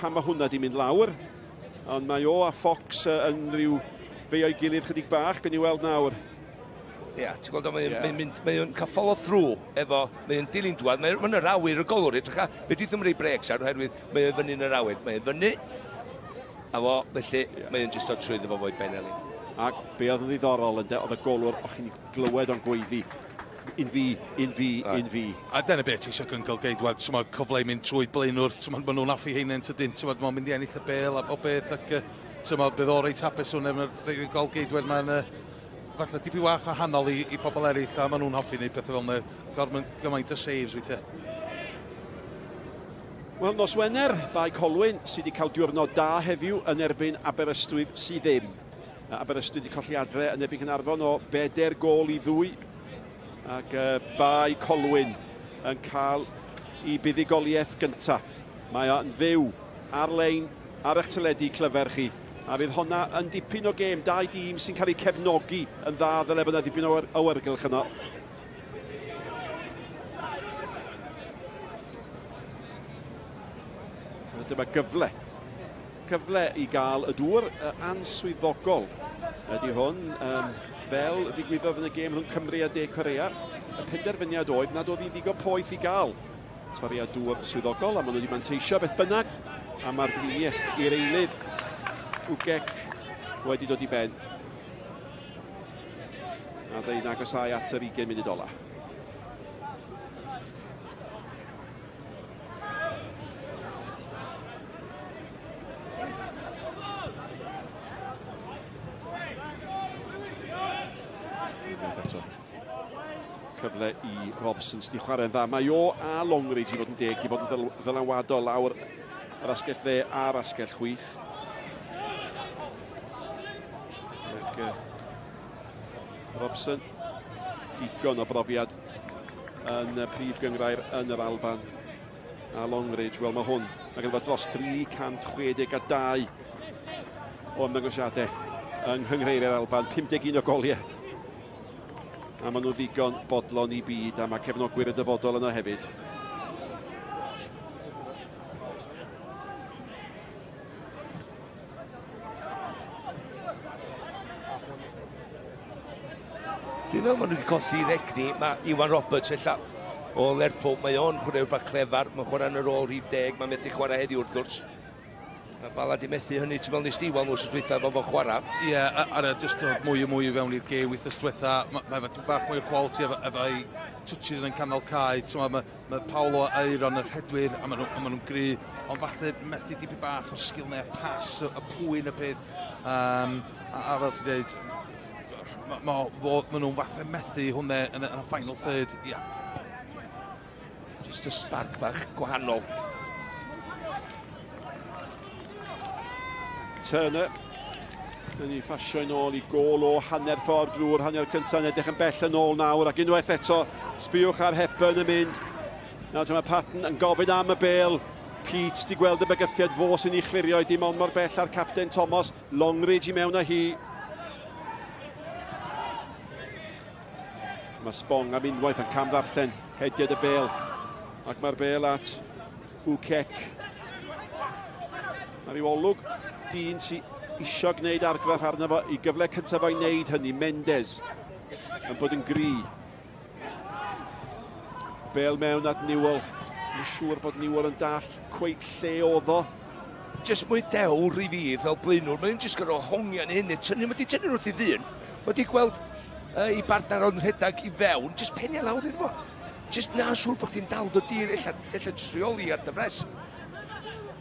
pan mae hwnna di mynd lawr. Ond mae o a Fox yn rhyw fe o'i gilydd chydig bach, gan i weld nawr. Ie, ti'n gweld o, mae o'n cael follow through efo, mae o'n dilyn dwad, mae'n yr awyr y golwr, edrych fe di ddim rei breaks ar oherwydd mae o'n fyny yn yr awyr, mae o'n fyny, a fo, felly, mae o'n jyst o trwy ddefo fo'i beneli. Ac be oedd yn ddiddorol ynddo, oedd y golwr, o'ch chi'n glywed o'n gweiddi, un fi. A dyna beth eisiau gyngalgeid, ti'n cyfle i mynd trwy blaenwr, ti'n maen nhw'n affi hyn yn tydyn, ti'n maen mynd i ennill y bêl a o beth, ac ti'n bydd o reit hapus hwn efo'r gyngalgeidwedd mae'n falle dipyn wach a hanol i bobl eraill, a maen nhw'n hoffi wneud pethau fel yna, gormod gymaint o saves weithiau. Wel, nos Wener, bai Colwyn sydd wedi cael diwrnod da heddiw yn erbyn Aberystwyth sydd ddim. Aberystwyth wedi colli adre yn erbyn Caernarfon o 4 gol i 2. Ac bai Colwyn yn cael ei buddigoliaeth gyntaf. Mae o'n fyw ar-lein ar eich teledu clyfer chi. A fydd honna yn dipyn o gêm, 2 dîm sy'n cael ei cefnogi yn dda ddyle bod yna dipyn o awyrgylch yno. Dyma gyfle i gael y dŵr answyddogol ydy hwn, fel ddigwyddodd yn y gêm rhwng Cymru a De Corea. Y penderfyniad oedd nad oedd hi ddigon poeth i gael toriad dŵr swyddogol, a maen nhw wedi manteisio beth bynnag, a mae'r gwyniaeth i'r eilydd Wgec wedi dod i ben. A dweud agosau at yr 20 munud ola. Cyfle I Robson, sydd wedi chwarae'n dda. Mae o a Longridge I fod yn deg, wedi bod yn ddylanwadol lawr yr asgell dde a'r asgell chwith. Robson, digon o brofiad yn y prif gyngrair yn yr Alban. A Longridge, wel mae hwn, mae gen dros 362 o ymddangosiadau yng Nghynghreir yr Alban, 51 o goliau. A maen nhw ddigon bodlon I byd, a mae cefnogwyr y dyfodol yno hefyd. Dwi'n meddwl maen nhw wedi colli regni, mae Iwan Roberts ella o Lerpwl, mae o'n chwarae rhywbeth clefar, mae'n chwarae yn yr ôl rhif 10, mae'n methu chwarae heddiw wrth gwrs. A Bala di methu hynny, ti'n meddwl nes di weld nhw'n dwytha fo fo'n chwarae? Ie, a jyst mwy o fewn i'r gêm wythnos dwytha, mae bach mwy o quality efo'i touches yn canol cae. Mae Paolo Eiron yr hedwyr, a maen nhw'n gry, ond falle methu dipyn bach o'r sgil neu y pas, y pwyn y peth. A fel ti'n dweud, maen nhw'n falle methu hwnne yn y final third. Just y spark bach gwahanol. Turner yn ei ffasio yn ôl I gol o hanner ffordd drwy'r hanner cyntaf yn edrych yn bell yn ôl nawr ac unwaith eto sbiwch ar Hepburn yn mynd. Nawr dyma Patton yn gofyn am y bêl. Pete di gweld y bygythiad fos yn ei chlirio dim ond mor bell ar capten Thomas. Longridge I mewn â hi. Mae Spong am unwaith yn camddarllen hediad y bêl ac mae'r bêl at Wcek. Mae'r I olwg dyn sy'n isio gwneud argraff arno fo I gyfle cyntaf o'i wneud hynny, Mendes, yn bod yn gry. Bêl mewn at Newell. Mae'n siŵr bod Newell yn dallt cweit lle oedd o. Just mwy dewr I fi fel blaenwr, mae'n just gyda hongian hyn, mae wedi tynnu wrth I ddyn. Mae wedi gweld I bartner o'n rhedag I fewn, just penio lawr iddo fo. Just na siŵr bod ti'n dal do dyn, ella just reoli ar dyfres.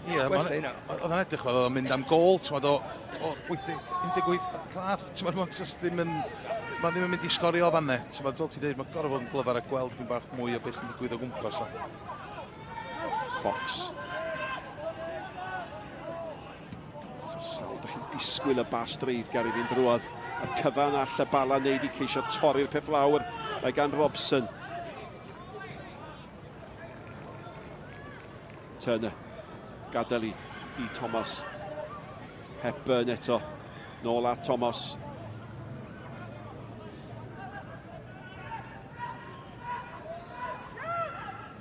Ie, oedd yn edrych fel o'n mynd am gol, o 18 claf, mae'n ddim yn mynd I sgorio o fanne. Fel ti'n dweud, mae'n gorfod fod yn glyfar a gweld yn bach mwy o beth sy'n digwydd o gwmpas. Fox. Sal, da chi'n disgwyl y bas dreiddgar I fynd drwodd. Y cyfan all y Bala wneud I ceisio torri'r peth lawr mae gan Robson. Turner. Gadael I Thomas. Hepburn eto. Nôl at Thomas.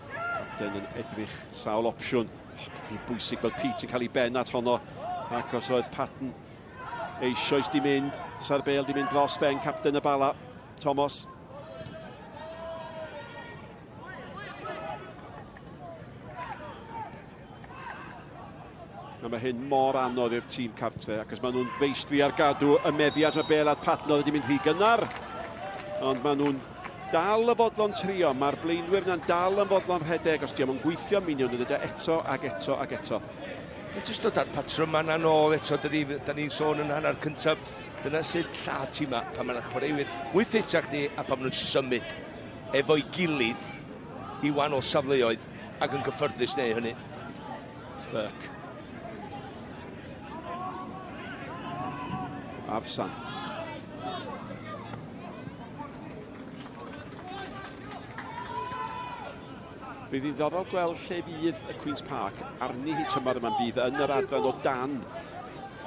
Capten yn edrych sawl opsiwn. Fi'n bwysig bod Pete yn cael ei ben at honno. Ac os oedd Patton eisoes di mynd. Sa'r bêl di mynd dros ben capten y Bala. Thomas. A mae hyn mor anodd i'r tîm cartre ac os maen nhw'n feistri ar gadw y meddiad mae bêl at Patton oedd wedi mynd rhy gynnar. Ond maen nhw'n dal y fodlon trio. Mae'r blaenwyr yna'n dal yn fodlon rhedeg os diolch yn gweithio minion yn edrych eto ac eto ac eto. Mae'n just dod ar patrwm yna nôl eto, da ni'n sôn yn hanner cyntaf. Dyna sydd lla ti yma pan mae'n chwaraewyr mwy ffitach ni a pan maen nhw'n symud efo'i gilydd I wahanol safleoedd ac yn gyffyrddus neu hynny. Burke. Afsan. Bydd hi'n ddiddorol gweld lle fydd y Queen's Park arni hi tymor yma'n bydd yn yr adran o dan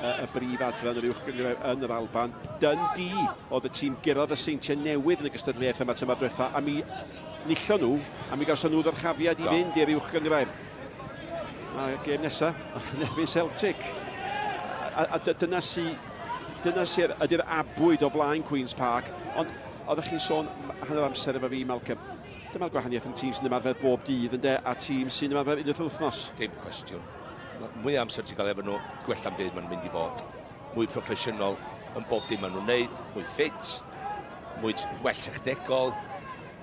y brif adran yr uwchgynghrair yn yr Alban. Dundee oedd y tîm gurodd y Seintiau Newydd yn y gystadleuaeth yma tymor diwetha a mi nillon nhw a mi gawson nhw ddyrchafiad I fynd i'r uwchgynghrair. A'r gêm nesaf yn erbyn Celtic. A dyna sydd ydy'r abwyd o flaen Queen's Park, ond oeddech chi'n sôn hanner amser efo fi, Malcolm, dyma'r gwahaniaeth yn tîm sy'n ymarfer bob dydd yn a tîm sy'n ymarfer unwaith wythnos. Dim cwestiwn. Mwy amser ti'n cael efo nhw, gwella am byd maen nhw'n mynd I fod. Mwy proffesiynol yn bob dim maen nhw'n neud, mwy ffit, mwy well technegol.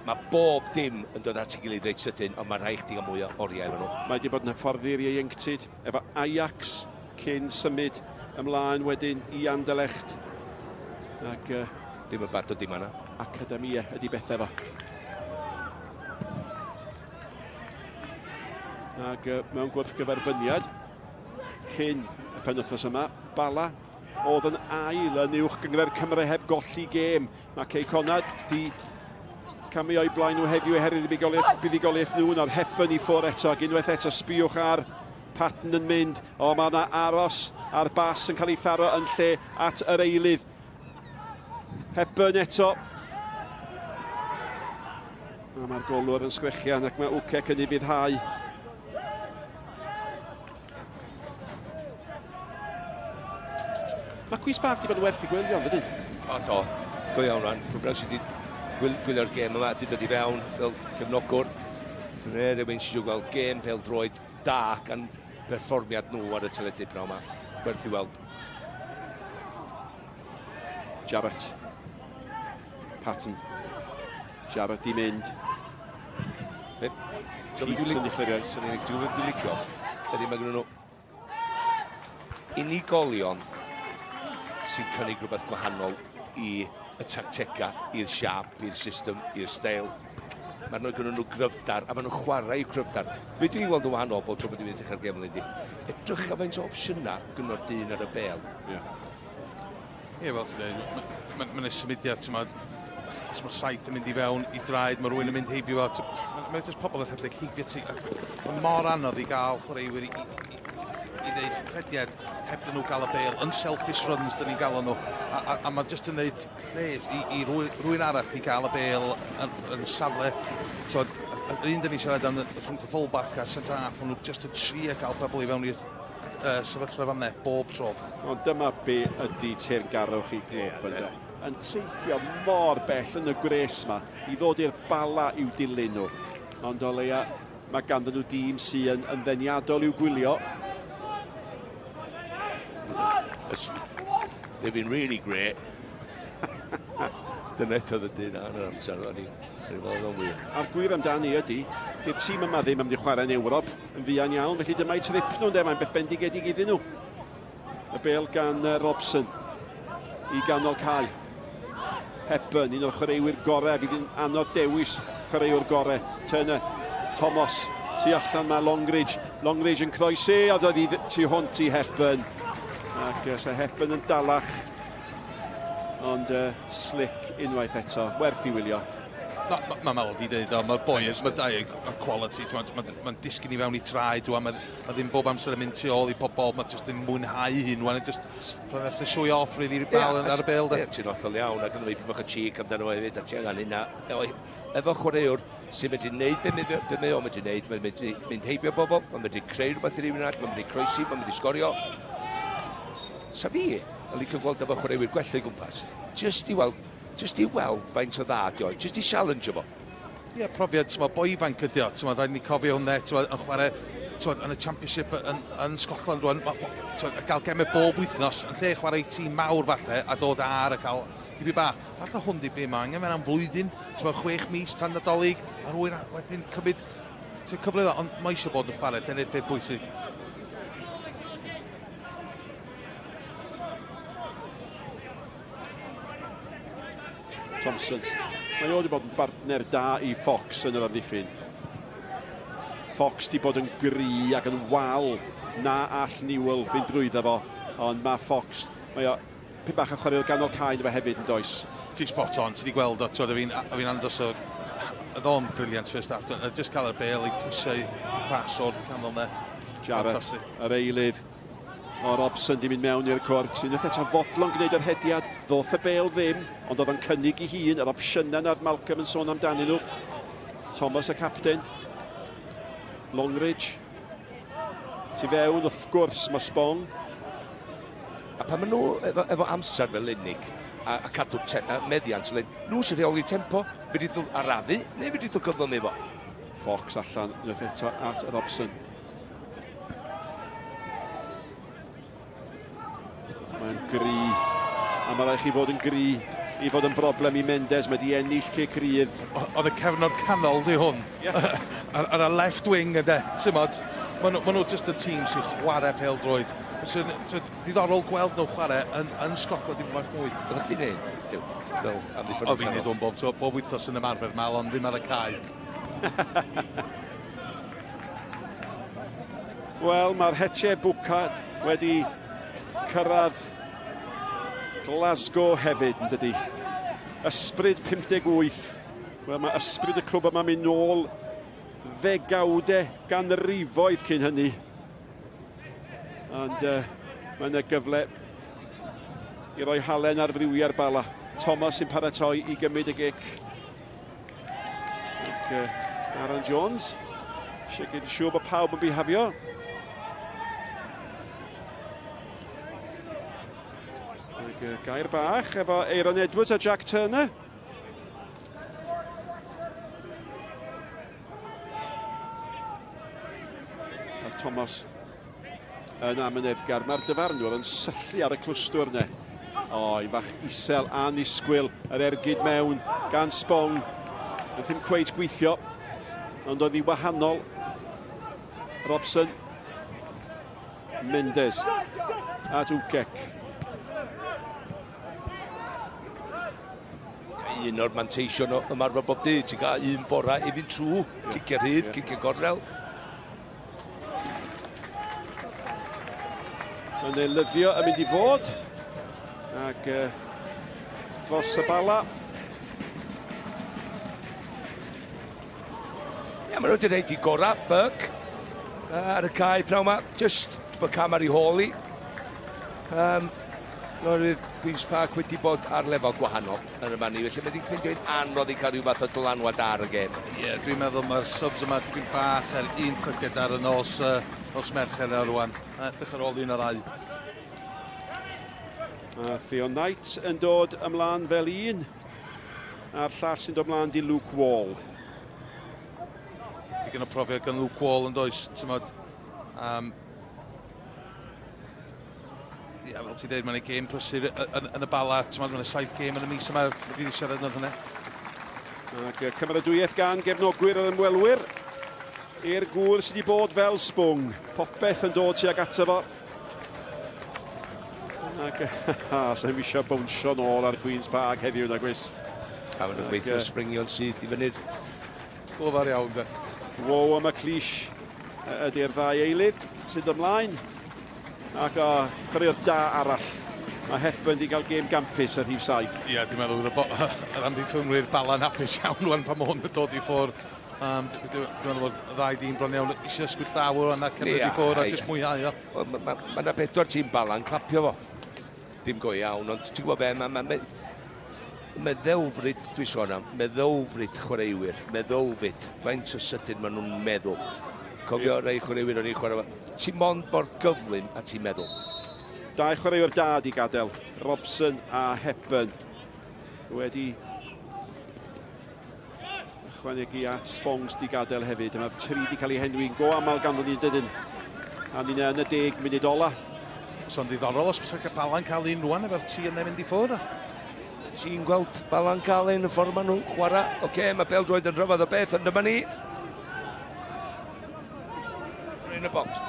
Mae bob dim yn dod at ei gilydd reit sydyn, ond mae rhai chdi gael mwy o oriau efo nhw. Mae wedi bod yn hyfforddi'r ieuenctid efo Ajax cyn symud ymlaen wedyn I Anderlecht. Ac dim y bad o dim yna. Academia ydi bethau efo. Ac mewn gwrthgyferbyniad, cyn y penwythnos yma, Bala oedd yn ail yn uwch gyngor Cymru heb golli gêm. Mae Cei Conad di camio i blaen nhw heddiw oherwydd buddigoliaeth nhw. Nawr Hepburn i ffwr eto, ac unwaith eto sbiwch ar Patton yn mynd. O, mae yna aros ar bas yn cael ei tharo yn lle at yr eilydd. Hepburn eto. Mae'r golwr yn sgrechian ac mae Wcec yn ei fyddhau. Mae Queen's Park wedi bod yn werth i gwylio, yn dydyn? O, do. Go iawn rhan. Rwy'n sydd wedi gwylio'r gêm yma, wedi dod i fewn fel cefnogwr. Rwy'n sydd wedi gweld gêm pêl-droed da gan perfformiad nhw ar y teledu pnawn yma. Werth i weld. Jarrett. Patton. Jarrett i mynd. Keeps yn differiau. Sy'n unig dwi'n licio. Ydy mae gynnu nhw unigolion sy'n cynnig rhywbeth gwahanol i y tactega, i'r siap, i'r system, i'r steil. Mae nhw'n gynnu nhw gryfdar, a mae nhw'n chwarae i gryfdar. Be dwi'n gweld yn wahanol bod tro bod i'n edrych ar gem lendi? Edrych a faint o opsiynau gynnu'r dyn ar y bel. Ie, fel ti'n dweud, mae'n symudiad, ti'n meddwl, os mae saith yn mynd i fewn i draed, mae rhywun yn mynd heibio fel, mae'n jyst pobl yn rhedeg heibio ti. Mae'n mor anodd i gael chwaraewyr i wneud rhediad heb nhw gael y bel, yn selfish runs dyn ni'n gael nhw, a mae'n jyst yn gwneud lles i rhywun arall i gael y bel yn safle. Yr un dyn ni siarad am rhwng y fullback a centre half, nhw jyst yn trio gael bobl i fewn i'r sefyllfa fan bob tro. Ond dyma be ydy teyrngarwch i glwb yna. Yn teithio mor bell yn y gres yma i ddod i'r Bala i'w dilyn nhw. Ond o leia mae ganddyn nhw dîm sy'n yn ddeniadol i'w gwylio. They've been really great. Dyna eto y dyn ar yr amser, o'n i'n fawr o'n wir. A'r gwir amdani ydy, di'r tîm yma ddim yn mynd i chwarae yn Ewrop yn fuan iawn, felly dyma i trip nhw, mae'n beth bendigedig iddyn nhw. Y bel gan Robson i ganol cae. Hepburn, un o'r chwaraewyr gorau, fydd yn anodd dewis chwaraewr gorau. Turner, Thomas, tu allan mae Longridge yn croesi, a dod i tu hwnt i Hepburn. Ac so Hepburn yn dalach, ond slick unwaith eto, werth i wylio. Mae'n meddwl di dweud o, mae'r boi, mae dau y quality, mae'n disgyn i fewn i traed, mae ddim bob amser yn mynd tu ôl i pobol, mae'n jyst yn mwynhau hyn, mae'n jyst rhaid show off really bal ar y bel. Ie, ti'n ollol iawn, ac yn ymwneud bach o cheek amdano fe hefyd, a ti angen hynna. Efo chwaraewr sy'n mynd i wneud be mae o'n mynd i wneud, mae'n mynd heibio bobl, mae'n mynd i creu rhywbeth i rhywun arall, mae'n mynd i croesi, mae'n mynd i sgorio. Sa fi, yn licio gweld efo chwaraewyr gwell o'i gwmpas, just i weld faint o dda di oed, just i challenge fo. Ie, profiad, boi ifanc ydi o, rhaid ni cofio hwnne, yn chwarae yn y Championship yn Scotland rwan, a gael gemau bob wythnos, yn lle chwarae tîm mawr falle, a dod ar a cael dibyn bach. Falle hwn di be mae angen, mae'n flwyddyn, 6 mis tan nadolig, a rwy'n wedyn cymryd cyfle dda, ond mae eisiau bod yn chwarae, dyna'r beth bwysig. Thompson. Mae wedi bod yn bartner da i Fox yn yr amddiffyn. Fox di bod yn gry ac yn wal na all Newell fynd drwyddo fo, ond mae Fox, mae o pyn bach yn chwarae'r ganol cae fe hefyd yn does. Ti'n spot on, ti wedi gweld o, a fi'n andos o, oedd o'n briliant first half, just cael yr bel i pwysau fas o'r canol ne. Jarrett, yr eilydd. O Robson di mynd mewn i'r cwrt. Unwaith eto fodlon gwneud yr hediad. Ddoth y bel ddim, ond oedd yn cynnig i hun. Yr opsiynau nad Malcolm yn sôn amdanyn nhw. Thomas y capten. Longridge. Tu fewn, wrth gwrs, mae Spong. A pan maen nhw efo amser fel unig, a cadw meddiant, nhw sy'n rheoli tempo, fe dydd nhw arafu, neu fe dydd nhw gyflym efo. Fox allan, unwaith eto at Robson. Mae'n gry, a mae rhaid chi fod yn gry i fod yn broblem i Mendes, mae di ennill cic rydd. Oedd y cefnod canol di hwn, ar y left wing yde, maen nhw just y tîm sy'n chwarae pêl-droed. Diddorol gweld nhw chwarae yn Scotland ddim bach mwy. Byddwch chi'n neud? O, fi'n neud o'n bob wythnos yn ymarfer mal, ond ddim ar y cae. Wel, mae'r hetiau bwcad wedi cyrraedd Glasgow hefyd, yn dydi. Ysbryd 58. Wel, mae ysbryd y clwb yma mynd nôl ddegawdau ganrifoedd cyn hynny. Ond mae yna gyfle i roi halen ar frywiau'r Bala. Thomas sy'n paratoi i gymryd y gic. Ac Aaron Jones eisiau gwneud siŵr bod pawb yn bihafio. Ac gair bach efo Aaron Edwards a Jack Turner. A Thomas yn amyneddgar. Mae'r dyfarnwr yn syllu ar y clwstwr yna. O, i fach isel a nisgwyl yr ergyd mewn gan Spong. Yn ddim cweit gweithio, ond oedd hi wahanol. Robson, Mendes a Dwcek. Un o'r manteision ymarfer bob dydd. Ti'n cael un bora i fynd trwy, cicio rhyd, cicio gornel. Yn ei lyddio yn mynd i fod. Ac dros y Bala. Ie, maen nhw wedi gwneud i gorau, Burke. Ar y cae pnawn yma, just bod cam ar ei holi. Oherwydd Queen's Park wedi bod ar lefel gwahanol yn y mani, felly mae wedi ffeindio'n anodd i cael rhyw fath o dylanwad ar y gem. Ie, dwi'n meddwl mae'r subs yma dipyn bach ar un llyged ar y nos Mercher ar rwan. Dych ar ôl un o'r ddau. Theo Knight yn dod ymlaen fel un. A'r llall sy'n dod ymlaen di Luke Wall. Gan y profiad gan Luke Wall yn does, tymod. Ie, fel ti dweud, mae'n ei gêm prysur yn y Bala, tymod, mae'n y 7 gêm yn y mis yma, wedi siarad yn hynny. Ac cymeradwyaeth gan gefnogwyr yr ymwelwyr. I'r gŵr sydd wedi bod fel Spwng. Popeth yn dod tuag ato fo. Ac sa'n eisiau bwnsio nôl ar Queen's Park heddiw na gwys. A maen nhw'n gweithio springio'n syth i fynydd. Glyfar iawn, de. Wow am y clis ydy'r ddau eilydd sydd ymlaen. Ac chwaraewr da arall. Mae Hepburn wedi cael gêm gampus ar rhif 7. Ie, dwi'n meddwl yr amddiffynwyr Bala'n hapus iawn rwan pan hwn yn dod i ffwrdd. Dwi'n meddwl bod y ddau dîm bron iawn eisiau sgwyd llawr yna cymryd i ffwrdd a jyst mwynhau o. Mae yna 4 tîm Bala'n clapio fo. Dim go iawn, ond ti'n gwybod be, mae meddylfryd, dwi'n sôn am, meddylfryd chwaraewyr, meddylfryd, faint o sydyn maen nhw'n meddwl. Cofio rei chwaraewyr o'n ei chwarae, ti'n mond mor gyflym a ti'n meddwl. 2 chwaraewyr da di gadael, Robson a Hepburn. Wedi ychwanegu at Spongs di gadael hefyd. Mae 3 di cael ei henwi'n go amal ganddo ni'n dydyn. A ni'n yn y 10 munud ola. So'n ddiddorol os bysa Bala'n cael un rwan efo'r tŷ yna mynd i ffwrdd. Ti'n gweld Bala'n cael un y ffordd maen nhw'n chwarae. Oce, mae Beldroed yn rhyfedd o beth yn dyma ni. Yn y box.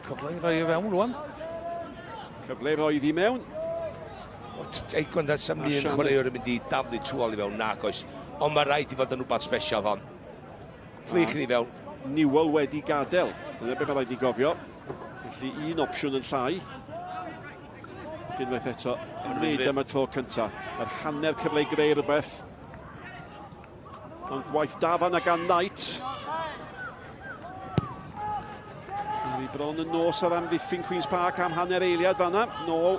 Cyfle i roi i fewn rwan. Cyfle i roi i mewn. Eich gwrdd at sam ni'n chwaraewr yn mynd i daflu trwol i fewn, nac oes. Ond mae rhaid i fod yn rhywbeth special hon. Fflich ni fewn. Newell wedi gadael. Dyna beth mae rhaid i gofio. Felly un opsiwn yn llai. Unwaith eto, nid am y tro cyntaf. Yr hanner cyfle i greu rhywbeth. Ond gwaith da fan gan Knight. Ni bron yn nos ar amddiffyn Queen's Park am hanner eiliad fanna. Nôl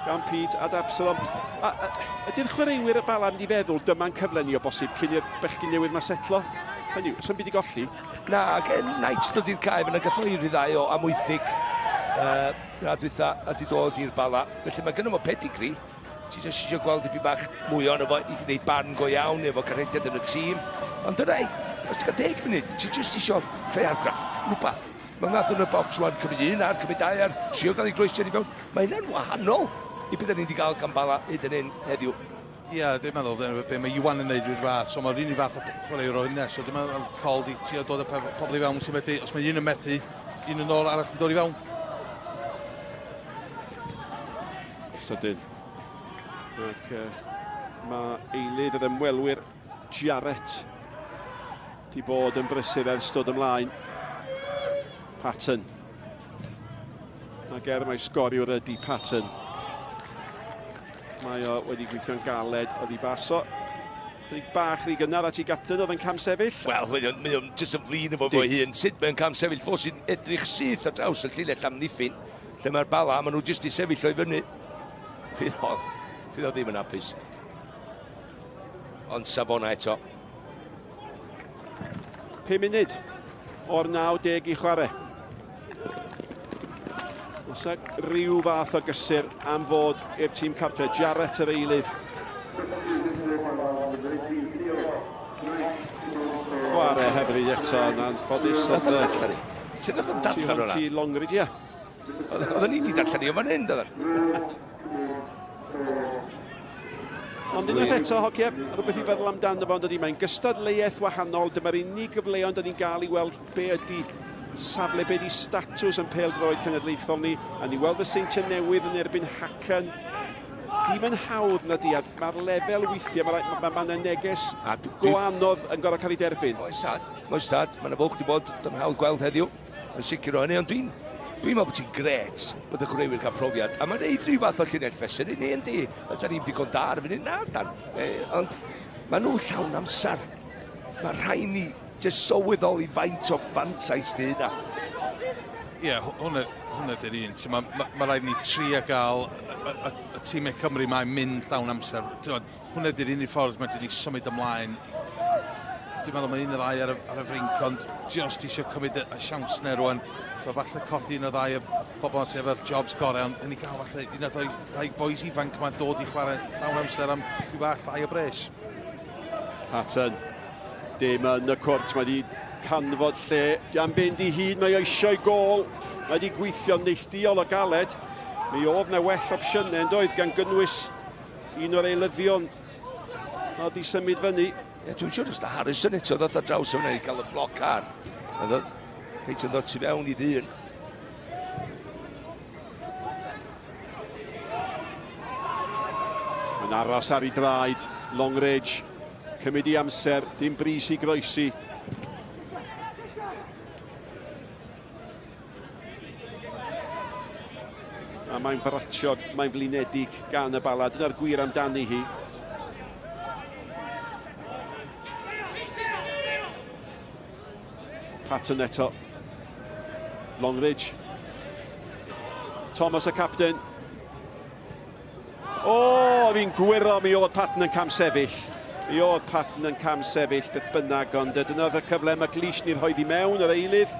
gan Pete ad Absalom. Ydy'r chwaraewyr y Bala mynd i feddwl dyma'n cyfle ni o bosib cyn i'r bechgyn newydd ma setlo? Hynny, sy'n byd i golli? Na, Knight dod i'r cae fyna gatho i'r ddau o amwythig. Na dwytha a di dod i'r Bala. Felly mae gynnu mo pedigree. Ti jyst eisiau gweld dipyn bach mwy o'n efo i gwneud barn go iawn efo carediad yn y tîm. Ond dyna, os ti'n cael 10 munud, ti jyst eisiau creu argraff, rhywbeth. Mae'n math yn y bocs rwan, cymryd un ar, cymryd 2 ar, trio gael ei groesio i fewn. Mae hynna'n wahanol i beth ni wedi cael gan Bala hyd yn un heddiw. Ie, dwi'n meddwl, be mae Iwan yn neud rhywbeth fath, so mae'r un i fath o chwaraewr o hynny, so dwi'n meddwl col di trio dod y pobl i fewn sy'n wedi, os mae un yn methu, un yn ôl arall yn dod i fewn. Sydyn. Ac mae eilydd yr ymwelwyr Jarrett Di bod yn brysur ers dod ymlaen. Patton. Ac mai sgoriwr ydi Patton. Mae o wedi gweithio'n galed, oedd i baso. Chydig bach rhy gynnar at ei gapten, oedd yn cam sefyll. Wel, mae o'n jyst yn flin efo fo hun. Sut mae'n cam sefyll fo sy'n edrych syth ar draws y llinell amddiffyn. Lle mae'r Bala, maen nhw jyst i sefyll o'i fyny. Fydd o ddim yn hapus. Ond safona eto. 5 munud o'r 90 i chwarae. Os ag rhyw fath o gysur am fod i'r tîm cartre. Jarrett yr eilydd. Chwarae hyfryd eto yn anffodus. Sut nath o'n darllen hwnna? Ti Longridge, ia. Oedden ni wedi darllen i o'n fan hyn, dydyn? Ond unwaith eto, hogia, rhywbeth i feddwl amdano fo, ond mae'n gystadleuaeth wahanol. Dyma'r unig gyfleon dyn ni'n gael i weld be ydy safle, be ydy statws yn pêl-droed cenedlaethol ni. A ni weld y seintiau newydd yn erbyn Hacan. Dim yn hawdd na di, mae'r lefel weithiau, mae'n neges go anodd yn gorau cael ei derbyn. Oes tad, mae'n fawch di bod yn hawdd gweld heddiw, yn sicr o hynny, ond dwi'n meddwl bod ti'n gret bod y chwaraewyr cael profiad. A mae'n neud rhyw fath o llinell fesur i ni yn di. Ydyn ni'n digon da ar y funud na, dan. Ond mae nhw llawn amser. Mae rhai ni jyst sylweddol i faint o fantais di yna. Ie, hwnna di'r un. Mae rhaid ni tri a gael y tîmau Cymru mae'n mynd llawn amser. Hwnna di'r unig ffordd mae wedi symud ymlaen. Dwi'n meddwl mae un o ddau ar y frinc, ond just eisiau cymryd y siawns neu rwan. So falle colli un o ddau y bobl sydd efo'r jobs gorau, ond ni gael falle un o ddau boes ifanc mae'n dod i chwarae llawn amser am rhyw bach llai o bres. Patton, dim yn y cwrt, mae wedi canfod lle, di'n mynd i hyd, mae eisiau gol, mae wedi gweithio neilltuol o galed. Mi oedd na well opsiynau yn doedd gan gynnwys un o'r eilyddion oedd i symud fyny. Dwi'n siŵr os na Harrison eto ddoth ar draws hwnna i gael y bloc ar. Heit yn ddod tu fewn i ddyn. Yn aros ar ei draed, Longridge, cymryd i amser, dim bris i groesi. A mae'n fratiog, mae'n flinedig gan y Bala, dyna'r gwir amdani hi. Patton eto. Longridge. Thomas y captain. Oedd hi'n gwiro, mi oedd Patton yn cam sefyll. Mi oedd Patton yn cam sefyll, beth bynnag, ond dyna oedd y cyfle mae Glis ni'n rhoi i mewn yr eilydd.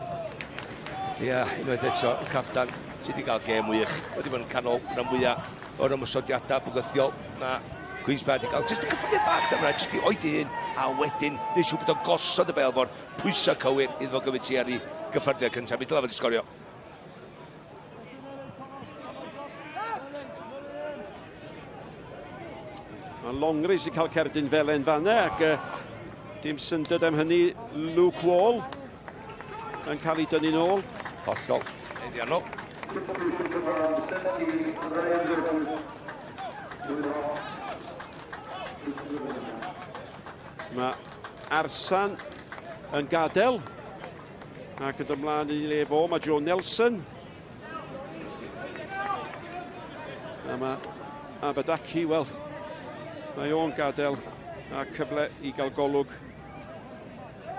Ia, unwaith eto, y captain sydd wedi cael gêm wych. Wedi bod yn canol rhan fwyaf o'r ymwysodiadau bwgythiol na Cwpan wedi cael. Jyst y cyffredin bach dyma, jyst i oedi un, a wedyn, neu siw bod o'n gosod y bel fo'r pwysau cywir iddo gyfyd ti ar ei gyffredin cyntaf. Mi dyla fod i sgorio. Mae Longridge wedi cael cerdyn felen fanna, ac dim syndod am hynny. Luke Wall yn cael ei dynnu nôl. Hollol, eddiannol. Mae Arsan yn gadael ac yn ymlaen i le fo, mae Joe Nelson a mae Abadaki, wel mae o'n gadael a cyfle i gael golwg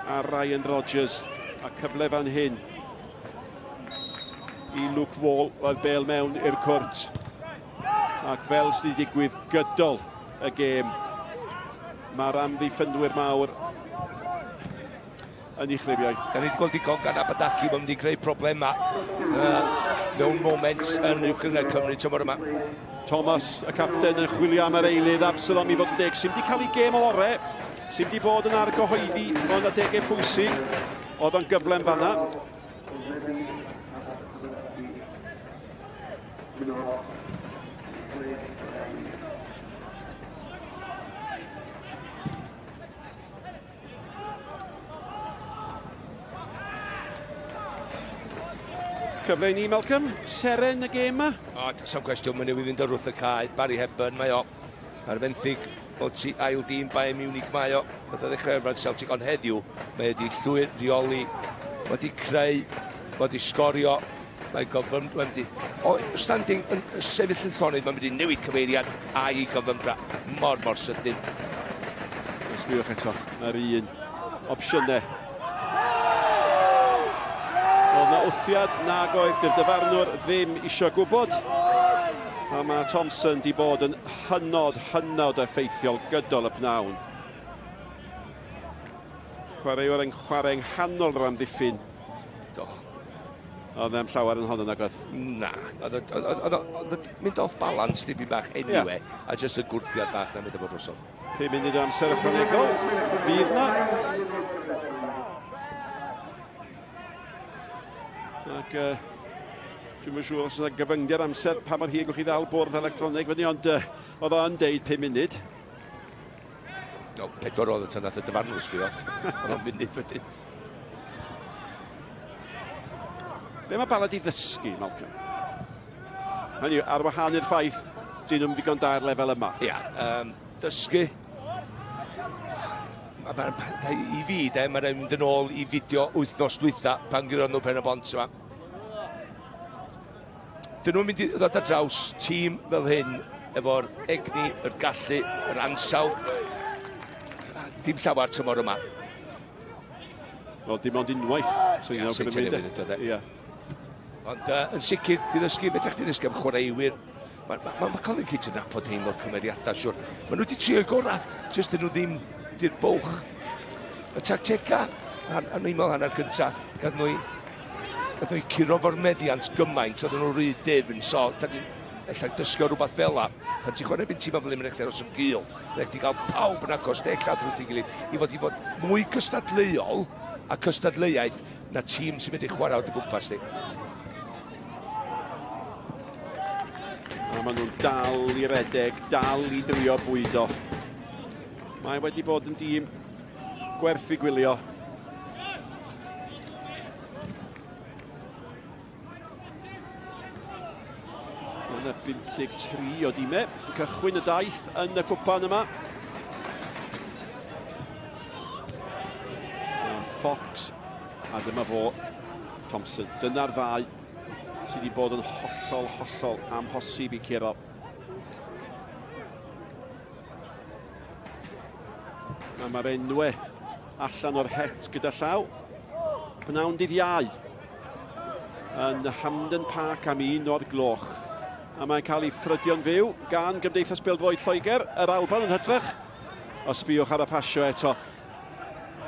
a Ryan Rodgers a cyfle fan hyn i Luke Wall oedd bel mewn i'r cwrt ac fel sydd wedi digwydd gydol y gêm. Mae'r amddiffynwyr mawr yn ei chlifio. Da ni wedi gweld digon gan Abadaki, mae'n mynd i greu problemau mewn moments yn uwch ynghled Cymru tymor yma. Thomas, y capten, yn chwilio am yr eilydd, Absalom i fod yn deg. Sy'n wedi cael ei gêm o ore, sy'n wedi bod yn argyhoeddi o'n adegau pwysig. Oedd o'n gyflem fanna. Cyfle i ni, Malcolm. Seren y gêm yma. O, sam cwestiwn, mae'n newid fynd o'r wrth y cae. Barry Hepburn, mae o ar fenthyg ail dîm Bayern Munich mae o. Oedd o ddechrau efo'r Celtic, ond heddiw, mae wedi llwyr reoli, wedi creu, wedi sgorio, mae gofyn, wedi... O, standing yn sefyll yn llonydd, mae'n mynd i newid cyfeiriad a i gofymdra mor sydyn. Ysgrifwch eto, yr un opsiynau. Oedd na wthiad nag oedd dyfarnwr ddim eisiau gwybod. A mae Thompson di bod yn hynod effeithiol gydol y pnawn. Chwaraewr yn chwarae'n nghanol rhan ddiffyn. Do. Oedd e'n llawer yn hon yn agor. Na, oedd mynd off balance dipyn bach anyway, a just y gwrthiad bach na mynd efo brosol. 5 munud o amser ychwanegol, fydd na. Ac dwi'n yn siŵr os yna gyfyngder amser pa mor hir gwch chi ddal bwrdd electronig fyny, ond oedd o'n deud 5 munud. No, 4 oedd y tynath y dyfarnwr sgwio. Oedd o'n munud wedyn. Be mae Bala di ddysgu, Malcolm? Hynny, ar wahân i'r ffaith, dyn nhw'n ddigon da'r lefel yma. Ia, dysgu. I fi, mae'n mynd yn ôl i fideo wythnos dwytha pan gyda'r nhw pen y bont yma. Dyn nhw'n mynd i ddod ar draws tîm fel hyn efo'r egni, yr gallu, yr ansawd. Dim llawer tymor yma. Wel, dim ond unwaith. So Ia, sy'n tynnu fydd ydy. Ond yn sicr, di ddysgu, fedrach di ddysgu am chwaraewyr. Mae Colin Keats yn apod hyn o'r cymeriadau, siwr. Mae nhw wedi trio gora, jyst dyn nhw ddim di'r bwch. Y tactega, a'n meimol hanner cyntaf, gath nhw curo fo'r meddiant gymaint, oedd nhw'n rhy difn, so da ni'n ella dysgu rhywbeth fel la. Pan ti'n chwarae byn tîm am ddim yn eich dros y gil, rhaid ti gael pawb yn agos, neu lladd wrth i gilydd, i fod mwy cystadleuol a cystadleuaeth na tîm sy'n mynd i chwarae o'r gwmpas ni. A maen nhw'n dal i redeg, dal i drio bwydo. Mae wedi bod yn dîm gwerthu gwylio. Yna 53 o dîmau. Cychwyn y daith yn y cwpan yma. Fox a dyma fo Thompson. Dyna'r ddau sydd wedi bod yn hollol amhosib i curo. A mae'r enwau allan o'r het gyda llaw. Pnawn dydd Iau yn Hamden Park am 1 o'r gloch. A mae'n cael ei ffrydio'n fyw gan Gymdeithas Bêl-droed Lloegr, yr Alban yn hytrach. Os sbiwch ar y pasio eto.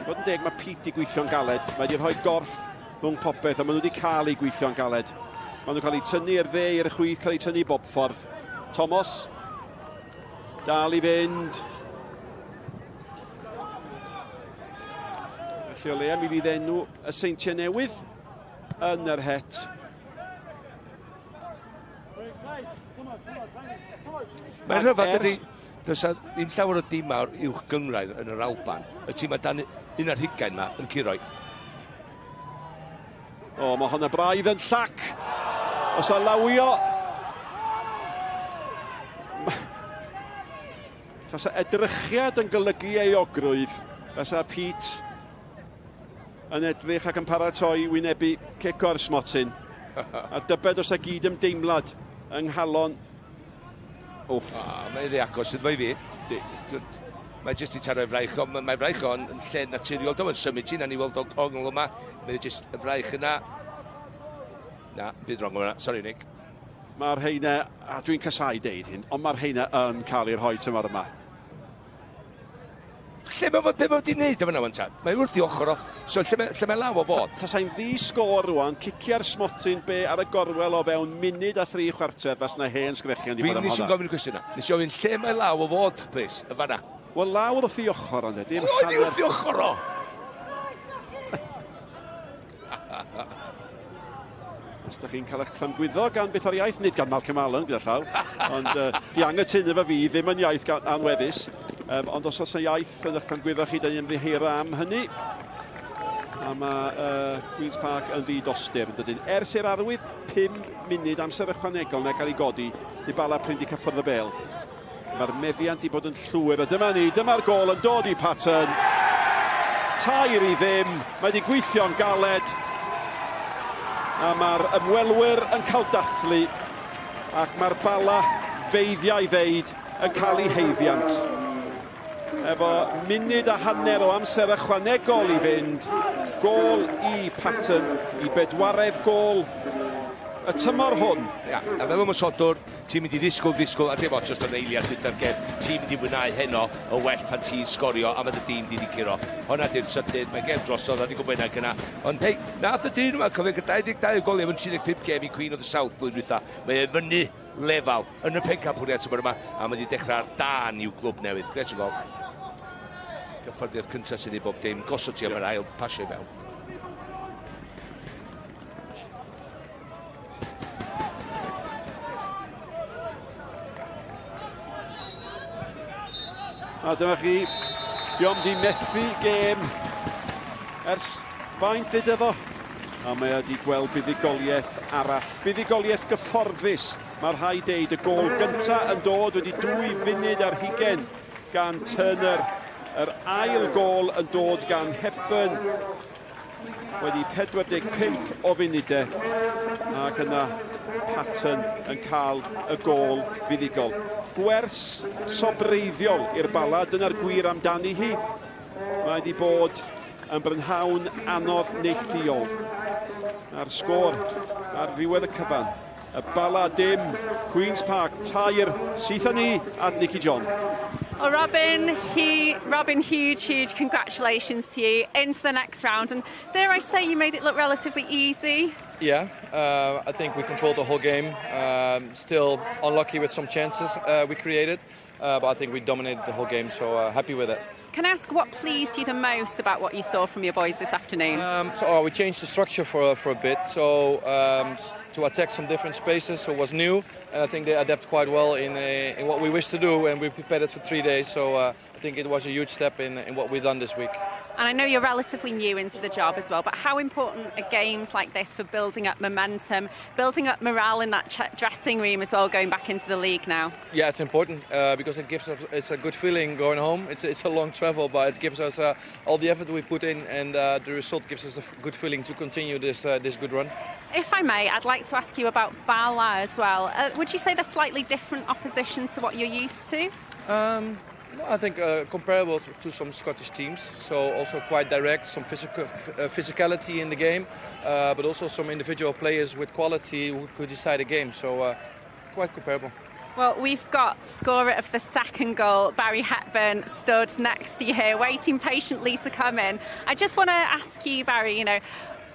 I fod yn deg, mae Pete i gweithio'n galed. Mae wedi rhoi gorff rhwng popeth, a maen nhw wedi cael ei gweithio'n galed. Maen nhw'n cael ei tynnu i'r dde i'r chwyth, cael ei tynnu i bob ffordd. Thomas, dal i fynd. Felly o leia mi fydd enw y seintiau newydd yn yr het. Mae'n rhyfedd ydy, does ddim llawer o dim mawr uwch gyngrair yn yr Alban. Y tîm a dan un ar hugain yma yn Curoe. O, mae hwnna braidd yn llac. Os o lawio. Tasa edrychiad yn golygu euogrwydd. Tasa Pete yn edrych ac yn paratoi wynebu cic o'r smotyn. A dybed os a gyd ymdeimlad yng nghalon. Mae'n agos ydw i fi. Mae jyst i taro y fraich, ond mae fraich o'n lle naturiol. Dwi'n symud ti'n ani weld ongl yma. Mae'n jyst y fraich yna. Na, byd rong yma. Sorry, Nick. Mae'r heina, a dwi'n casau deud hyn, ond mae'r heina yn cael ei rhoi tymor yma. Lle mae fod wedi wneud efo nawn tad? Mae wrth i ochr o. So lle mae law o fod? Tasai'n ddi sgôr rwan, cicia'r smotyn be ar y gorwel o fewn munud a 3 chwarter, fas na hen sgrechian di bod am hwnna. Nes i'n gofyn y cwestiwn yna. Nes i ofyn lle mae law o fod, please, y fanna. Wel, lawr wrth i ochr ond dim. Oedd i wrth i ochr o! Os da chi'n cael eich clymgwyddo gan beth o'r iaith, nid gan Malcolm Allen gyda llaw, ond di angytuno efo fi, ddim yn iaith anweddus, ond os oes y iaith yn eich clymgwyddo chi, da ni'n ymddiheuro am hynny. A mae Queen's Park yn ddidostir yn dydyn. Ers i'r arwydd 5 munud amser ychwanegol na cael ei godi, di Bala prynd i cyffwrdd y bêl. Mae'r meddiant i bod yn llwyr, a dyma ni, dyma'r gol yn dod i Patton. Tair i ddim, mae wedi gweithio'n galed, a mae'r ymwelwyr yn cael dathlu, ac mae'r Bala feiddiau ddeud yn cael ei heiddiant. Efo munud a hanner o amser ychwanegol i fynd, gol i Patton, i bedwaredd gol y tymor hwn. Ia, a fel ymwysodwr, ti'n mynd i ddisgwyl, a dim ots os yn eiliad gyda'r gem, ti'n mynd i mwynhau heno o well pan ti'n sgorio a mae dy dîm di curo. Honna di'r sydyn, mae gem drosodd, a di gwybod yna gyna. Ond hei, nath y dîm yma cofio gyda 22 gol efo'n 35 gem i Queen of the South blwyddyn dwytha. Mae e fyny lefal yn y pencampwriad tymor yma, a mae wedi dechrau ar dan i'w glwb newydd. Gret o gol. Gyfforddiad cyntaf sydd i bob dim, gosod ti am yr ail, pasio i mewn. A dyma chi, diom di methu gêm ers faint iddo. A mae wedi gweld buddigoliaeth arall. Buddigoliaeth gyfforddus. Mae'r rhai deud y gol gyntaf yn dod wedi 2 funud ar hugen gan Turner. Yr ail gol yn dod gan Hepburn wedi 45 o funudau. Ac yna Patton yn cael y gol fuddigol. Gwers sobreiddiol i'r Bala, dyna'r gwir amdani hi. Mae wedi bod yn brynhawn anodd neilltuol. A'r sgôr ar ddiwedd y cyfan. Y Bala dim, Queen's Park, tair, syth â ni at Nicky John. Well, Robin, huge congratulations to you into the next round. And dare I say you made it look relatively easy? Yeah, I think we controlled the whole game. Still unlucky with some chances we created, but I think we dominated the whole game, so happy with it. Can I ask what pleased you the most about what you saw from your boys this afternoon? We changed the structure for a bit, so to attack some different spaces, so it was new, and I think they adapt quite well in what we wish to do, and we prepared it for 3 days, so I think it was a huge step in what we've done this week. And I know you're relatively new into the job as well, but how important are games like this for building up momentum, building up morale in that dressing room as well, going back into the league now? Yeah, it's important because it gives us it's a good feeling going home. It's a long travel, but it gives us all the effort we put in, and the result gives us a good feeling to continue this good run. If I may, I'd like to ask you about Bala as well. Would you say they're slightly different opposition to what you're used to? I think comparable to some Scottish teams, so also quite direct, some physicality in the game, but also some individual players with quality who could decide a game, so quite comparable. Well, we've got scorer of the second goal, Barry Hepburn, stood next to you here, waiting patiently to come in. I just want to ask you, Barry,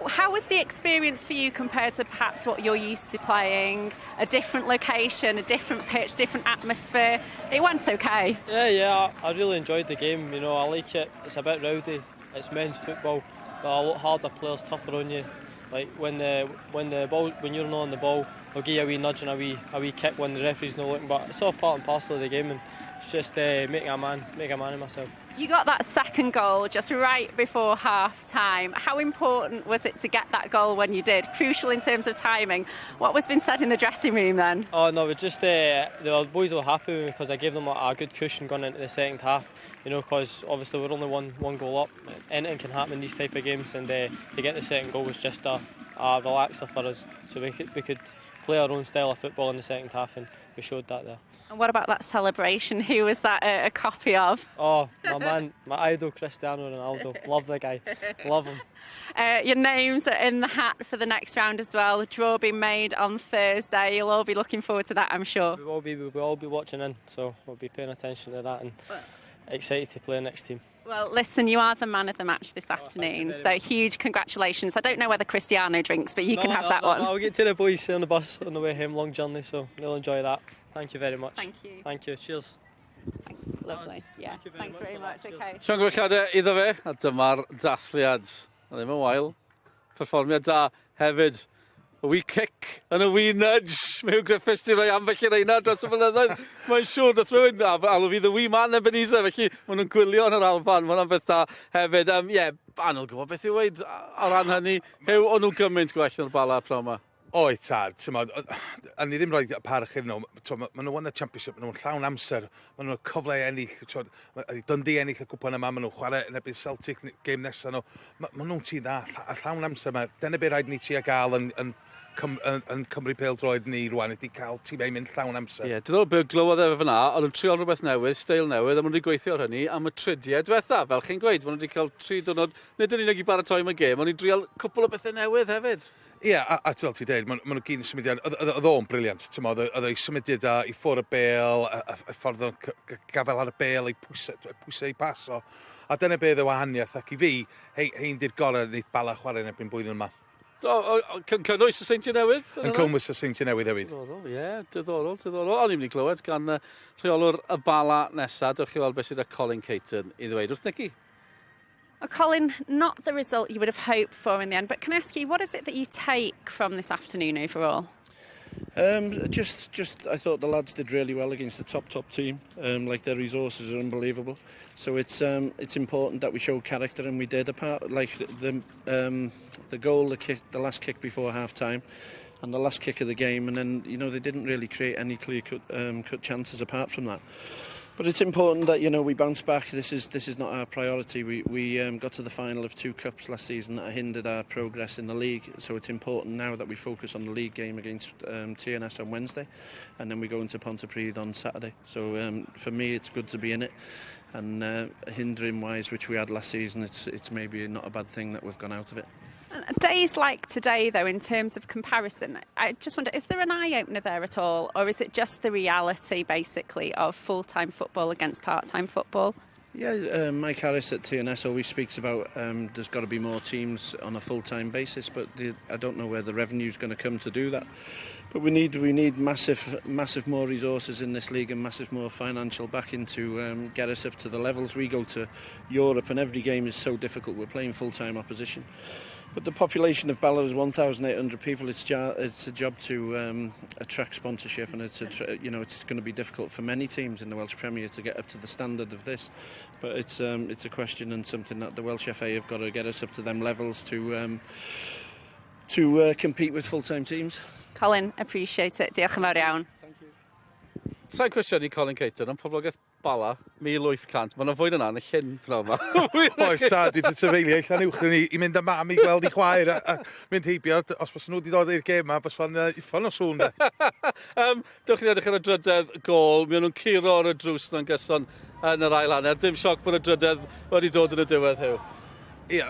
how was the experience for you compared to perhaps what you're used to playing? A different location, a different pitch, different atmosphere. It went okay. Yeah, I really enjoyed the game. I like it. It's a bit rowdy. It's men's football, but a lot harder. Players tougher on you. Like when you're not on the ball, they'll give you a wee nudge and a wee kick when the referee's not looking. But it's all part and parcel of the game, and it's just make a man of myself. You got that second goal just right before half-time. How important was it to get that goal when you did? Crucial in terms of timing. What was being said in the dressing room then? Oh no, the boys were happy with me because I gave them a good cushion going into the second half. Because obviously we're only one goal up. Anything can happen in these type of games, and to get the second goal was just a relaxer for us. So we could play our own style of football in the second half, and we showed that there. And what about that celebration? Who was that a copy of? Oh, my man, my idol Cristiano Ronaldo. Love the guy. Love him. Your names are in the hat for the next round as well. The draw being made on Thursday. You'll all be looking forward to that, I'm sure. We'll all be watching in, so we'll be paying attention to that and excited to play the next team. Well, listen, you are the man of the match this afternoon, so huge congratulations. I don't know whether Cristiano drinks, but you can have that one. I'll get to the boys on the bus on the way home, long journey, so they'll enjoy that. Thank you very much. Thank you. Thank you. Cheers. Thanks. Lovely. Yeah. Thanks very much. Okay. Sian gwrchiadau iddo fe, a dyma'r dathliad. Ddim yn wael. Perfformiad da hefyd. A wee kick and a wee nudge. Mewn Griffiths ti'n rhoi ambell i reina dros y blynyddoedd. Mae'n siŵr na thrwyn. A fydd y wee man Ebenezer. Felly maen nhw'n gwylio yn yr Alban. Mae'n beth da hefyd. Anol gwybod beth i weid o ran hynny. Hew o'n nhw'n gymaint gwell na'r Bala pro yma. Oed tad, a ni ddim rhoi parch iddyn nhw. Maen nhw yn y Championship, maen nhw'n llawn amser, maen nhw'n cyfle ennill, Dundee ennill y cwpan yma, maen nhw'n chwarae yn ebyn Celtic game nesaf nhw. Maen nhw'n tîm dda, a llawn amser yma. Dyna beth rhaid ni ti a gael yn Cymru pêl-droed ni rwan, ydy cael tîm ein mynd llawn amser. Ie, diddorol beth glywodd efo fyna, ond nhw'n trio rhywbeth newydd, steil newydd, a maen nhw wedi gweithio ar hynny am y trydiau diwetha, fel chi'n gweud. Maen nhw wedi cael 3 diwrnod, nid yn unig i baratoi am y gêm, maen nhw'n drial cwpl o bethau newydd hefyd. Ie, a fel ti dweud, maen nhw gyd yn symudiad, oedd o'n briliant, oedd ei symudiad i ffwrdd y bêl, y ffordd o'n gafel ar y bêl, ei pwysau ei paso, a dyna beth y wahaniaeth, ac i fi, hein di'r gorau wneud Bala chwarae yn ebyn blwyddyn yma. Cynnwys y Seintiau Newydd? Yn cynnwys y Seintiau Newydd hefyd. Diddorol. O'n i'n mynd i glywed gan rheolwr y Bala nesaf, dewch chi weld beth sydd â Colin Caton i ddweud wrth Nicky. Well, Colin, not the result you would have hoped for in the end, but can I ask you, what is it that you take from this afternoon overall? Just I thought the lads did really well against the top team. Like, their resources are unbelievable. So it's important that we show character, and we did. Apart, like the goal, the last kick before half time, and the last kick of the game, and then they didn't really create any clear cut chances apart from that. But it's important that we bounce back. This is not our priority. We got to the final of 2 cups last season that hindered our progress in the league. So it's important now that we focus on the league game against TNS on Wednesday, and then we go into Pontypridd on Saturday. So for me, it's good to be in it. And hindering wise, which we had last season, it's maybe not a bad thing that we've gone out of it. Days like today, though, in terms of comparison, I just wonder, is there an eye-opener there at all, or is it just the reality, basically, of full-time football against part-time football? Yeah, Mike Harris at TNS always speaks about there's got to be more teams on a full-time basis, but I don't know where the revenue's going to come to do that. But we need massive more resources in this league and massive more financial backing to get us up to the levels. We go to Europe and every game is so difficult. We're playing full-time opposition. But the population of Bala is 1,800 people. It's a job to attract sponsorship, and it's going to be difficult for many teams in the Welsh Premier to get up to the standard of this. But it's a question and something that the Welsh FA have got to get us up to them levels to compete with full-time teams. Colin, appreciate it. Diolch yn fawr iawn. Sa'n cwestiwn i Colin Caton, ond poblogaeth Bala, 1,800. Mae'n fwy na yn y llyn pnawn yma. Oes tad, dwi wedi trefeilio allan uwch i mynd â mam i gweld i chwaer a mynd heibio. Os bys nhw wedi dod i'r gêm yma, bys fan uffon o sŵn. Dewch chi'n edrych ar y drydedd gol. Mi o'n nhw'n curo ar y drws na'n gyson yn yr ail hanner. Dim sioc bod y drydedd wedi dod yn y diwedd hyw. Ie,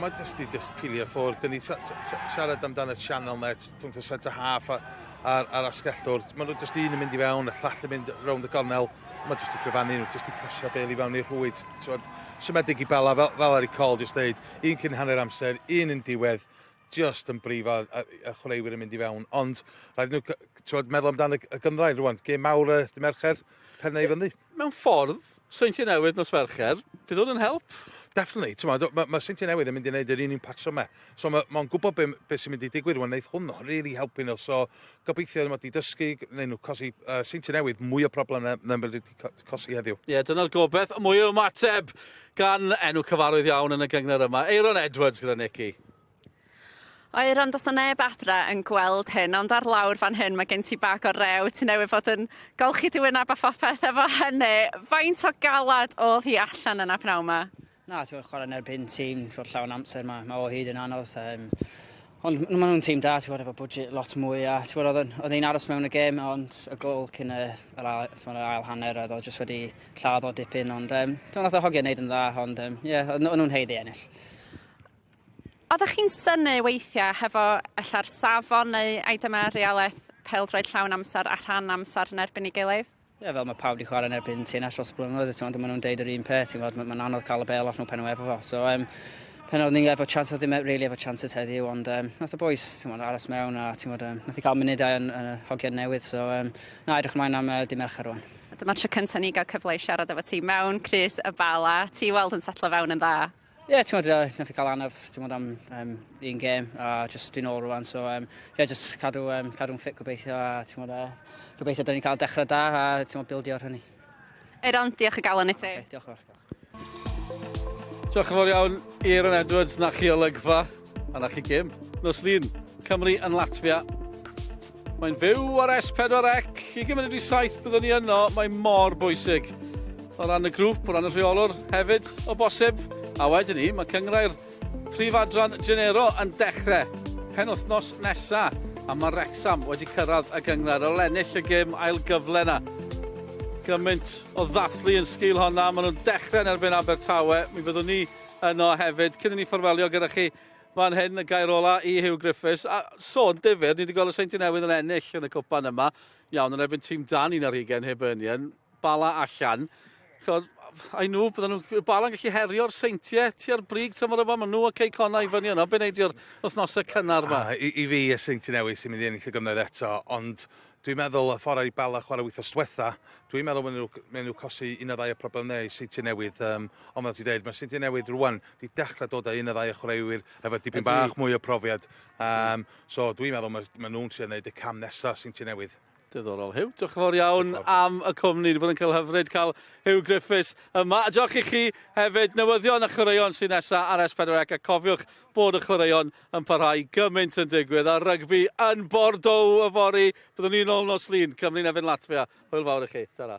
mae just pilio ffwrdd. Dyn ni siarad amdano y channel net, rhwng y centre half a'r asgellwr. Mae nhw just un yn mynd i fewn, y llall yn mynd rownd y gornel. Mae jyst i gryfannu nhw, jyst i pasio bel i fewn i'r rhwyd. Siomedig i Bala, fel ar ei col, jyst dweud, un cyn hanner amser, un yn diwedd, jyst yn brif a chwaraewyr yn mynd i fewn. Ond, rhaid nhw meddwl amdano y gyndraid rwan, gêm mawr y Mercher, pennau i fyny. Mewn ffordd, Seintiau Newydd nos Fercher, bydd hwn yn help? Definitely. Mae Seintiau Newydd yn mynd i wneud yr un patrwm me. So mae'n gwybod beth sy'n mynd i digwydd rwan, wneud hwnnw really helpu nhw. So gobeithio nhw wedi dysgu, neu nhw cosi Seintiau Newydd mwy o problem na wedi cosi heddiw. Ie, dyna'r gobeith. Mwy o ymateb gan enw cyfarwydd iawn yn y gyngor yma. Aaron Edwards gyda Nicky. Oer, ond os na neb adra yn gweld hyn, ond ar lawr fan hyn mae gen ti bag o rew, ti'n newydd fod yn golchi diwyneb a phopeth efo hynny. Faint o galad oedd hi allan yna pnawn yma? Na, ti'n chwarae yn erbyn tîm, ti'n llawn amser, mae o hyd yn anodd. Ond mae nhw'n tîm da, ti'n efo budget lot mwy, a oedd hi'n aros mewn y gêm, ond y gol cyn yr ail hanner, oedd o jyst wedi lladd o dipyn, ond dwi'n nath o hogiau wneud yn dda, ond oedd nhw'n heiddi ennill. Oeddech chi'n synnu weithiau hefo ella'r safon neu aitemau realaeth pêl-droed llawn amser a rhan amser yn erbyn ei gilydd? Ie, fel mae pawb wedi chwarae'n erbyn TNS dros y blynyddoedd, maen nhw'n deud yr un peth, mae'n anodd cael y bêl off nhw pen o efo fo. So, pen oedd ni'n efo chance, oedd ddim really efo chances heddiw, ond nath y boys aros mewn a nath i cael munudau yn y hogiau newydd, so na, edrych ymlaen am dy Mercher rwan. Dyma'r tro cyntaf ni gael cyfle i siarad efo ti mewn Crys y Bala. Ti weld yn setlo fewn yn dda? Ie, nath i cael anaf, am un gêm, a just dwi'n ôl rwan, so just cadw'n ffit gobeithio, a gobeithio dyn ni'n cael dechrau da, a bildio ar hynny. Aaron, diolch o galon i ti. Diolch yn fawr. Diolch yn fawr iawn, Aaron Edwards, na chi olygfa, a na chi gêm. Nos lun, Cymru yn Latfia, Mae'n fyw ar S4C, 20 munud i 7 byddwn ni yno, mae'n mor bwysig. O ran y grŵp, o ran y rheolwr hefyd, o bosib. A wedyn ni, mae cyngrau'r prif adran Genero yn dechrau penwythnos nesaf. A mae Wrexham wedi cyrraedd y gyngor o lennill y gêm ail gyfle na. Gymaint o ddathlu yn sgil honna, maen nhw'n dechrau yn erbyn Abertawe. Mi fyddwn ni yno hefyd. Cyn i ni fforwelio gyda chi fan hyn y gair ola i Hugh Griffiths. A sôn difyr, ni wedi gweld y Seinti Newydd yn ennill yn y cwpan yma. Iawn, yn erbyn tîm dan 11 Hibernian. Bala allan. A nhw, bydden nhw Bala'n gallu herio'r Seintiau tua'r brig tymor yma. Maen nhw o Ceicona i fyny yno. Be'n neud i'r wythnosau cynnar yma? I fi y Seinti Newydd sy'n mynd i ennill y gymryd eto, ond dwi'n meddwl y ffordd i Bala chwarae wythnos diwetha, dwi'n meddwl mae nhw cosi un o ddau o problemau i Seinti Newydd, ond fel ti dweud, mae Seinti Newydd rwan di dechrau dod â un o ddau o chwaraewyr efo dipyn bach mwy o profiad. So dwi'n meddwl mae nhw'n trio wneud y cam nesaf Seinti Newydd. Diddorol. Hugh, diolch yn fawr iawn am y cwmni. Wedi bod yn cael hyfryd cael Hugh Griffiths yma. A diolch i chi hefyd newyddion y chwaraeon sy'n nesaf ar S4C. A cofiwch bod y chwaraeon yn parhau gymaint yn digwydd. A rygbi yn Bordeaux y fori. Byddwn ni'n ôl nos lun. Cymru'n efo'n Latfia. Hwyl fawr i chi. Ta-ra.